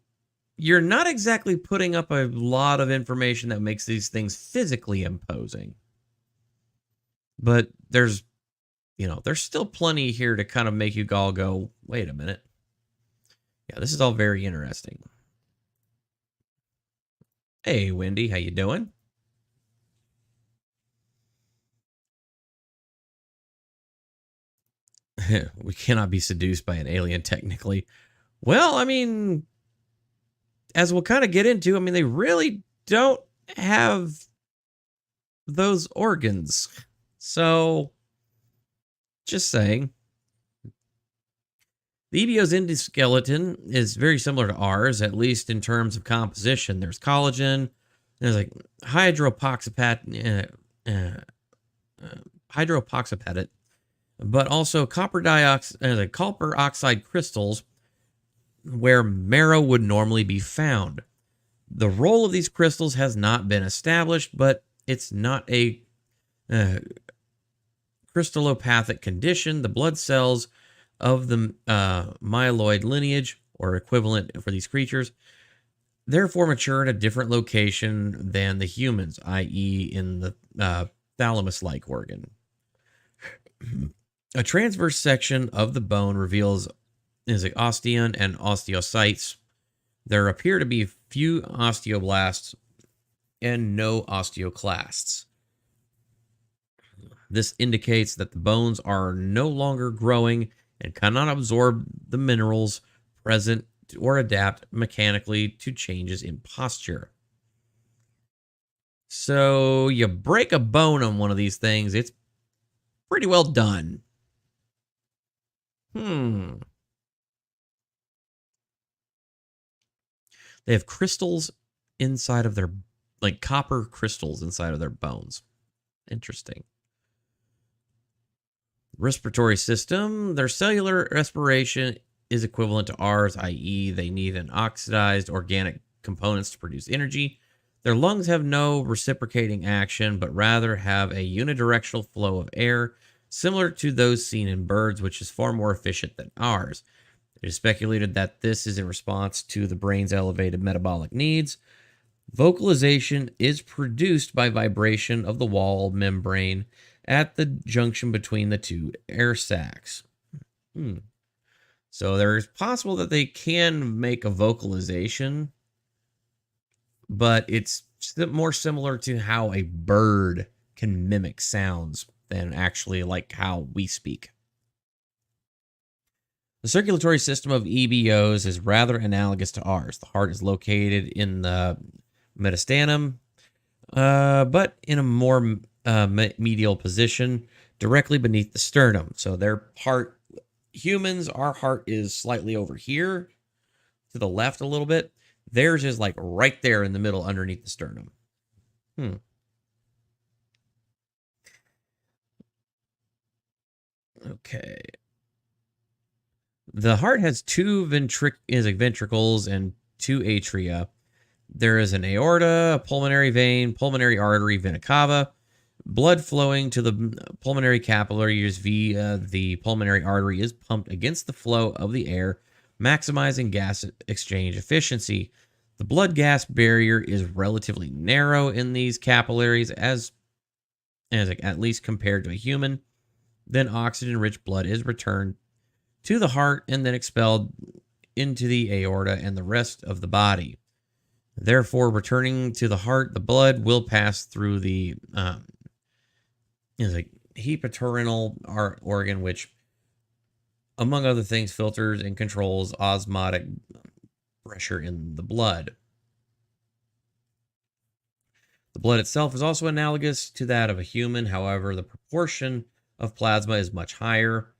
you're not exactly putting up a lot of information that makes these things physically imposing. But there's still plenty here to kind of make you all go, wait a minute. Yeah, this is all very interesting. Hey, Wendy, how you doing? We cannot be seduced by an alien, technically. Well, I mean, as we'll kind of get into, I mean, they really don't have those organs. So, just saying. The EBO's endoskeleton is very similar to ours, at least in terms of composition. There's collagen, there's like hydroxyapatite, but also copper oxide crystals where marrow would normally be found. The role of these crystals has not been established, but it's not a crystallopathic condition. The blood cells of the myeloid lineage, or equivalent for these creatures, therefore mature in a different location than the humans, i.e. in the thalamus-like organ. A transverse section of the bone reveals osteon and osteocytes. There appear to be few osteoblasts and no osteoclasts. This indicates that the bones are no longer growing and cannot absorb the minerals present or adapt mechanically to changes in posture. So you break a bone on one of these things, it's pretty well done. They have crystals inside of their, like copper crystals inside of their bones. Interesting. Respiratory system. Their cellular respiration is equivalent to ours, i.e. they need an oxidized organic components to produce energy. Their lungs have no reciprocating action, but rather have a unidirectional flow of air, similar to those seen in birds, which is far more efficient than ours. It is speculated that this is in response to the brain's elevated metabolic needs. Vocalization is produced by vibration of the wall membrane at the junction between the two air sacs. So there is possible that they can make a vocalization, but it's more similar to how a bird can mimic sounds than actually like how we speak. The circulatory system of EBOs is rather analogous to ours. The heart is located in the mediastinum, but in a more medial position, directly beneath the sternum. So their heart, humans, our heart is slightly over here to the left a little bit. Theirs is like right there in the middle underneath the sternum. Okay. The heart has two ventricles and two atria. There is an aorta, a pulmonary vein, pulmonary artery, vena cava. Blood flowing to the pulmonary capillaries via the pulmonary artery is pumped against the flow of the air, maximizing gas exchange efficiency. The blood-gas barrier is relatively narrow in these capillaries, as at least compared to a human. Then oxygen-rich blood is returned to the heart and then expelled into the aorta and the rest of the body. Therefore, returning to the heart, the blood will pass through the hepatorenal organ, which among other things, filters and controls osmotic pressure in the blood. The blood itself is also analogous to that of a human. However, the proportion of plasma is much higher.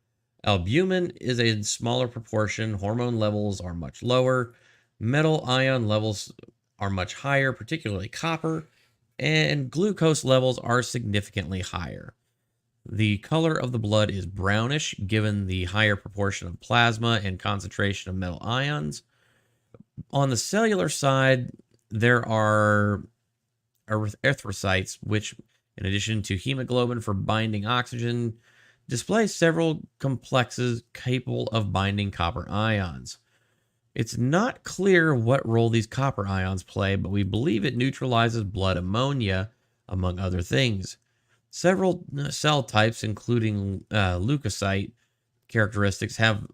Albumin is a smaller proportion. Hormone levels are much lower. Metal ion levels are much higher, particularly copper, and glucose levels are significantly higher. The color of the blood is brownish, given the higher proportion of plasma and concentration of metal ions. On the cellular side, there are erythrocytes, which, in addition to hemoglobin for binding oxygen, display several complexes capable of binding copper ions. It's not clear what role these copper ions play, but we believe it neutralizes blood ammonia, among other things. Several cell types, including leukocyte characteristics, have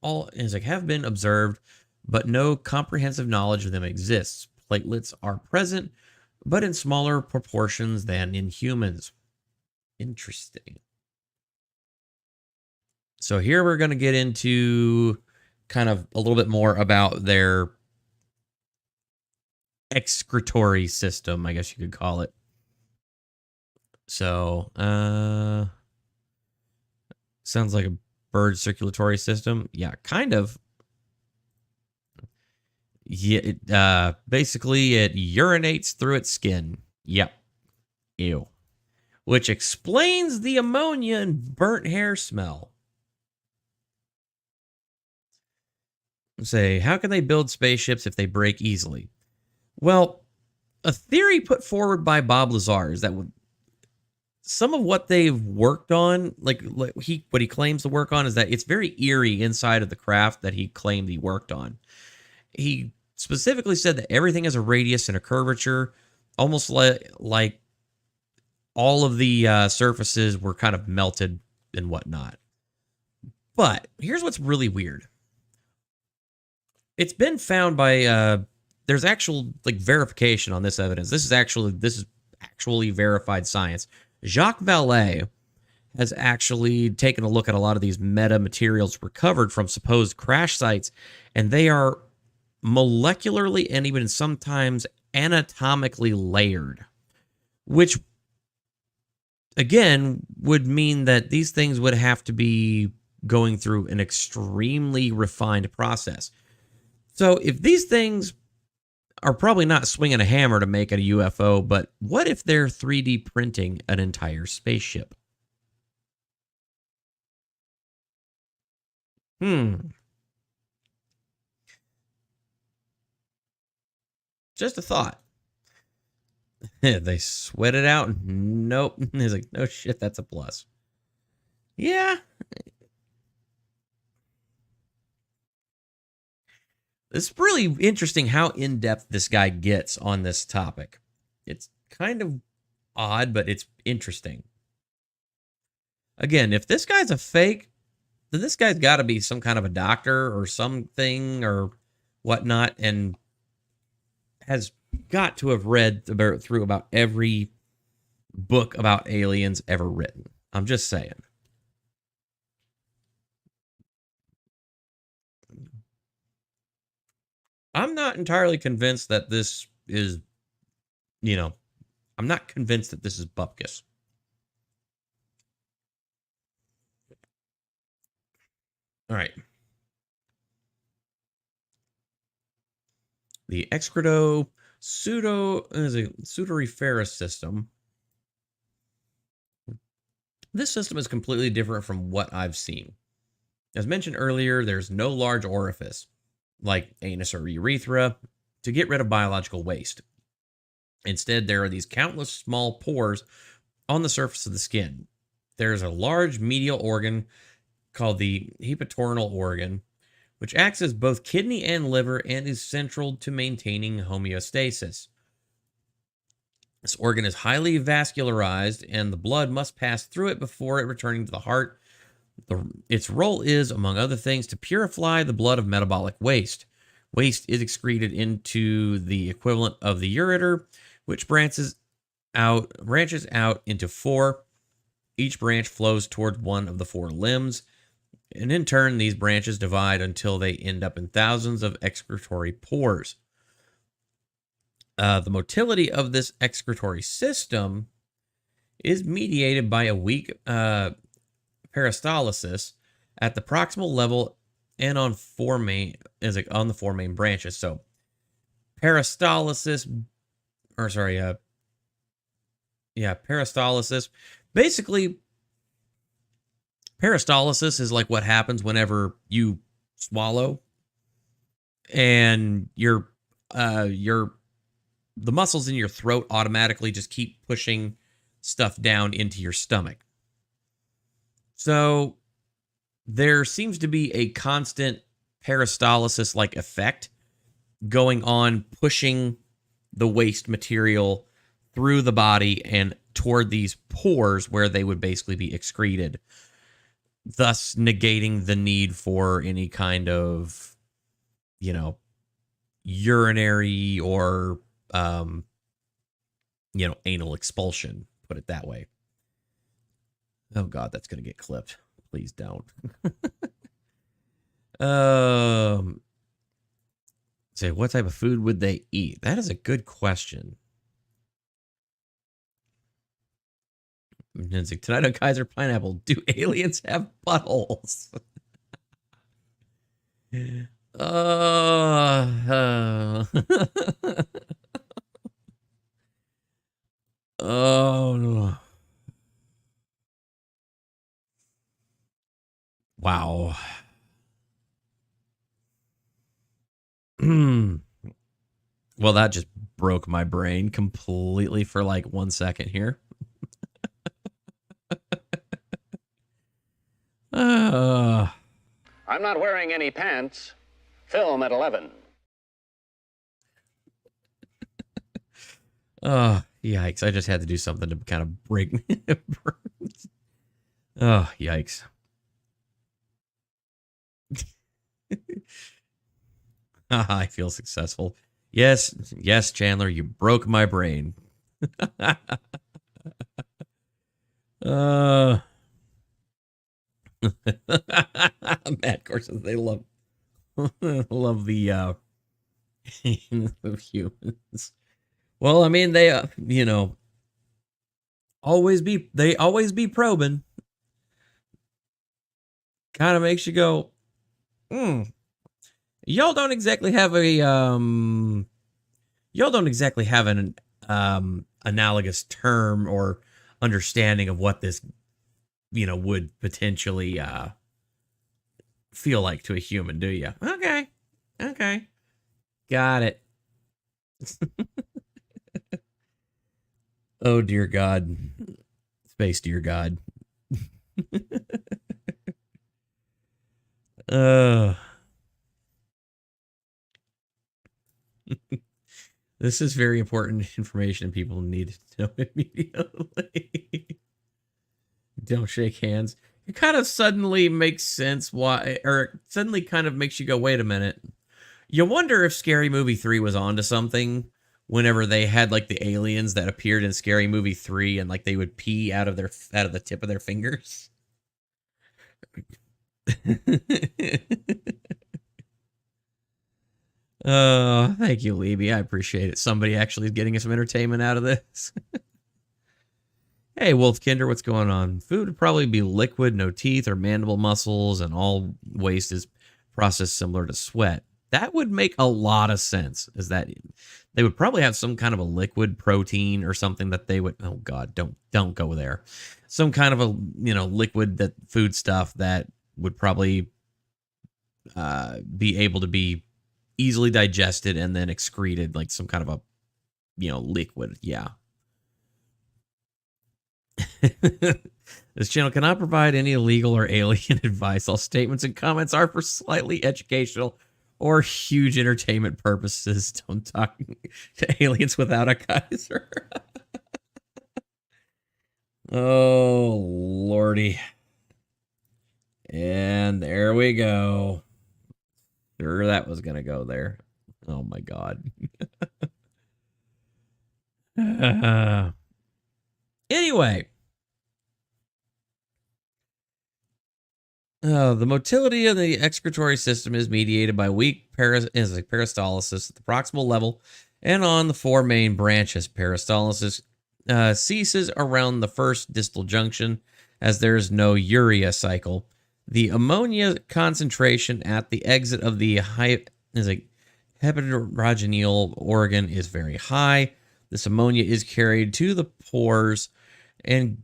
been observed, but no comprehensive knowledge of them exists. Platelets are present, but in smaller proportions than in humans. Interesting. So here we're going to get into kind of a little bit more about their excretory system, I guess you could call it. So, sounds like a bird circulatory system. Yeah, kind of. Yeah, basically it urinates through its skin. Yep. Ew. Which explains the ammonia and burnt hair smell. Say, how can they build spaceships if they break easily? Well, a theory put forward by Bob Lazar is that some of what they've worked on, what he claims to work on, is that it's very eerie inside of the craft that he claimed he worked on. He specifically said that everything has a radius and a curvature, almost like all of the surfaces were kind of melted and whatnot. But here's what's really weird. It's been found by there's actual verification on this evidence. This is actually verified science. Jacques Vallée has actually taken a look at a lot of these metamaterials recovered from supposed crash sites, and they are molecularly and even sometimes anatomically layered, which again would mean that these things would have to be going through an extremely refined process. So if these things are probably not swinging a hammer to make it a UFO, but what if they're 3D printing an entire spaceship? Just a thought. They sweat it out. Nope. He's like, no shit, that's a plus. Yeah. It's really interesting how in-depth this guy gets on this topic. It's kind of odd, but it's interesting. Again, if this guy's a fake, then this guy's got to be some kind of a doctor or something or whatnot, and has got to have read through about every book about aliens ever written. I'm just saying. I'm not entirely convinced that this is, I'm not convinced that this is bupkis. All right. The Exo-Biospheric-Organisms system. This system is completely different from what I've seen. As mentioned earlier, there's no large orifice, like anus or urethra, to get rid of biological waste. Instead, there are these countless small pores on the surface of the skin. There's a large medial organ called the hepatorenal organ, which acts as both kidney and liver and is central to maintaining homeostasis. This organ is highly vascularized, and the blood must pass through it before it returning to the heart. Its role is, among other things, to purify the blood of metabolic waste. Waste is excreted into the equivalent of the ureter, which branches out into 4. Each branch flows toward one of the 4 limbs. And in turn, these branches divide until they end up in thousands of excretory pores. The motility of this excretory system is mediated by a weak peristalsis at the proximal level and on the four main branches. So peristalsis, peristalsis. Basically, peristalsis is like what happens whenever you swallow, and the muscles in your throat automatically just keep pushing stuff down into your stomach. So there seems to be a constant peristalsis-like effect going on, pushing the waste material through the body and toward these pores where they would basically be excreted, thus negating the need for any kind of, urinary or, anal expulsion, put it that way. Oh God, that's going to get clipped. Please don't. Say, what type of food would they eat? That is a good question. Tonight on Kaiser Pineapple, do aliens have buttholes? Oh no. Wow. Well, that just broke my brain completely for like 1 second here. I'm not wearing any pants. Film at 11. Oh, yikes. I just had to do something to kind of break me. Oh, yikes. I feel successful. Yes, Chandler, you broke my brain. Matt, of course, they love the of humans. Well, I mean, they always be probing. Kind of makes you go, y'all don't exactly have an analogous term or understanding of what this would potentially feel like to a human, do you? Okay, got it. Oh dear God, space dear God. This is very important information people need to know immediately. Don't shake hands. It kind of suddenly makes sense why, or it suddenly kind of makes you go, wait a minute. You wonder if Scary Movie 3 was onto something whenever they had like the aliens that appeared in Scary Movie 3 and like they would pee out of the tip of their fingers. Oh, thank you, Libby. I appreciate it. Somebody actually is getting us some entertainment out of this. Hey, Wolfkinder, what's going on? Food would probably be liquid, no teeth or mandible muscles, and all waste is processed similar to sweat. That would make a lot of sense. Is that they would probably have some kind of a liquid protein or something that they would. Oh God, don't go there. Some kind of a liquid that food stuff that would probably be able to be easily digested and then excreted, like some kind of a liquid. Yeah. This channel cannot provide any legal or alien advice. All statements and comments are for slightly educational or huge entertainment purposes. Don't talk to aliens without a Kaiser. Oh, Lordy. And there we go. Sure, that was going to go there. Oh, my God. Anyway. The motility of the excretory system is mediated by weak peristalsis at the proximal level and on the four main branches. Peristalsis ceases around the first distal junction as there is no urea cycle. The ammonia concentration at the exit of the heterogeneal organ is very high. This ammonia is carried to the pores and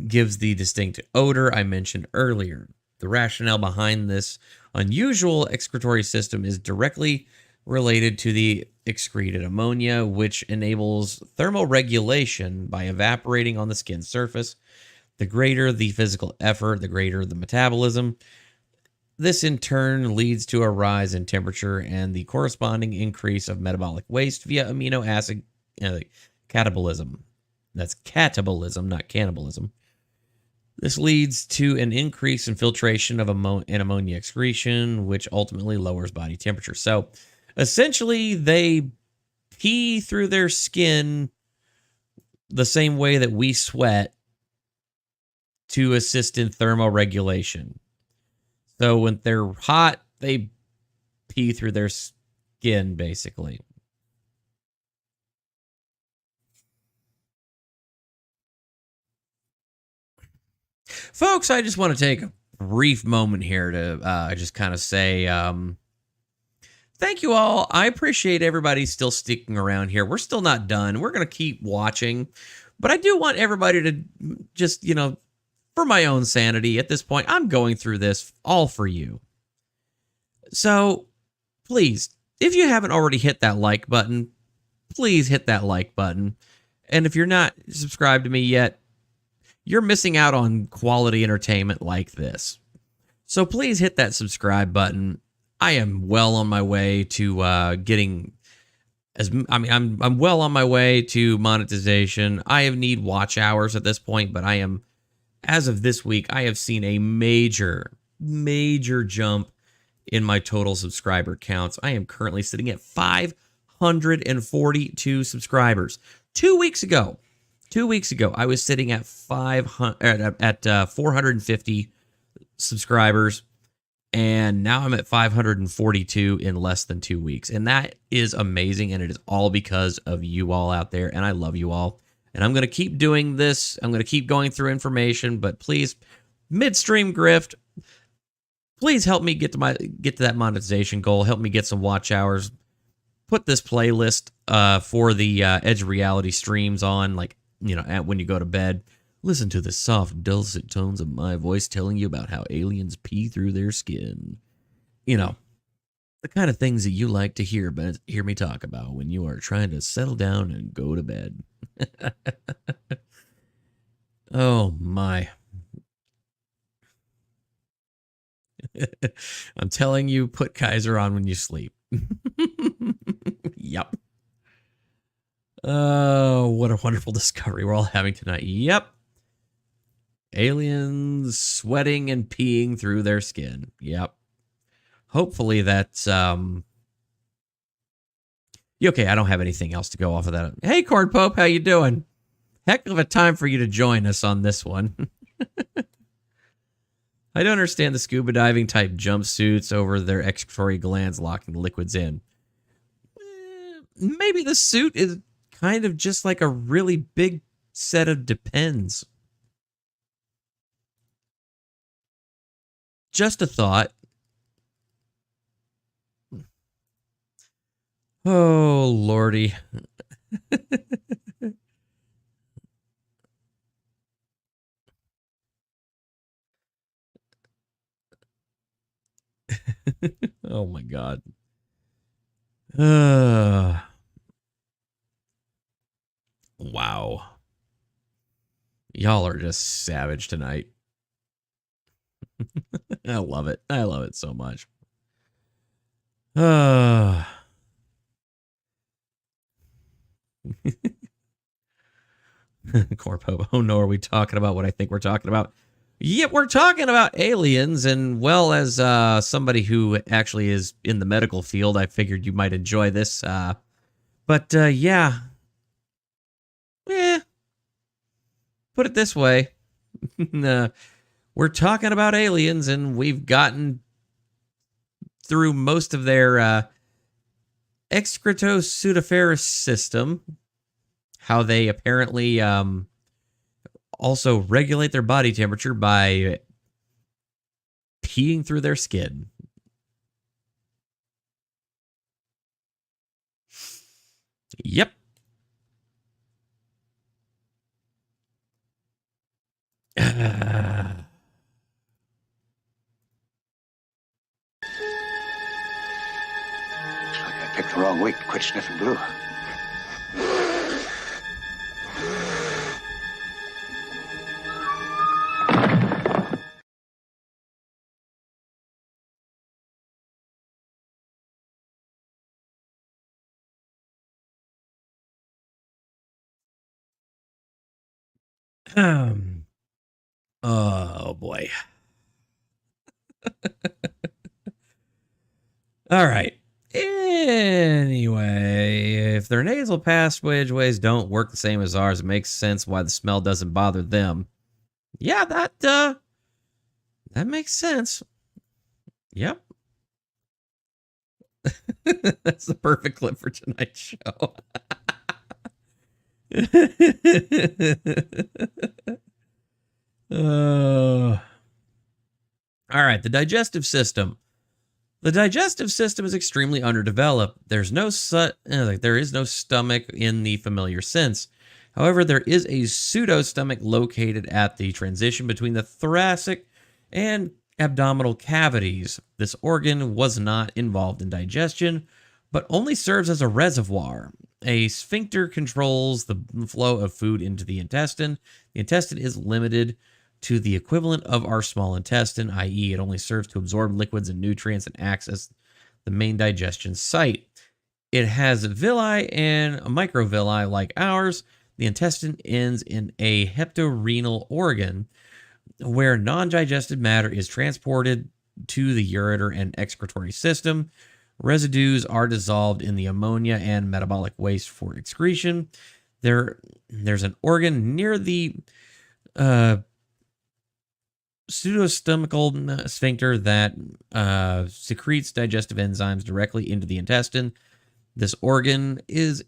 gives the distinct odor I mentioned earlier. The rationale behind this unusual excretory system is directly related to the excreted ammonia, which enables thermoregulation by evaporating on the skin surface. The greater the physical effort, the greater the metabolism. This in turn leads to a rise in temperature and the corresponding increase of metabolic waste via amino acid catabolism. That's catabolism, not cannibalism. This leads to an increase in filtration of ammonia excretion, which ultimately lowers body temperature. So essentially, they pee through their skin the same way that we sweat to assist in thermoregulation. So when they're hot, they pee through their skin, basically. Folks, I just want to take a brief moment here to just kind of say thank you all. I appreciate everybody still sticking around here. We're still not done. We're going to keep watching. But I do want everybody to just, for my own sanity at this point, I'm going through this all for you. So please, if you haven't already hit that like button, please hit that like button. And if you're not subscribed to me yet, you're missing out on quality entertainment like this. So please hit that subscribe button. I am well on my way to I'm well on my way to monetization. I need watch hours at this point, but as of this week, I have seen a major jump in my total subscriber counts. I am currently sitting at 542 subscribers. 2 weeks ago, I was sitting at 450 subscribers, and now I'm at 542 in less than 2 weeks. And that is amazing, and it is all because of you all out there, and I love you all. And I'm going to keep doing this. I'm going to keep going through information, but please, midstream grift, please help me get to that monetization goal. Help me get some watch hours. Put this playlist for the Edge Reality streams on, when you go to bed. Listen to the soft, dulcet tones of my voice telling you about how aliens pee through their skin. The kind of things that you like to hear me talk about when you are trying to settle down and go to bed. Oh, my. I'm telling you, put Kaiser on when you sleep. Yep. Oh, what a wonderful discovery we're all having tonight. Yep. Aliens sweating and peeing through their skin. Yep. Hopefully that's okay. I don't have anything else to go off of that. Hey, Corn Pope, how you doing? Heck of a time for you to join us on this one. I don't understand the scuba diving type jumpsuits over their excretory glands locking the liquids in. Maybe the suit is kind of just like a really big set of depends. Just a thought. Oh, Lordy. Oh, my God. Wow. Y'all are just savage tonight. I love it. I love it so much. Corpo. Oh no, are we talking about what I think we're talking about? Yep, we're talking about aliens, and well, as somebody who actually is in the medical field, I figured you might enjoy this. But yeah. Put it this way. we're talking about aliens, and we've gotten through most of their excretosudoriferous system, how they apparently also regulate their body temperature by peeing through their skin. Yep. I picked the wrong week to quit sniffing glue. Oh boy. All right. Anyway, if their nasal passageways don't work the same as ours, it makes sense why the smell doesn't bother them. Yeah, that makes sense. Yep. That's the perfect clip for tonight's show. All right, the digestive system. The digestive system is extremely underdeveloped. There is no stomach in the familiar sense. However, there is a pseudostomach located at the transition between the thoracic and abdominal cavities. This organ was not involved in digestion, but only serves as a reservoir. A sphincter controls the flow of food into the intestine. The intestine is limited to the equivalent of our small intestine, i.e., it only serves to absorb liquids and nutrients and acts as the main digestion site. It has villi and microvilli like ours. The intestine ends in a hepatorenal organ where non-digested matter is transported to the ureter and excretory system. Residues are dissolved in the ammonia and metabolic waste for excretion. There's an organ near the pseudostomachal sphincter that secretes digestive enzymes directly into the intestine. This organ is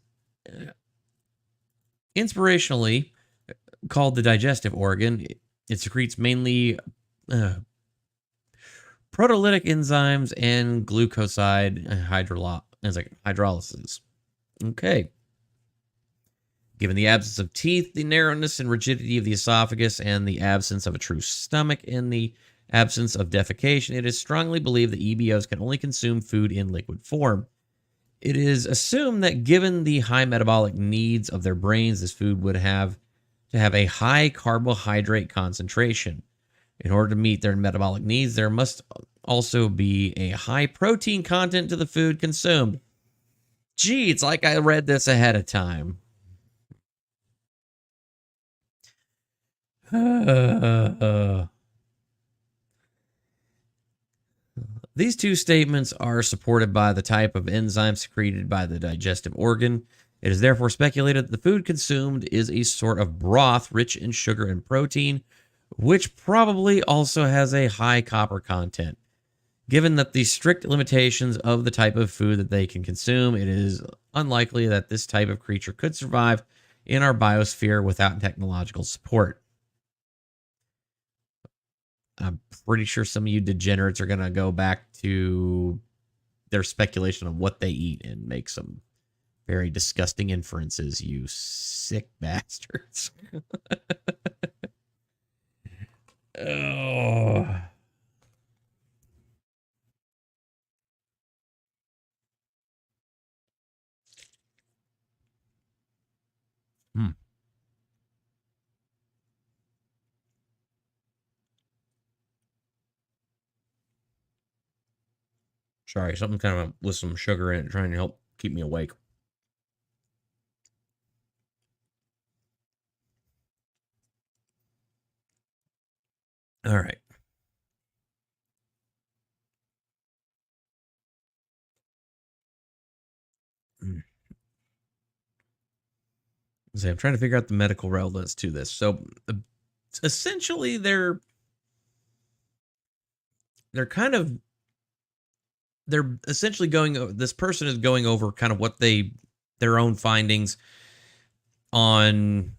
inspirationally called the digestive organ. It secretes mainly proteolytic enzymes and glucoside hydrolysis. Okay. Given the absence of teeth, the narrowness and rigidity of the esophagus, and the absence of a true stomach, and the absence of defecation, it is strongly believed that EBOs can only consume food in liquid form. It is assumed that given the high metabolic needs of their brains, this food would have to have a high carbohydrate concentration. In order to meet their metabolic needs, there must also be a high protein content to the food consumed. Gee, it's like I read this ahead of time. These two statements are supported by the type of enzyme secreted by the digestive organ. It is therefore speculated that the food consumed is a sort of broth rich in sugar and protein, which probably also has a high copper content. Given that the strict limitations of the type of food that they can consume, it is unlikely that this type of creature could survive in our biosphere without technological support. I'm pretty sure some of you degenerates are going to go back to their speculation on what they eat and make some very disgusting inferences, you sick bastards. Oh. Sorry, something kind of with some sugar in it, trying to help keep me awake. All right. So I'm trying to figure out the medical relevance to this. So essentially, they're they're essentially this person is going over kind of what their own findings on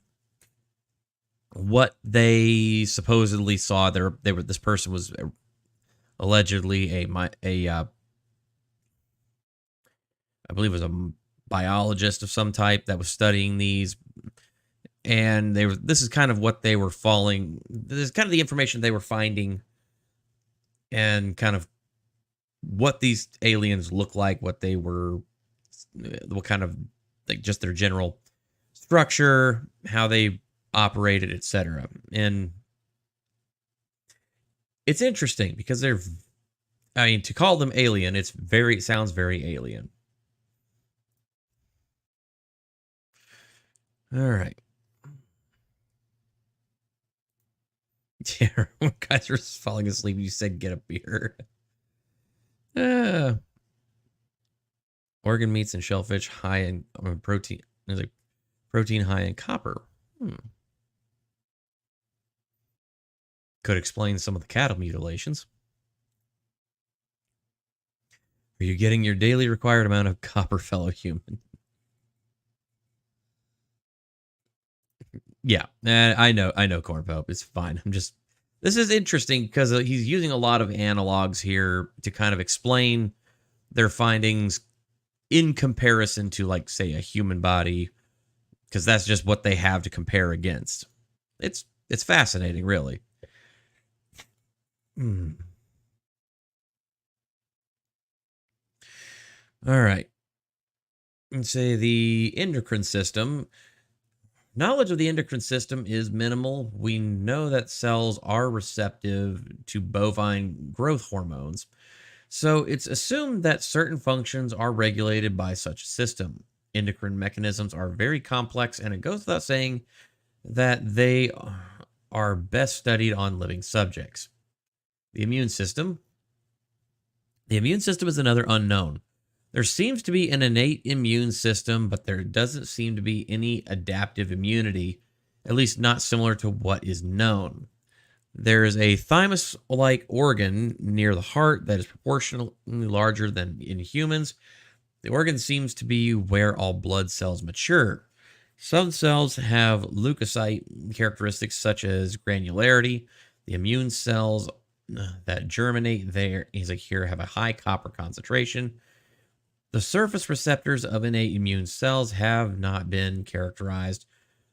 what they supposedly saw. This person was allegedly I believe it was a biologist of some type that was studying these, and this is kind of what they were this is kind of the information they were finding, and kind of what these aliens look like, what kind of, like, just their general structure, how they operated, etc. And it's interesting because to call them alien, it sounds very alien. All right. Yeah, when guys are falling asleep, you said get a beer. Organ meats and shellfish high in protein. There's like protein high in copper. Could explain some of the cattle mutilations. Are you getting your daily required amount of copper, fellow human? Yeah, I know, Corn Pope. It's fine. This is interesting because he's using a lot of analogs here to kind of explain their findings in comparison to, like, say, a human body, because that's just what they have to compare against. It's fascinating, really. All right. Let's say the endocrine system. Knowledge of the endocrine system is minimal. We know that cells are receptive to bovine growth hormones, so it's assumed that certain functions are regulated by such a system. Endocrine mechanisms are very complex, and it goes without saying that they are best studied on living subjects. The immune system. The immune system is another unknown. There seems to be an innate immune system, but there doesn't seem to be any adaptive immunity, at least not similar to what is known. There is a thymus-like organ near the heart that is proportionally larger than in humans. The organ seems to be where all blood cells mature. Some cells have leukocyte characteristics such as granularity. The immune cells that germinate there, here, have a high copper concentration. The surface receptors of innate immune cells have not been characterized,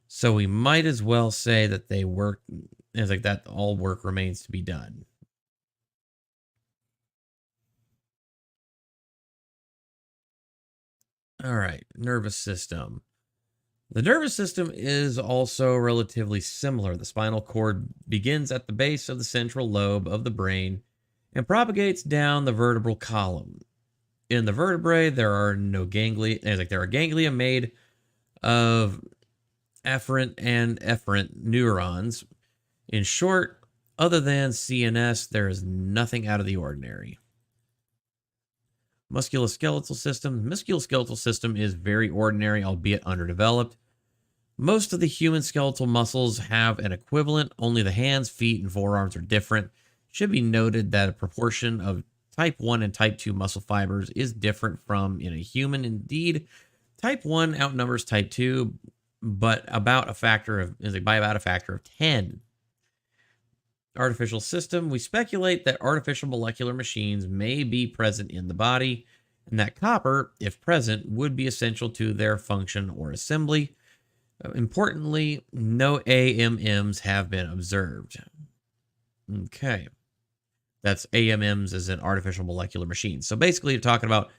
so we might as well say that they work, that all work remains to be done. All right, nervous system. The nervous system is also relatively similar. The spinal cord begins at the base of the central lobe of the brain and propagates down the vertebral column. In the vertebrae, there are no ganglia. There are ganglia made of afferent and efferent neurons. In short, other than CNS, there is nothing out of the ordinary. Musculoskeletal system. The musculoskeletal system is very ordinary, albeit underdeveloped. Most of the human skeletal muscles have an equivalent. Only the hands, feet, and forearms are different. It should be noted that a proportion of type 1 and type 2 muscle fibers is different from in a human. Indeed, type 1 outnumbers type 2, but by about a factor of 10. Artificial system. We speculate that artificial molecular machines may be present in the body, and that copper, if present, would be essential to their function or assembly. Importantly, no AMMs have been observed. Okay. That's AMMs as an artificial molecular machine. So basically, you're talking about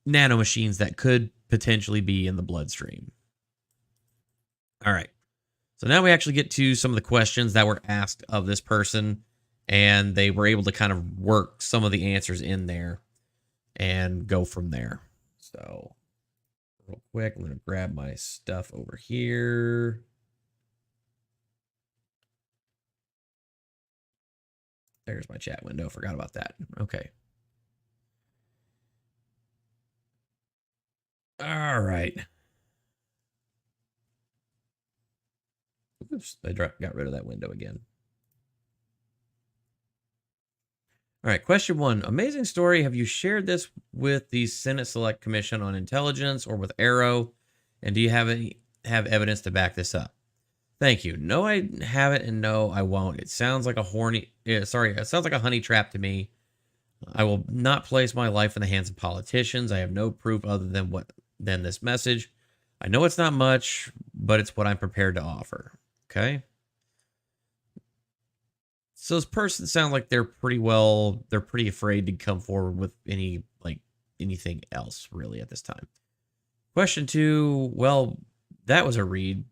nanomachines that could potentially be in the bloodstream. All right. So now we actually get to some of the questions that were asked of this person, and they were able to kind of work some of the answers in there and go from there. So real quick, I'm going to grab my stuff over here. There's my chat window. Forgot about that. Okay. All right. Oops, I got rid of that window again. All right, question 1. Amazing story. Have you shared this with the Senate Select Commission on Intelligence or with Arrow? And do you have evidence to back this up? Thank you. No, I haven't, and no, I won't. It sounds like a it sounds like a honey trap to me. I will not place my life in the hands of politicians. I have no proof other than this message. I know it's not much, but it's what I'm prepared to offer. Okay. So this person sounds like they're pretty afraid to come forward with anything else really at this time. Question 2, well, that was a read.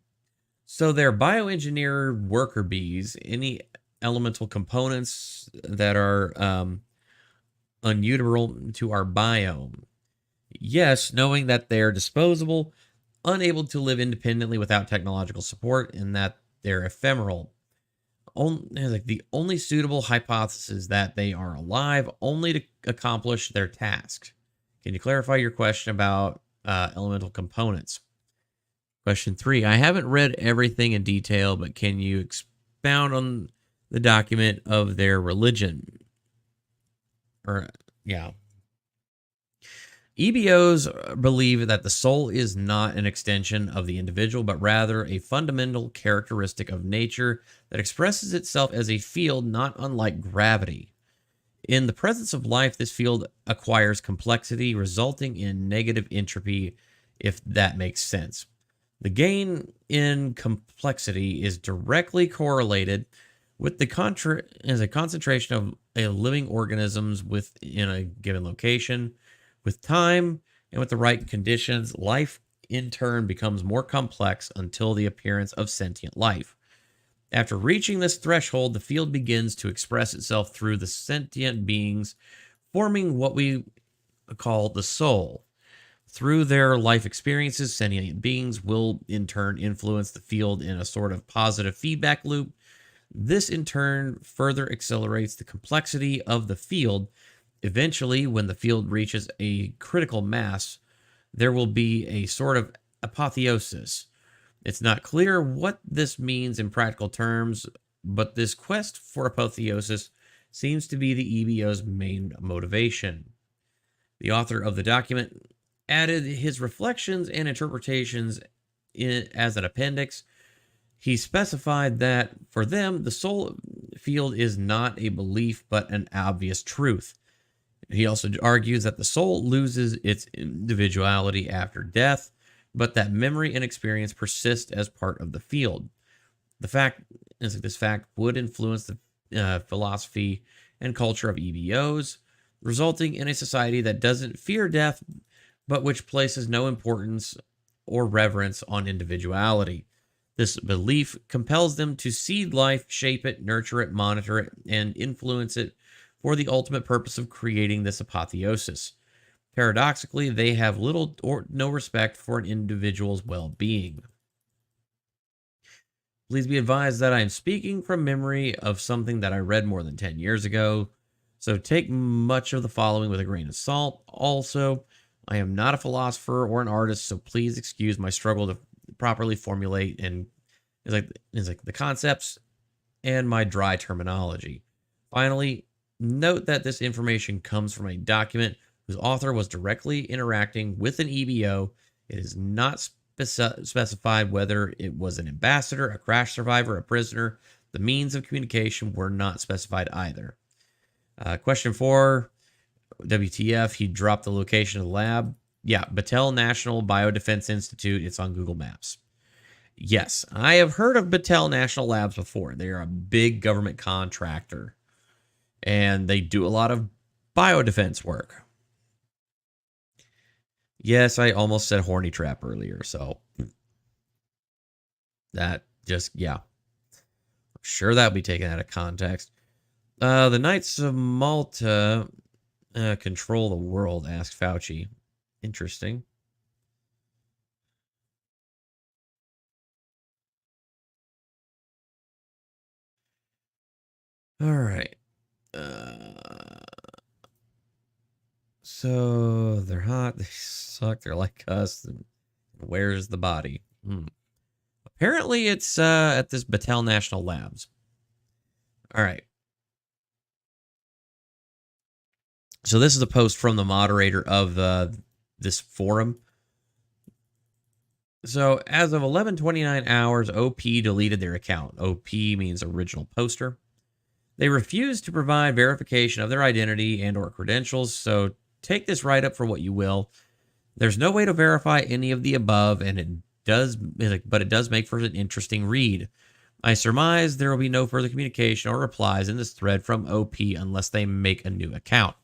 So they're bioengineered worker bees, any elemental components that are unutable to our biome. Yes, knowing that they're disposable, unable to live independently without technological support, and that they're ephemeral. The only suitable hypothesis that they are alive only to accomplish their task. Can you clarify your question about elemental components? Question 3. I haven't read everything in detail, but can you expound on the document of their religion? EBOs believe that the soul is not an extension of the individual, but rather a fundamental characteristic of nature that expresses itself as a field not unlike gravity. In the presence of life, this field acquires complexity, resulting in negative entropy, if that makes sense. The gain in complexity is directly correlated with the concentration of living organisms within a given location. With time and with the right conditions, life in turn becomes more complex until the appearance of sentient life. After reaching this threshold, the field begins to express itself through the sentient beings, forming what we call the soul. Through their life experiences, sentient beings will in turn influence the field in a sort of positive feedback loop. This in turn further accelerates the complexity of the field. Eventually, when the field reaches a critical mass, there will be a sort of apotheosis. It's not clear what this means in practical terms, but this quest for apotheosis seems to be the EBO's main motivation. The author of the document added his reflections and interpretations as an appendix. He specified that for them, the soul field is not a belief, but an obvious truth. He also argues that the soul loses its individuality after death, but that memory and experience persist as part of the field. This fact would influence the philosophy and culture of EBOs, resulting in a society that doesn't fear death, but which places no importance or reverence on individuality. This belief compels them to seed life, shape it, nurture it, monitor it, and influence it for the ultimate purpose of creating this apotheosis. Paradoxically, they have little or no respect for an individual's well-being. Please be advised that I am speaking from memory of something that I read more than 10 years ago, so take much of the following with a grain of salt. Also, I am not a philosopher or an artist, so please excuse my struggle to properly formulate and the concepts and my dry terminology. Finally, note that this information comes from a document whose author was directly interacting with an EBO. It is not specified whether it was an ambassador, a crash survivor, a prisoner. The means of communication were not specified either. Question 4, WTF, he dropped the location of the lab. Yeah, Battelle National Biodefense Institute. It's on Google Maps. Yes, I have heard of Battelle National Labs before. They are a big government contractor, and they do a lot of biodefense work. Yes, I almost said horny trap earlier, so that just, yeah. I'm sure that'll be taken out of context. The Knights of Malta control the world, asked Fauci. Interesting. All right. So they're hot, they suck, they're like us. Where's the body? Apparently it's at this Battelle National Labs. All right. So this is a post from the moderator of this forum. So as of 11:29 hours, OP deleted their account. OP means original poster. They refused to provide verification of their identity and or credentials, so take this write-up for what you will. There's no way to verify any of the above, and it does make for an interesting read. I surmise there will be no further communication or replies in this thread from OP unless they make a new account.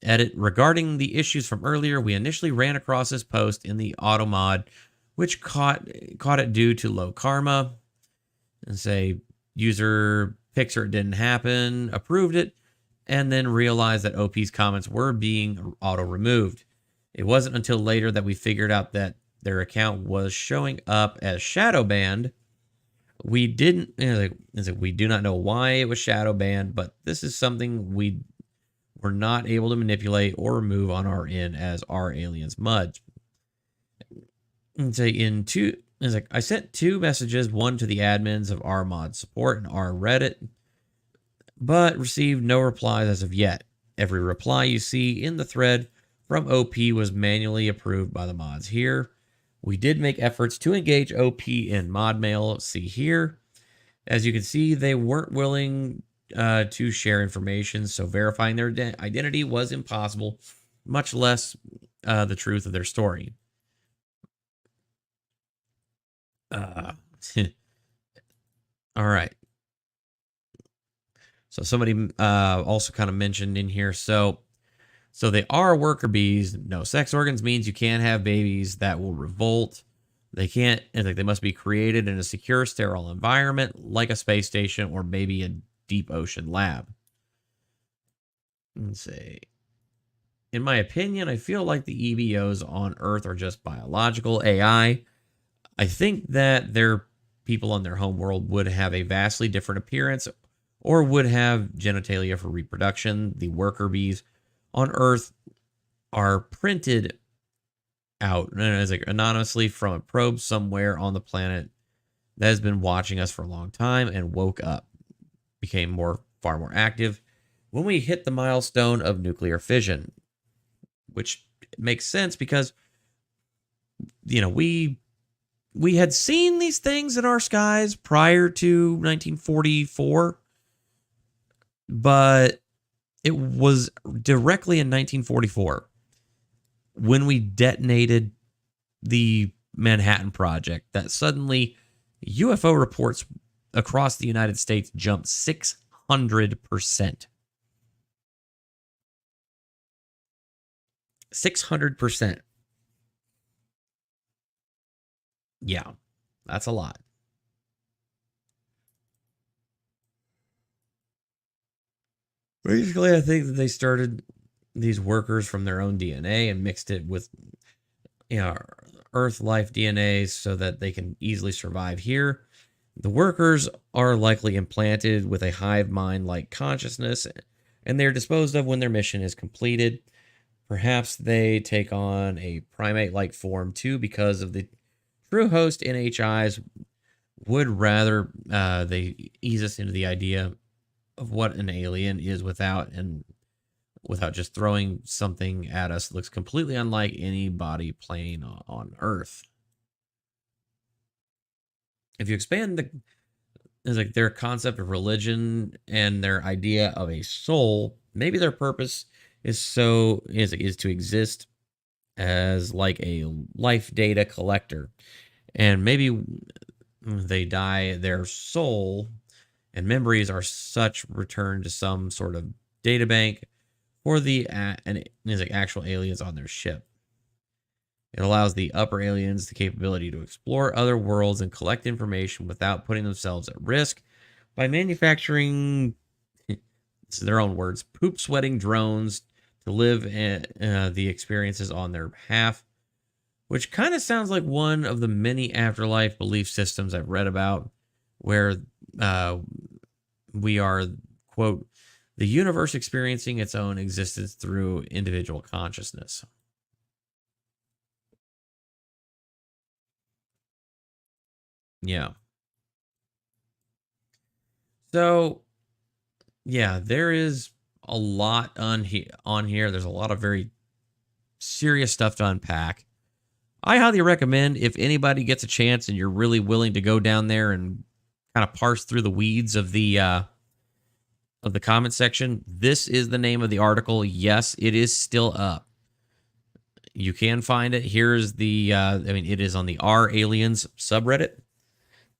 Edit: regarding the issues from earlier, we initially ran across this post in the auto mod, which caught it due to low karma. And say user picture it didn't happen, approved it, and then realized that OP's comments were being auto removed. It wasn't until later that we figured out that their account was showing up as shadow banned. We didn't, we do not know why it was shadow banned, but this is something we were not able to manipulate or remove on our end as our aliens mud. And say I sent 2 messages, one to the admins of our mod support and our Reddit, but received no replies as of yet. Every reply you see in the thread from OP was manually approved by the mods here. We did make efforts to engage OP in mod mail. See here. As you can see, they weren't willing to share information, so verifying their identity was impossible, much less the truth of their story. All right. So somebody also kind of mentioned in here, so they are worker bees. No sex organs means you can't have babies that will revolt. They can't, they must be created in a secure, sterile environment like a space station or maybe a deep ocean lab. Let's see. In my opinion, I feel like the EBOs on Earth are just biological AI. I think that their people on their home world would have a vastly different appearance or would have genitalia for reproduction. The worker bees on Earth are printed out anonymously from a probe somewhere on the planet that has been watching us for a long time and woke up, became far more active when we hit the milestone of nuclear fission, which makes sense because, we had seen these things in our skies prior to 1944, but it was directly in 1944 when we detonated the Manhattan Project that suddenly UFO reports across the United States jumped 600%. 600%. Yeah, that's a lot. Basically, I think that they started these workers from their own DNA and mixed it with, Earth life DNA so that they can easily survive here. The workers are likely implanted with a hive mind-like consciousness, and they're disposed of when their mission is completed. Perhaps they take on a primate-like form too, because of the true host NHIs would rather they ease us into the idea of what an alien is without just throwing something at us that looks completely unlike any body plane on Earth. If you expand their concept of religion and their idea of a soul, maybe their purpose is to exist as like a life data collector, and maybe they die, their soul and memories are such returned to some sort of data bank for the actual aliens on their ship. It allows the upper aliens the capability to explore other worlds and collect information without putting themselves at risk by manufacturing, this is their own words, poop sweating drones to live the experiences on their behalf, which kind of sounds like one of the many afterlife belief systems I've read about, where we are, quote, the universe experiencing its own existence through individual consciousness. Yeah. So, yeah, there is a lot on here. There's a lot of very serious stuff to unpack. I highly recommend, if anybody gets a chance and you're really willing to go down there and kind of parse through the weeds of the comment section, this is the name of the article. Yes, it is still up. You can find it. Here's the, it is on the R-Aliens subreddit.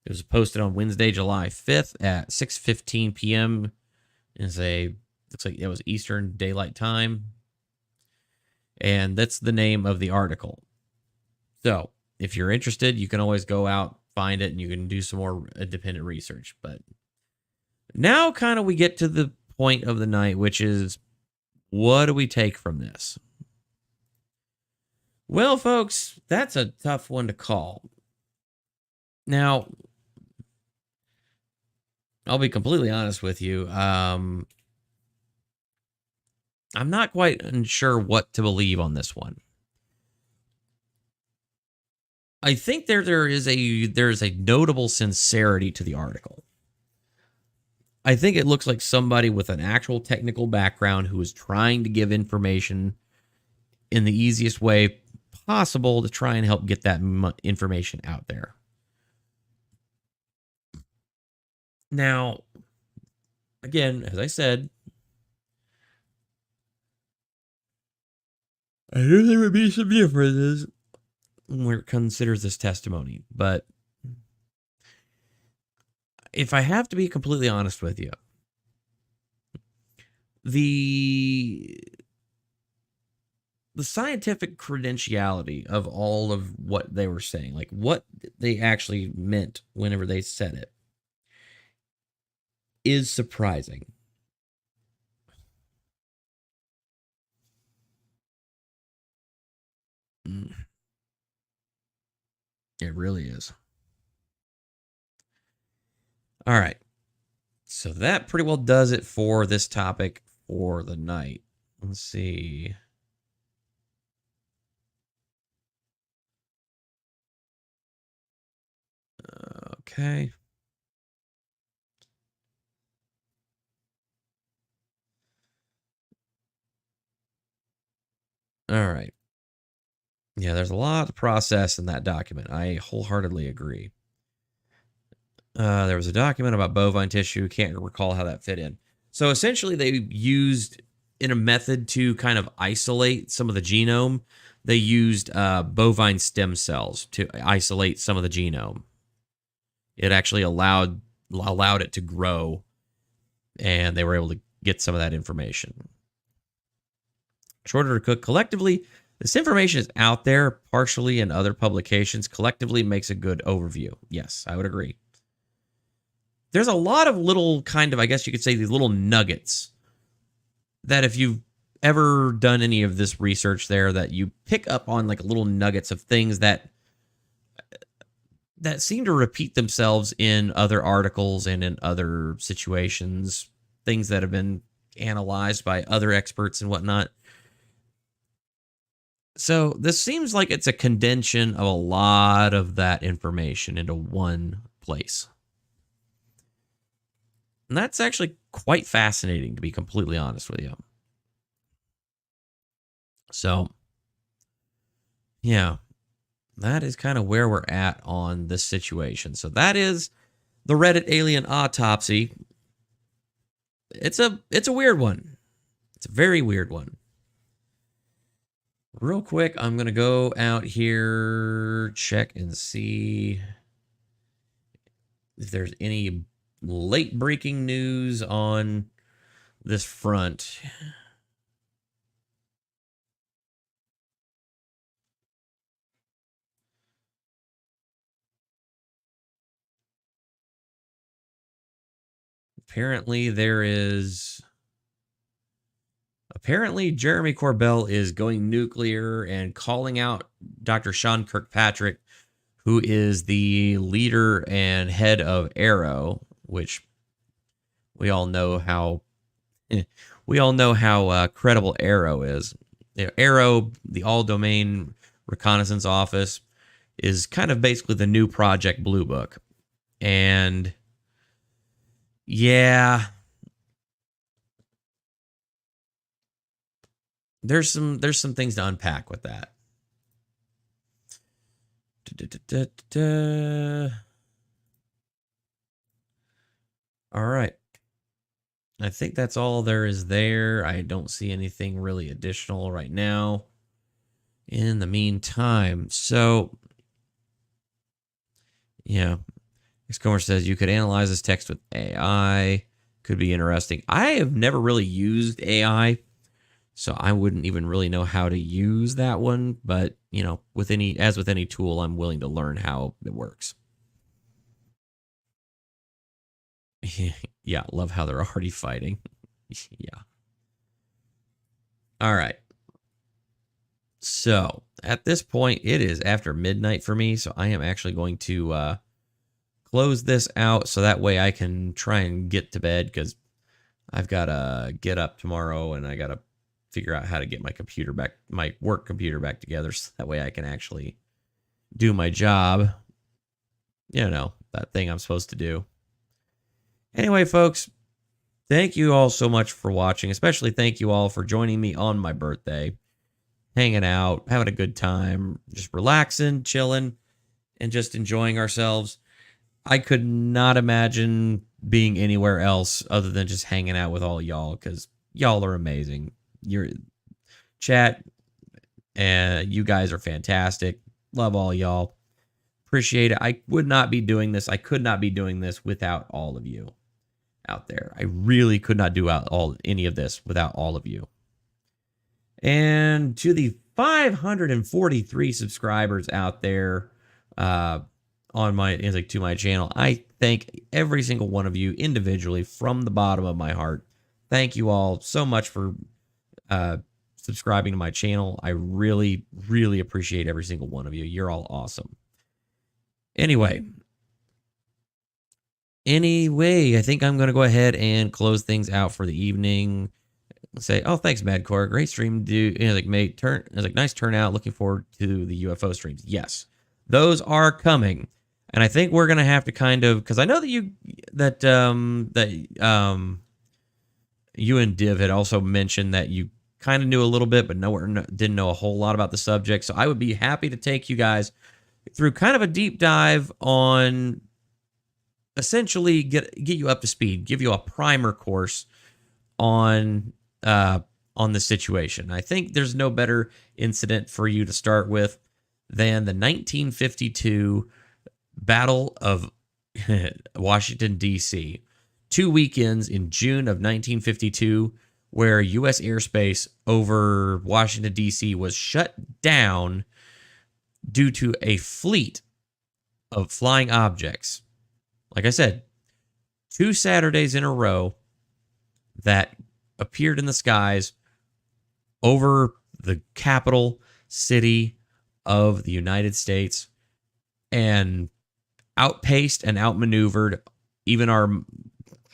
It was posted on Wednesday, July 5th at 6:15 p.m. Looks like it was Eastern Daylight Time. And that's the name of the article. So if you're interested, you can always go out, find it, and you can do some more independent research. But now kind of we get to the point of the night, which is, what do we take from this? Well, folks, that's a tough one to call. Now, I'll be completely honest with you. I'm not quite sure what to believe on this one. I think there's a notable sincerity to the article. I think it looks like somebody with an actual technical background who is trying to give information in the easiest way possible to try and help get that information out there. Now, again, as I said, I knew there would be some differences where it considers this testimony, but if I have to be completely honest with you, the scientific credentiality of all of what they were saying, like what they actually meant whenever they said it, is surprising. It really is. All right. So that pretty well does it for this topic for the night. Let's see. Okay. All right. Yeah, there's a lot to process in that document. I wholeheartedly agree. There was a document about bovine tissue. Can't recall how that fit in. So essentially, they used, in a method to kind of isolate some of the genome, they used bovine stem cells to isolate some of the genome. It actually allowed it to grow, and they were able to get some of that information. Shorter to cook. Collectively, this information is out there partially in other publications. Collectively makes a good overview. Yes, I would agree. There's a lot of little kind of, I guess you could say, these little nuggets that if you've ever done any of this research there, that you pick up on, like little nuggets of things that seem to repeat themselves in other articles and in other situations, things that have been analyzed by other experts and whatnot. So this seems like it's a condensation of a lot of that information into one place. And that's actually quite fascinating, to be completely honest with you. So, yeah, that is kind of where we're at on this situation. So that is the Reddit alien autopsy. It's a weird one. It's a very weird one. Real quick, I'm going to go out here, check and see if there's any late breaking news on this front. Apparently Jeremy Corbell is going nuclear and calling out Dr. Sean Kirkpatrick, who is the leader and head of Arrow, which we all know how credible Arrow is. Arrow, the all-domain reconnaissance office, is kind of basically the new Project Blue Book. And yeah, there's some things to unpack with that. All right. I think that's all there is there. I don't see anything really additional right now in the meantime. So, yeah. Xcomer says you could analyze this text with AI. Could be interesting. I have never really used AI, so I wouldn't even really know how to use that one. But, you know, with any tool, I'm willing to learn how it works. Yeah, love how they're already fighting. Yeah. All right. So at this point, it is after midnight for me, so I am actually going to close this out so that way I can try and get to bed, because I've got to get up tomorrow and I got to figure out how to get my computer back, my work computer back together, so that way I can actually do my job. You know, that thing I'm supposed to do. Anyway, folks, thank you all so much for watching. Especially thank you all for joining me on my birthday, hanging out, having a good time, just relaxing, chilling, and just enjoying ourselves. I could not imagine being anywhere else other than just hanging out with all y'all, because y'all are amazing. Your chat, and you guys are fantastic. Love all y'all. Appreciate it. I would not be doing this. I could not be doing this without all of you out there. I really could not do any of this without all of you. And to the 543 subscribers out there on to my channel, I thank every single one of you individually from the bottom of my heart. Thank you all so much for subscribing to my channel. I really, really appreciate every single one of you. You're all awesome. Anyway, I think I'm going to go ahead and close things out for the evening. Say, oh, thanks, Madcore. Great stream, dude. Nice turnout. Looking forward to the UFO streams. Yes, those are coming, and I think we're going to have to kind of, because I know that you and Div had also mentioned that you kind of knew a little bit, but didn't know a whole lot about the subject. So I would be happy to take you guys through kind of a deep dive on, essentially get you up to speed, give you a primer course on the situation. I think there's no better incident for you to start with than the 1952 Battle of Washington, D.C. 2 weekends in June of 1952, where U.S. airspace over Washington, D.C. was shut down due to a fleet of flying objects. Like I said, 2 Saturdays in a row that appeared in the skies over the capital city of the United States and outpaced and outmaneuvered even our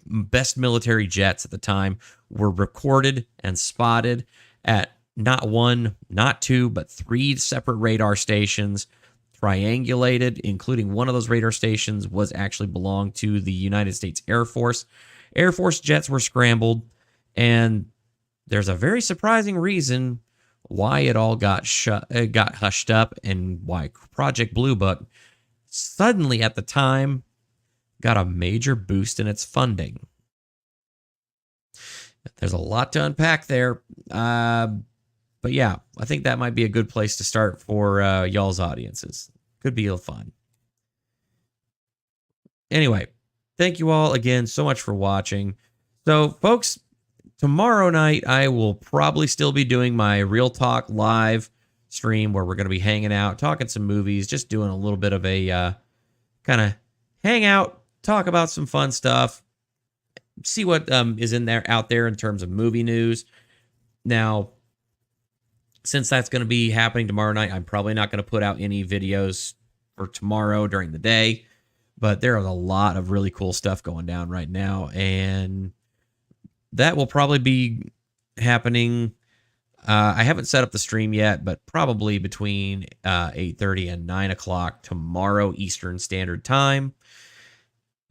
best military jets at the time. Were recorded and spotted at not 1, not 2, but 3 separate radar stations, triangulated, including one of those radar stations was actually belonged to the United States Air Force. Air Force jets were scrambled, and there's a very surprising reason why it all got hushed up, and why Project Blue Book suddenly at the time got a major boost in its funding. There's a lot to unpack there. But yeah, I think that might be a good place to start for y'all's audiences. Could be fun. Anyway, thank you all again so much for watching. So, folks, tomorrow night I will probably still be doing my Real Talk live stream, where we're going to be hanging out, talking some movies, just doing a little bit of a kind of hang out, talk about some fun stuff, see what is out there in terms of movie news. Now, since that's going to be happening tomorrow night, I'm probably not going to put out any videos for tomorrow during the day, but there is a lot of really cool stuff going down right now, and that will probably be happening. I haven't set up the stream yet, but probably between 8:30 and 9 o'clock tomorrow Eastern Standard Time.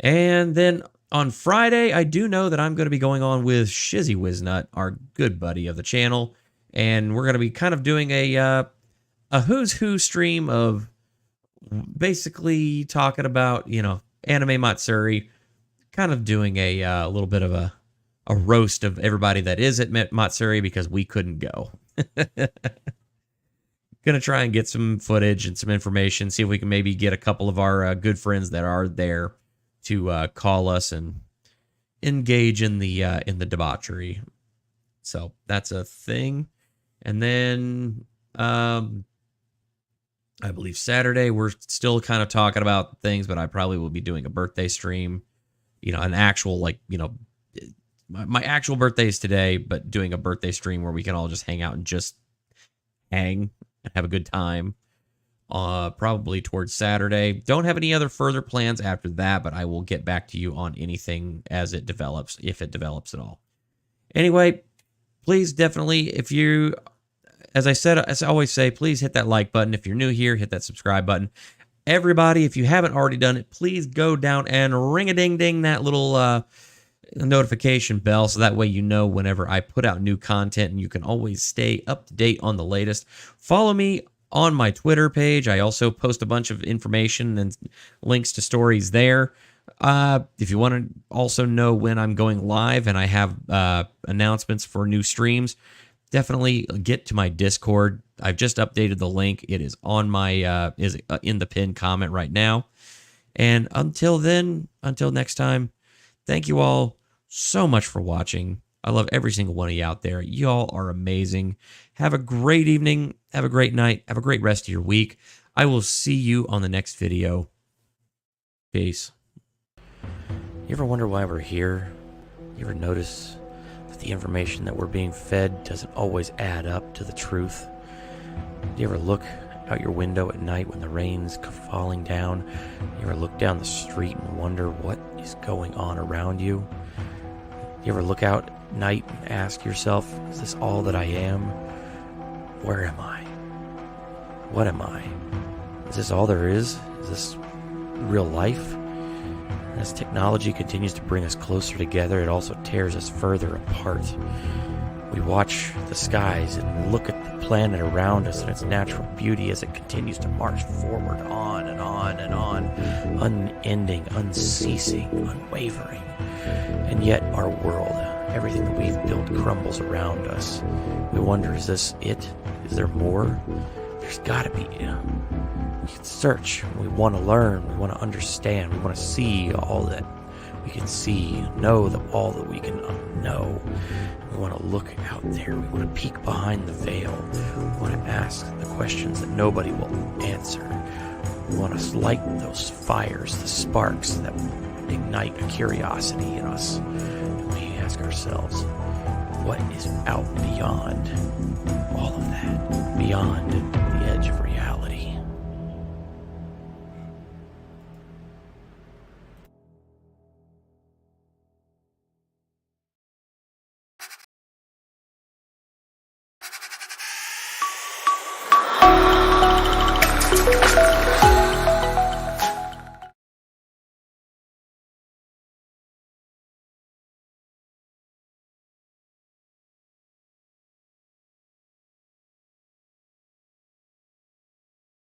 And then on Friday, I do know that I'm going to be going on with Shizzy Wiznut, our good buddy of the channel, And we're going to be kind of doing a who's who stream of basically talking about, anime Matsuri, kind of doing a little bit of a roast of everybody that is at Matsuri because we couldn't go. Gonna try and get some footage and some information, see if we can maybe get a couple of our good friends that are there to call us and engage in the debauchery. So that's a thing. And then I believe Saturday we're still kind of talking about things, but I probably will be doing a birthday stream. An actual my actual birthday is today, but doing a birthday stream where we can all just hang out and just hang and have a good time. Probably towards Saturday. Don't have any other further plans after that, but I will get back to you on anything as it develops, if it develops at all. Anyway, please definitely, if you, as I always say, please hit that like button. If you're new here, hit that subscribe button. Everybody, if you haven't already done it, please go down and ring-a-ding-ding that little notification bell, so that way you know whenever I put out new content, and you can always stay up to date on the latest. Follow me on my Twitter page. I also post a bunch of information and links to stories there. If you want to also know when I'm going live and I have announcements for new streams, definitely get to my Discord. I've just updated the link. It is on my in the pinned comment right now. And until next time, thank you all so much for watching. I love every single one of you out there. Y'all are amazing. Have a great evening. Have a great night. Have a great rest of your week. I will see you on the next video. Peace. You ever wonder why we're here? You ever notice that the information that we're being fed doesn't always add up to the truth? Do you ever look out your window at night when the rain's falling down? You ever look down the street and wonder what is going on around you? You ever look out at night and ask yourself, is this all that I am? Where am I? What am I? Is this all there is? Is this real life? As technology continues to bring us closer together, it also tears us further apart. We watch the skies and look at the planet around us and its natural beauty as it continues to march forward on and on and on, unending, unceasing, unwavering. And yet our world, everything that we've built, crumbles around us. We wonder, is this it? Is there more? There's gotta be. We can search. We want to learn. We want to understand. We want to see all that we can see, know that all that we can know. We want to look out there. We want to peek behind the veil. We want to ask the questions that nobody will answer. We want to light those fires, the sparks that ignite a curiosity in us. And we ask ourselves, what is out beyond all of that? Beyond the edge of reality?